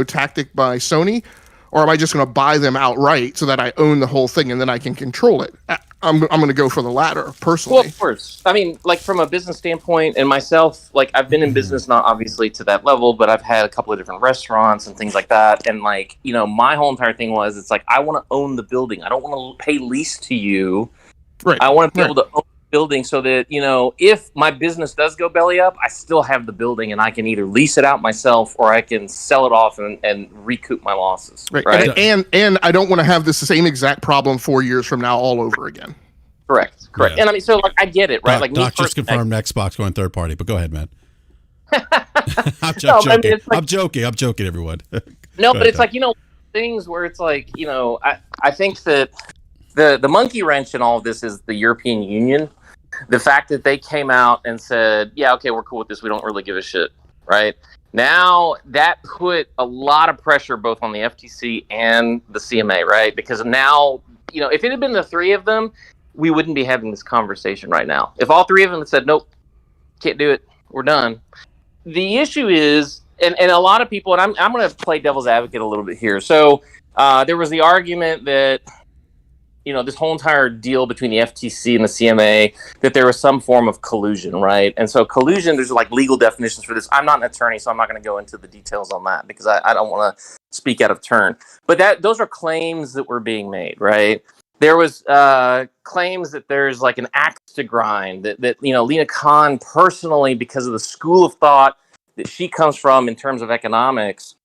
tactic by Sony, or am I just going to buy them outright so that I own the whole thing and then I can control it? I'm going to go for the latter, personally. Well, of course. I mean, like from a business standpoint, and myself, like I've been in business, not obviously to that level, but I've had a couple of different restaurants and things like that. And like, my whole entire thing was, it's like, I want to own the building. I don't want to pay lease to you. Right. I want to be able to own the building so that, if my business does go belly up, I still have the building and I can either lease it out myself or I can sell it off and recoup my losses. Right. And I don't want to have this same exact problem 4 years from now all over again. Correct. Yeah. And I mean, so like I get it, right? Doc just confirmed Xbox going third party, but go ahead, man. I'm joking. I mean, I'm joking, everyone. No, but it's Doc. Like, things where it's like, I think that the monkey wrench in all of this is the European Union. The fact that they came out and said, yeah, okay, we're cool with this. We don't really give a shit, right? Now, that put a lot of pressure both on the FTC and the CMA, right? Because now, if it had been the three of them, we wouldn't be having this conversation right now. If all three of them had said, nope, can't do it, we're done. The issue is, and a lot of people, and I'm going to play devil's advocate a little bit here. So there was the argument that, this whole entire deal between the FTC and the CMA, that there was some form of collusion, right? And so collusion, there's like legal definitions for this. I'm not an attorney, so I'm not going to go into the details on that because I don't want to speak out of turn. But those are claims that were being made, right? There was claims that there's like an axe to grind, that Lena Khan personally, because of the school of thought that she comes from in terms of economics,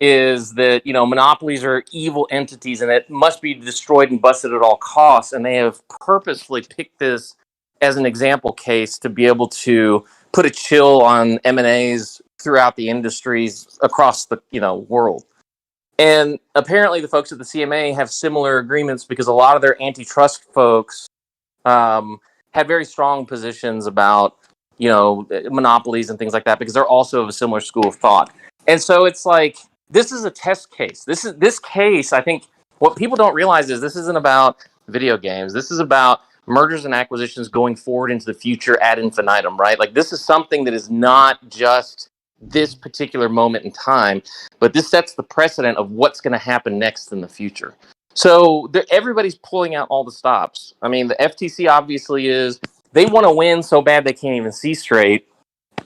is that, monopolies are evil entities and it must be destroyed and busted at all costs. And they have purposefully picked this as an example case to be able to put a chill on M&As throughout the industries across the, world. And apparently the folks at the CMA have similar agreements because a lot of their antitrust folks have very strong positions about, monopolies and things like that because they're also of a similar school of thought. And so it's like, this is a test case. This case, I think, what people don't realize is this isn't about video games. This is about mergers and acquisitions going forward into the future ad infinitum, right? Like, this is something that is not just this particular moment in time, but this sets the precedent of what's going to happen next in the future. So everybody's pulling out all the stops. I mean, the FTC obviously they want to win so bad they can't even see straight.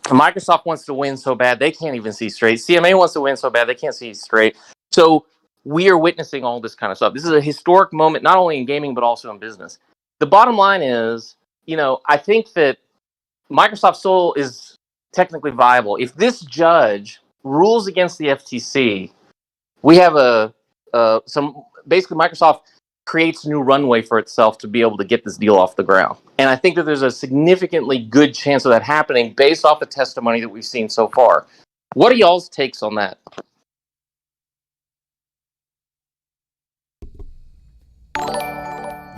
Microsoft wants to win so bad they can't even see straight. CMA wants to win so bad they can't see straight. So we are witnessing all this kind of stuff. This is a historic moment, not only in gaming, but also in business. The bottom line is, I think that Microsoft still is technically viable. If this judge rules against the FTC, we have basically Microsoft creates new runway for itself to be able to get this deal off the ground. And I think that there's a significantly good chance of that happening based off the testimony that we've seen so far. What are y'all's takes on that?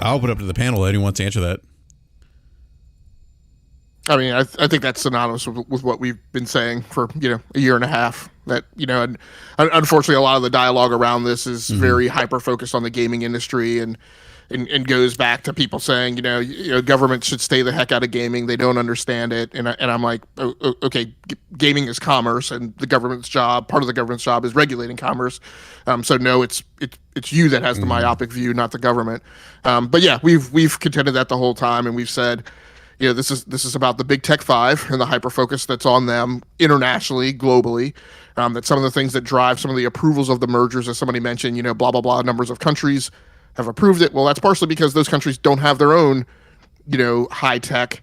I'll open up to the panel. Anyone wants to answer that? I mean, I think that's synonymous with what we've been saying for a year and a half. That and unfortunately, a lot of the dialogue around this is very hyper focused on the gaming industry and goes back to people saying government should stay the heck out of gaming. They don't understand it, and I'm like, okay, gaming is commerce, and part of the government's job is regulating commerce. So no, it's you that has the myopic view, not the government. But yeah, we've contended that the whole time, and we've said, this is about the big tech five and the hyper focus that's on them internationally, globally. That some of the things that drive some of the approvals of the mergers, as somebody mentioned, blah blah blah, numbers of countries have approved it. Well, that's partially because those countries don't have their own, high tech,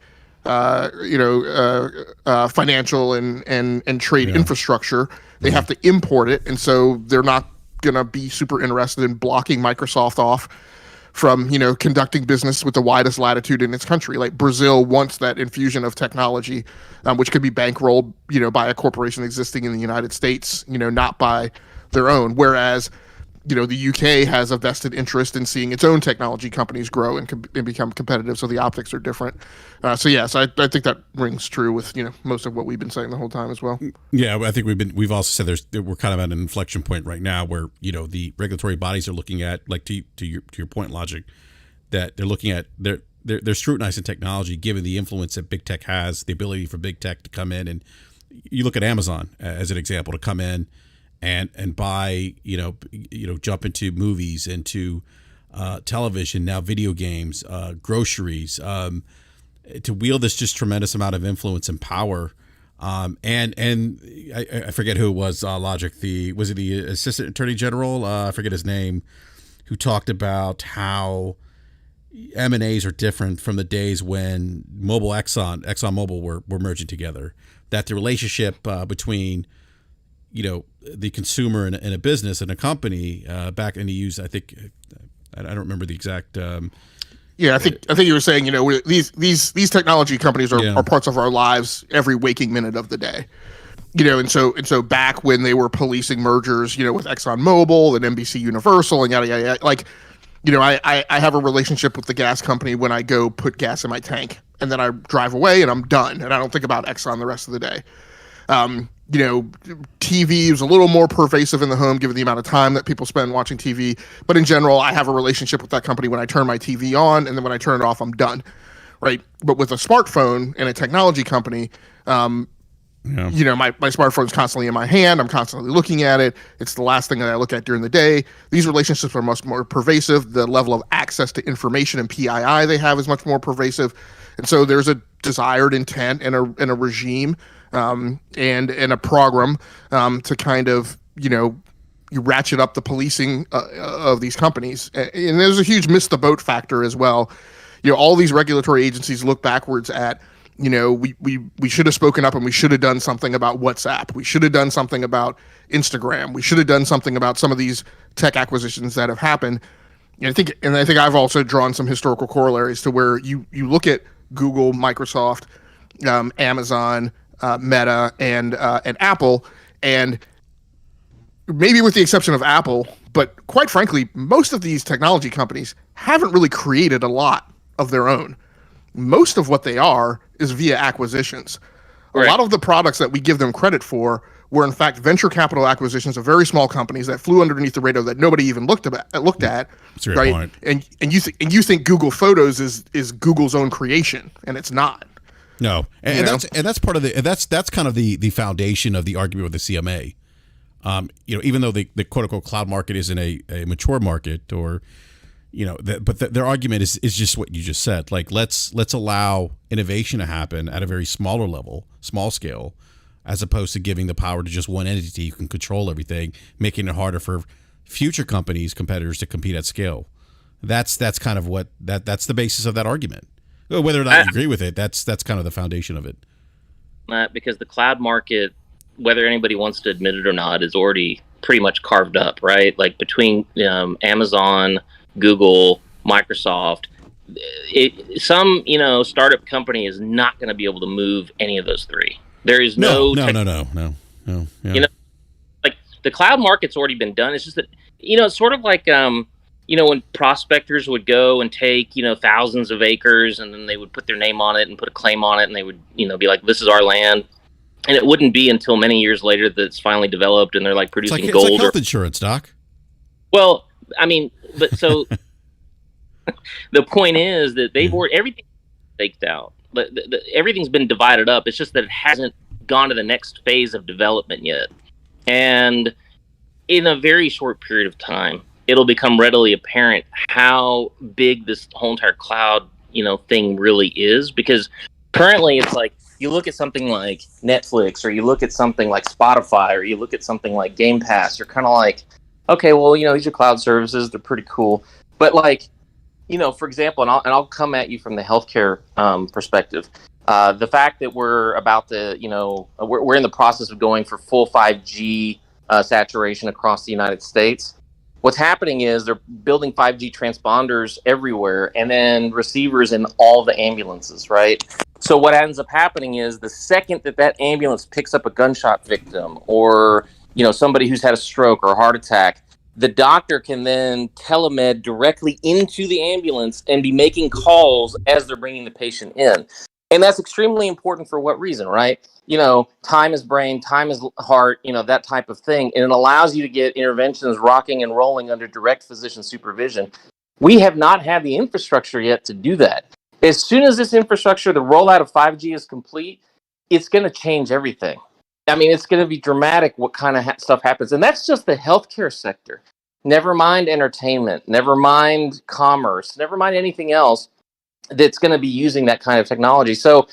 financial and trade infrastructure. They have to import it, and so they're not gonna be super interested in blocking Microsoft off from conducting business with the widest latitude in its country. Like Brazil wants that infusion of technology, which could be bankrolled by a corporation existing in the United States, not by their own. Whereas the UK has a vested interest in seeing its own technology companies grow and become competitive. So the optics are different. So yes, I think that rings true with most of what we've been saying the whole time as well. Yeah, I think we've also said we're kind of at an inflection point right now where the regulatory bodies are looking at, like to your point, Logic, that they're looking at they're scrutinizing technology given the influence that big tech has, the ability for big tech to come in, and you look at Amazon as an example, to come in and buy, jump into movies, into television, now video games, groceries, to wield this just tremendous amount of influence and power. And I forget who it was, Logic, was it the Assistant Attorney General? I forget his name, who talked about how M&As are different from the days when ExxonMobil were merging together, that the relationship between the consumer and a business and a company back, and he used, I think, I don't remember the exact. I think you were saying, these technology companies are parts of our lives every waking minute of the day. And so back when they were policing mergers, with ExxonMobil and NBC Universal and yada yada yada, like, I have a relationship with the gas company when I go put gas in my tank, and then I drive away and I'm done, and I don't think about Exxon the rest of the day. TV is a little more pervasive in the home given the amount of time that people spend watching TV. But in general, I have a relationship with that company when I turn my TV on, and then when I turn it off, I'm done. Right. But with a smartphone and a technology company, my smartphone is constantly in my hand. I'm constantly looking at it. It's the last thing that I look at during the day. These relationships are much more pervasive. The level of access to information and PII they have is much more pervasive. And so there's a desired intent and a regime and a program to kind of, you ratchet up the policing of these companies. And there's a huge miss the boat factor as well. All these regulatory agencies look backwards at, we should have spoken up, and we should have done something about WhatsApp. We should have done something about Instagram. We should have done something about some of these tech acquisitions that have happened. And I think I've also drawn some historical corollaries to where you look at Google, Microsoft, Amazon, Meta, and Apple, and maybe with the exception of Apple, but quite frankly, most of these technology companies haven't really created a lot of their own. Most of what they are is via acquisitions. Right. A lot of the products that we give them credit for where in fact venture capital acquisitions of very small companies that flew underneath the radar that nobody even looked at, That's a great right? point. And you think Google Photos is Google's own creation, and it's not. No, and that's part of that's kind of the foundation of the argument with the CMA. Even though the quote unquote cloud market isn't a mature market, or but their argument is just what you just said. Like let's allow innovation to happen at a very smaller level, small scale, as opposed to giving the power to just one entity who can control everything, making it harder for future competitors to compete at scale. That's kind of what that's the basis of that argument. Whether or not you agree with it, that's kind of the foundation of it. Because the cloud market, whether anybody wants to admit it or not, is already pretty much carved up, right? Like between Amazon, Google, Microsoft, some startup company is not going to be able to move any of those three. There is no. Yeah. Like the cloud market's already been done. It's just that it's sort of like when prospectors would go and take thousands of acres, and then they would put their name on it and put a claim on it, and they would be like, this is our land. And it wouldn't be until many years later that it's finally developed and they're like producing gold. It's like health insurance, Doc. Well, I mean, but so the point is that they've already everything staked out. Everything's been divided up. It's just that it hasn't gone to the next phase of development yet. And in a very short period of time, it'll become readily apparent how big this whole entire cloud, thing really is. Because currently it's like, you look at something like Netflix, or you look at something like Spotify, or you look at something like Game Pass, you're kind of like, okay, well, these are cloud services. They're pretty cool. But like, for example, and I'll come at you from the healthcare perspective. The fact that we're about to, we're in the process of going for full 5G saturation across the United States. What's happening is they're building 5G transponders everywhere, and then receivers in all the ambulances, right? So what ends up happening is the second that ambulance picks up a gunshot victim, or somebody who's had a stroke or a heart attack, the doctor can then telemed directly into the ambulance and be making calls as they're bringing the patient in. And that's extremely important for what reason, right? Time is brain, time is heart, that type of thing. And it allows you to get interventions rocking and rolling under direct physician supervision. We have not had the infrastructure yet to do that. As soon as this infrastructure, the rollout of 5G is complete, it's going to change everything. I mean, it's going to be dramatic what kind of stuff happens. And that's just the healthcare sector. Never mind entertainment, never mind commerce, never mind anything else that's going to be using that kind of technology. So,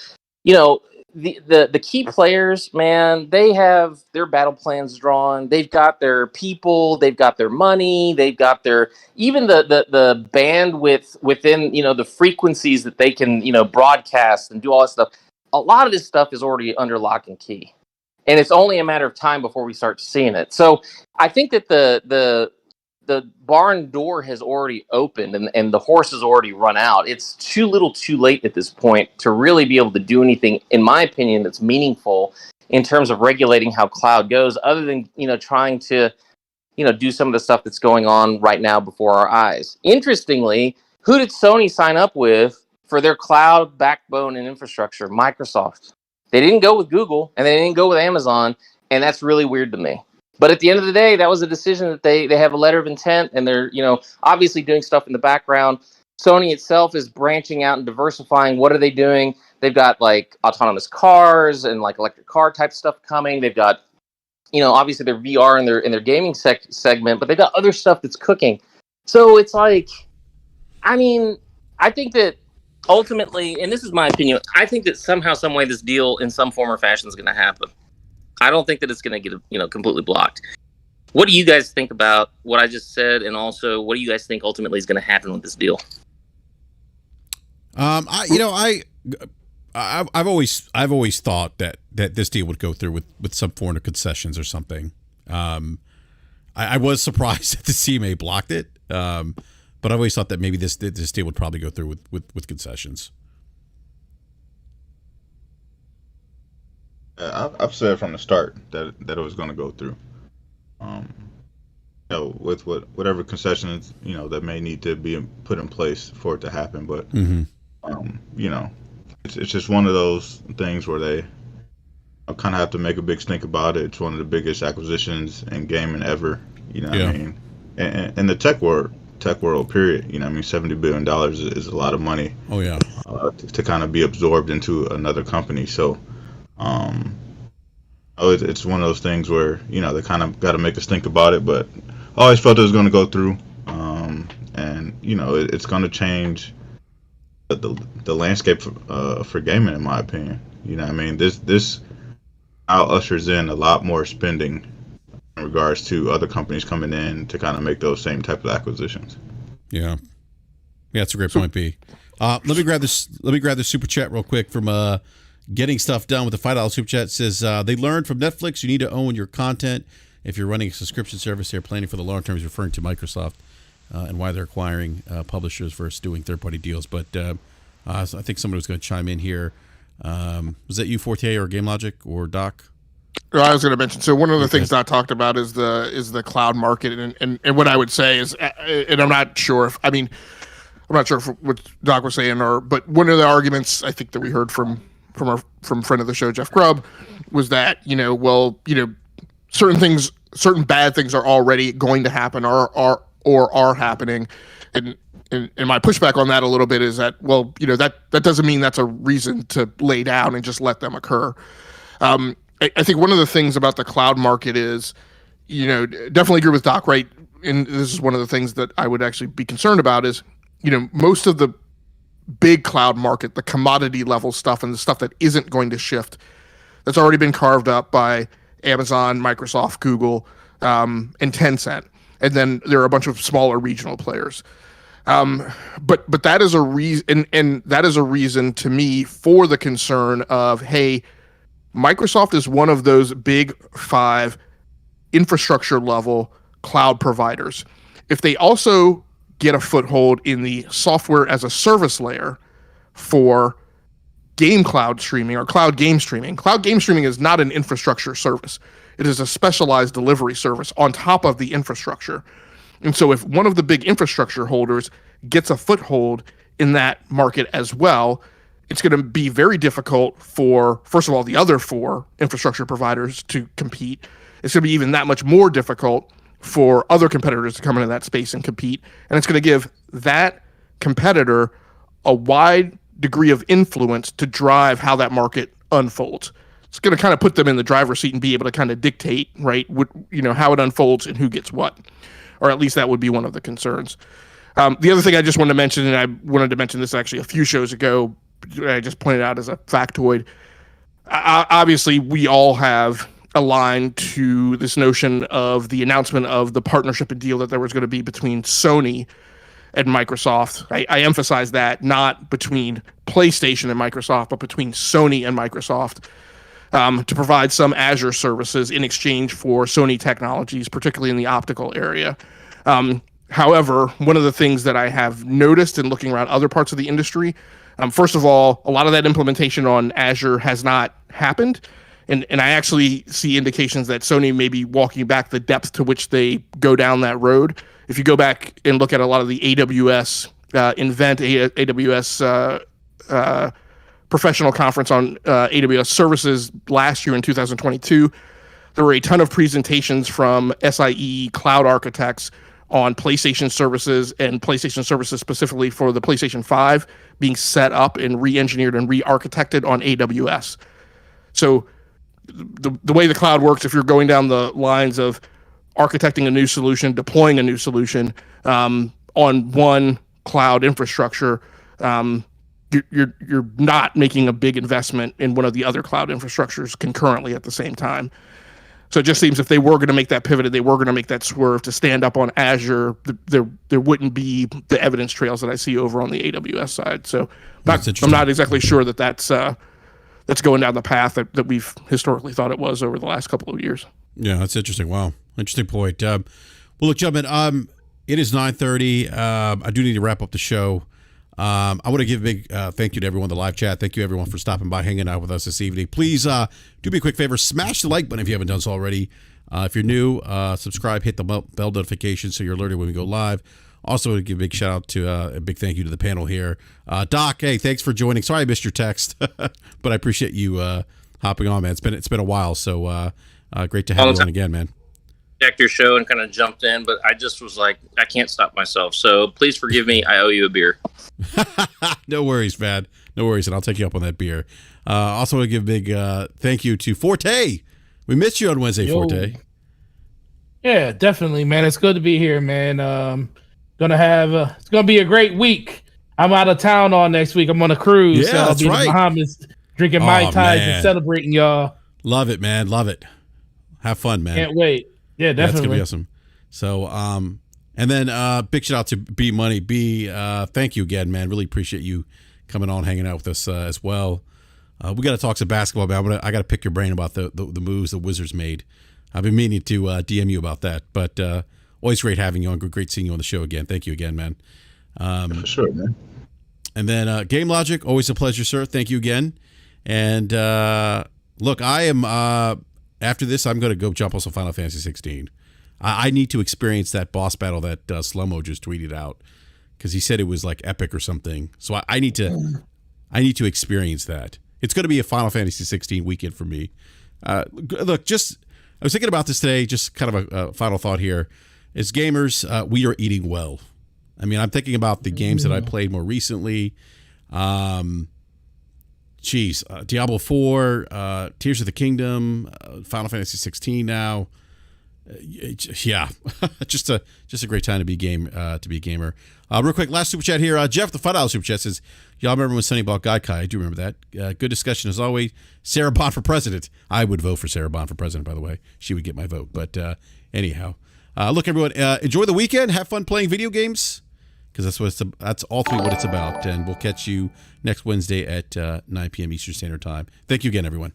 the key players, man, they have their battle plans drawn. They've got their people, they've got their money, they've got their even the bandwidth within the frequencies that they can broadcast and do all that stuff. A lot of this stuff is already under lock and key, and it's only a matter of time before we start seeing it. So I think that the barn door has already opened, and the horse has already run out. It's too little too late at this point to really be able to do anything, in my opinion, that's meaningful in terms of regulating how cloud goes, other than trying to do some of the stuff that's going on right now before our eyes. Interestingly, who did Sony sign up with for their cloud backbone and infrastructure? Microsoft. They didn't go with Google, and they didn't go with Amazon, and that's really weird to me. But at the end of the day, that was a decision that they have a letter of intent, and they're obviously doing stuff in the background. Sony itself is branching out and diversifying. What are they doing? They've got like autonomous cars and like electric car type stuff coming. They've got obviously their VR and their gaming segment, but they've got other stuff that's cooking. So it's like, I mean, I think that ultimately, and this is my opinion, I think that somehow, some way, this deal in some form or fashion is going to happen. I don't think that it's going to get completely blocked. What do you guys think about what I just said, and also what do you guys think ultimately is going to happen with this deal? I've always thought that this deal would go through with some form of concessions or something. I was surprised that the CMA blocked it, but I always thought that maybe this deal would probably go through with concessions. I've said from the start that it was going to go through. With whatever concessions that may need to be put in place for it to happen, but it's just one of those things where I kind of have to make a big stink about it. It's one of the biggest acquisitions in gaming ever. You know what Yeah. I mean? And in the tech world, period. You know what I mean? $70 billion is a lot of money Oh yeah. to kind of be absorbed into another company. So, it's one of those things where, they kind of got to make us think about it, but I always felt it was going to go through. And, it's going to change the landscape for gaming, in my opinion. You know what I mean? This now ushers in a lot more spending in regards to other companies coming in to kind of make those same type of acquisitions. Yeah. Yeah, that's a great point, B. Let me grab this super chat real quick from Getting Stuff Done with the $5 super chat. It says they learned from Netflix you need to own your content if you're running a subscription service. They're planning for the long term. Is referring to Microsoft and why they're acquiring publishers versus doing third-party deals. But so I think somebody was going to chime in here. Was that you, Forte, or Game Logic, or Doc? I was going to mention. So one of the things Doc talked about is the cloud market, and what I would say is, and I'm not sure if what Doc was saying, but one of the arguments I think that we heard from friend of the show Jeff Grubb was that certain bad things are already going to happen or are happening, and my pushback on that a little bit is that that doesn't mean that's a reason to lay down and just let them occur. I think one of the things about the cloud market is, definitely agree with Doc, right? And this is one of the things that I would actually be concerned about is, most of the big cloud market, the commodity level stuff and the stuff that isn't going to shift, that's already been carved up by Amazon, Microsoft, Google, and Tencent. And then there are a bunch of smaller regional players. But that is a reason, and that is a reason to me for the concern of, hey, Microsoft is one of those big five infrastructure level cloud providers. If they also get a foothold in the software as a service layer for game cloud streaming or cloud game streaming is not an infrastructure service. It is a specialized delivery service on top of the infrastructure. And so if one of the big infrastructure holders gets a foothold in that market as well, it's going to be very difficult for, first of all, the other four infrastructure providers to compete. It's going to be even that much more difficult for other competitors to come into that space and compete. And it's going to give that competitor a wide degree of influence to drive how that market unfolds. It's going to kind of put them in the driver's seat and be able to kind of dictate, right, how it unfolds and who gets what. Or at least that would be one of the concerns. The other thing I just wanted to mention, and I wanted to mention this actually a few shows ago, I just pointed out as a factoid. Obviously, we all have aligned to this notion of the announcement of the partnership and deal that there was going to be between Sony and Microsoft. I emphasize that not between PlayStation and Microsoft, but between Sony and Microsoft, to provide some Azure services in exchange for Sony technologies, particularly in the optical area. However, one of the things that I have noticed in looking around other parts of the industry, first of all, a lot of that implementation on Azure has not happened. And I actually see indications that Sony may be walking back the depth to which they go down that road. If you go back and look at a lot of the AWS AWS professional conference on AWS services last year in 2022, there were a ton of presentations from SIE cloud architects on PlayStation services and PlayStation services specifically for the PlayStation 5 being set up and re-engineered and re-architected on AWS. So the way the cloud works, if you're going down the lines of architecting a new solution, deploying a new solution on one cloud infrastructure, you're not making a big investment in one of the other cloud infrastructures concurrently at the same time. So it just seems if they were going to make that pivot, they were going to make that swerve to stand up on Azure, there wouldn't be the evidence trails that I see over on the AWS side. So I'm not exactly sure that that's going down the path that we've historically thought it was over the last couple of years. Yeah, that's interesting. Wow. Interesting point. Well, look, gentlemen, it is 9:30. I do need to wrap up the show. I want to give a big thank you to everyone in the live chat. Thank you, everyone, for stopping by, hanging out with us this evening. Please do me a quick favor. Smash the like button if you haven't done so already. If you're new, subscribe, hit the bell notification so you're alerted when we go live. Also, to give a big shout out to a big thank you to the panel here. Doc, hey, thanks for joining. Sorry I missed your text, but I appreciate you hopping on, man. It's been a while, so great to have you on again, man. Checked your show and kind of jumped in, but I just was like, I can't stop myself. So please forgive me. I owe you a beer. No worries, man. No worries, and I'll take you up on that beer. Also want to give a big thank you to Forte. We missed you on Wednesday, Forte. Yeah, definitely, man. It's good to be here, man. It's gonna be a great week. I'm out of town all next week. I'm on a cruise. Yeah, so I'll that's be in right. the Bahamas drinking Mai Tais and celebrating y'all. Love it, man. Love it. Have fun, man. Can't wait. Yeah, definitely. That's gonna be awesome. So, and then big shout out to B Money. B, thank you again, man. Really appreciate you coming on, hanging out with us as well. We got to talk some basketball, man. I got to pick your brain about the moves the Wizards made. I've been meaning to DM you about that, but always great having you on. Great seeing you on the show again. Thank you again, man. For sure, man. And then Game Logic, always a pleasure, sir. Thank you again. And look, I am after this, I'm going to go jump on some Final Fantasy 16. I need to experience that boss battle that Slummo just tweeted out because he said it was like epic or something. So I need to experience that. It's going to be a Final Fantasy 16 weekend for me. Look, I was thinking about this today, just kind of a final thought here. As gamers, we are eating well. I mean, I'm thinking about the games that I played more recently. Diablo 4, Tears of the Kingdom, Final Fantasy 16 now. Yeah, just a great time to be a gamer. Real quick, last super chat here. Jeff, the $5 super chat says, y'all remember when Sonny bought Gaikai? I do remember that. Good discussion as always. Sarah Bond for president. I would vote for Sarah Bond for president, by the way. She would get my vote. But anyhow, look, everyone, enjoy the weekend. Have fun playing video games because that's ultimately what it's about. And we'll catch you next Wednesday at 9 p.m. Eastern Standard Time. Thank you again, everyone.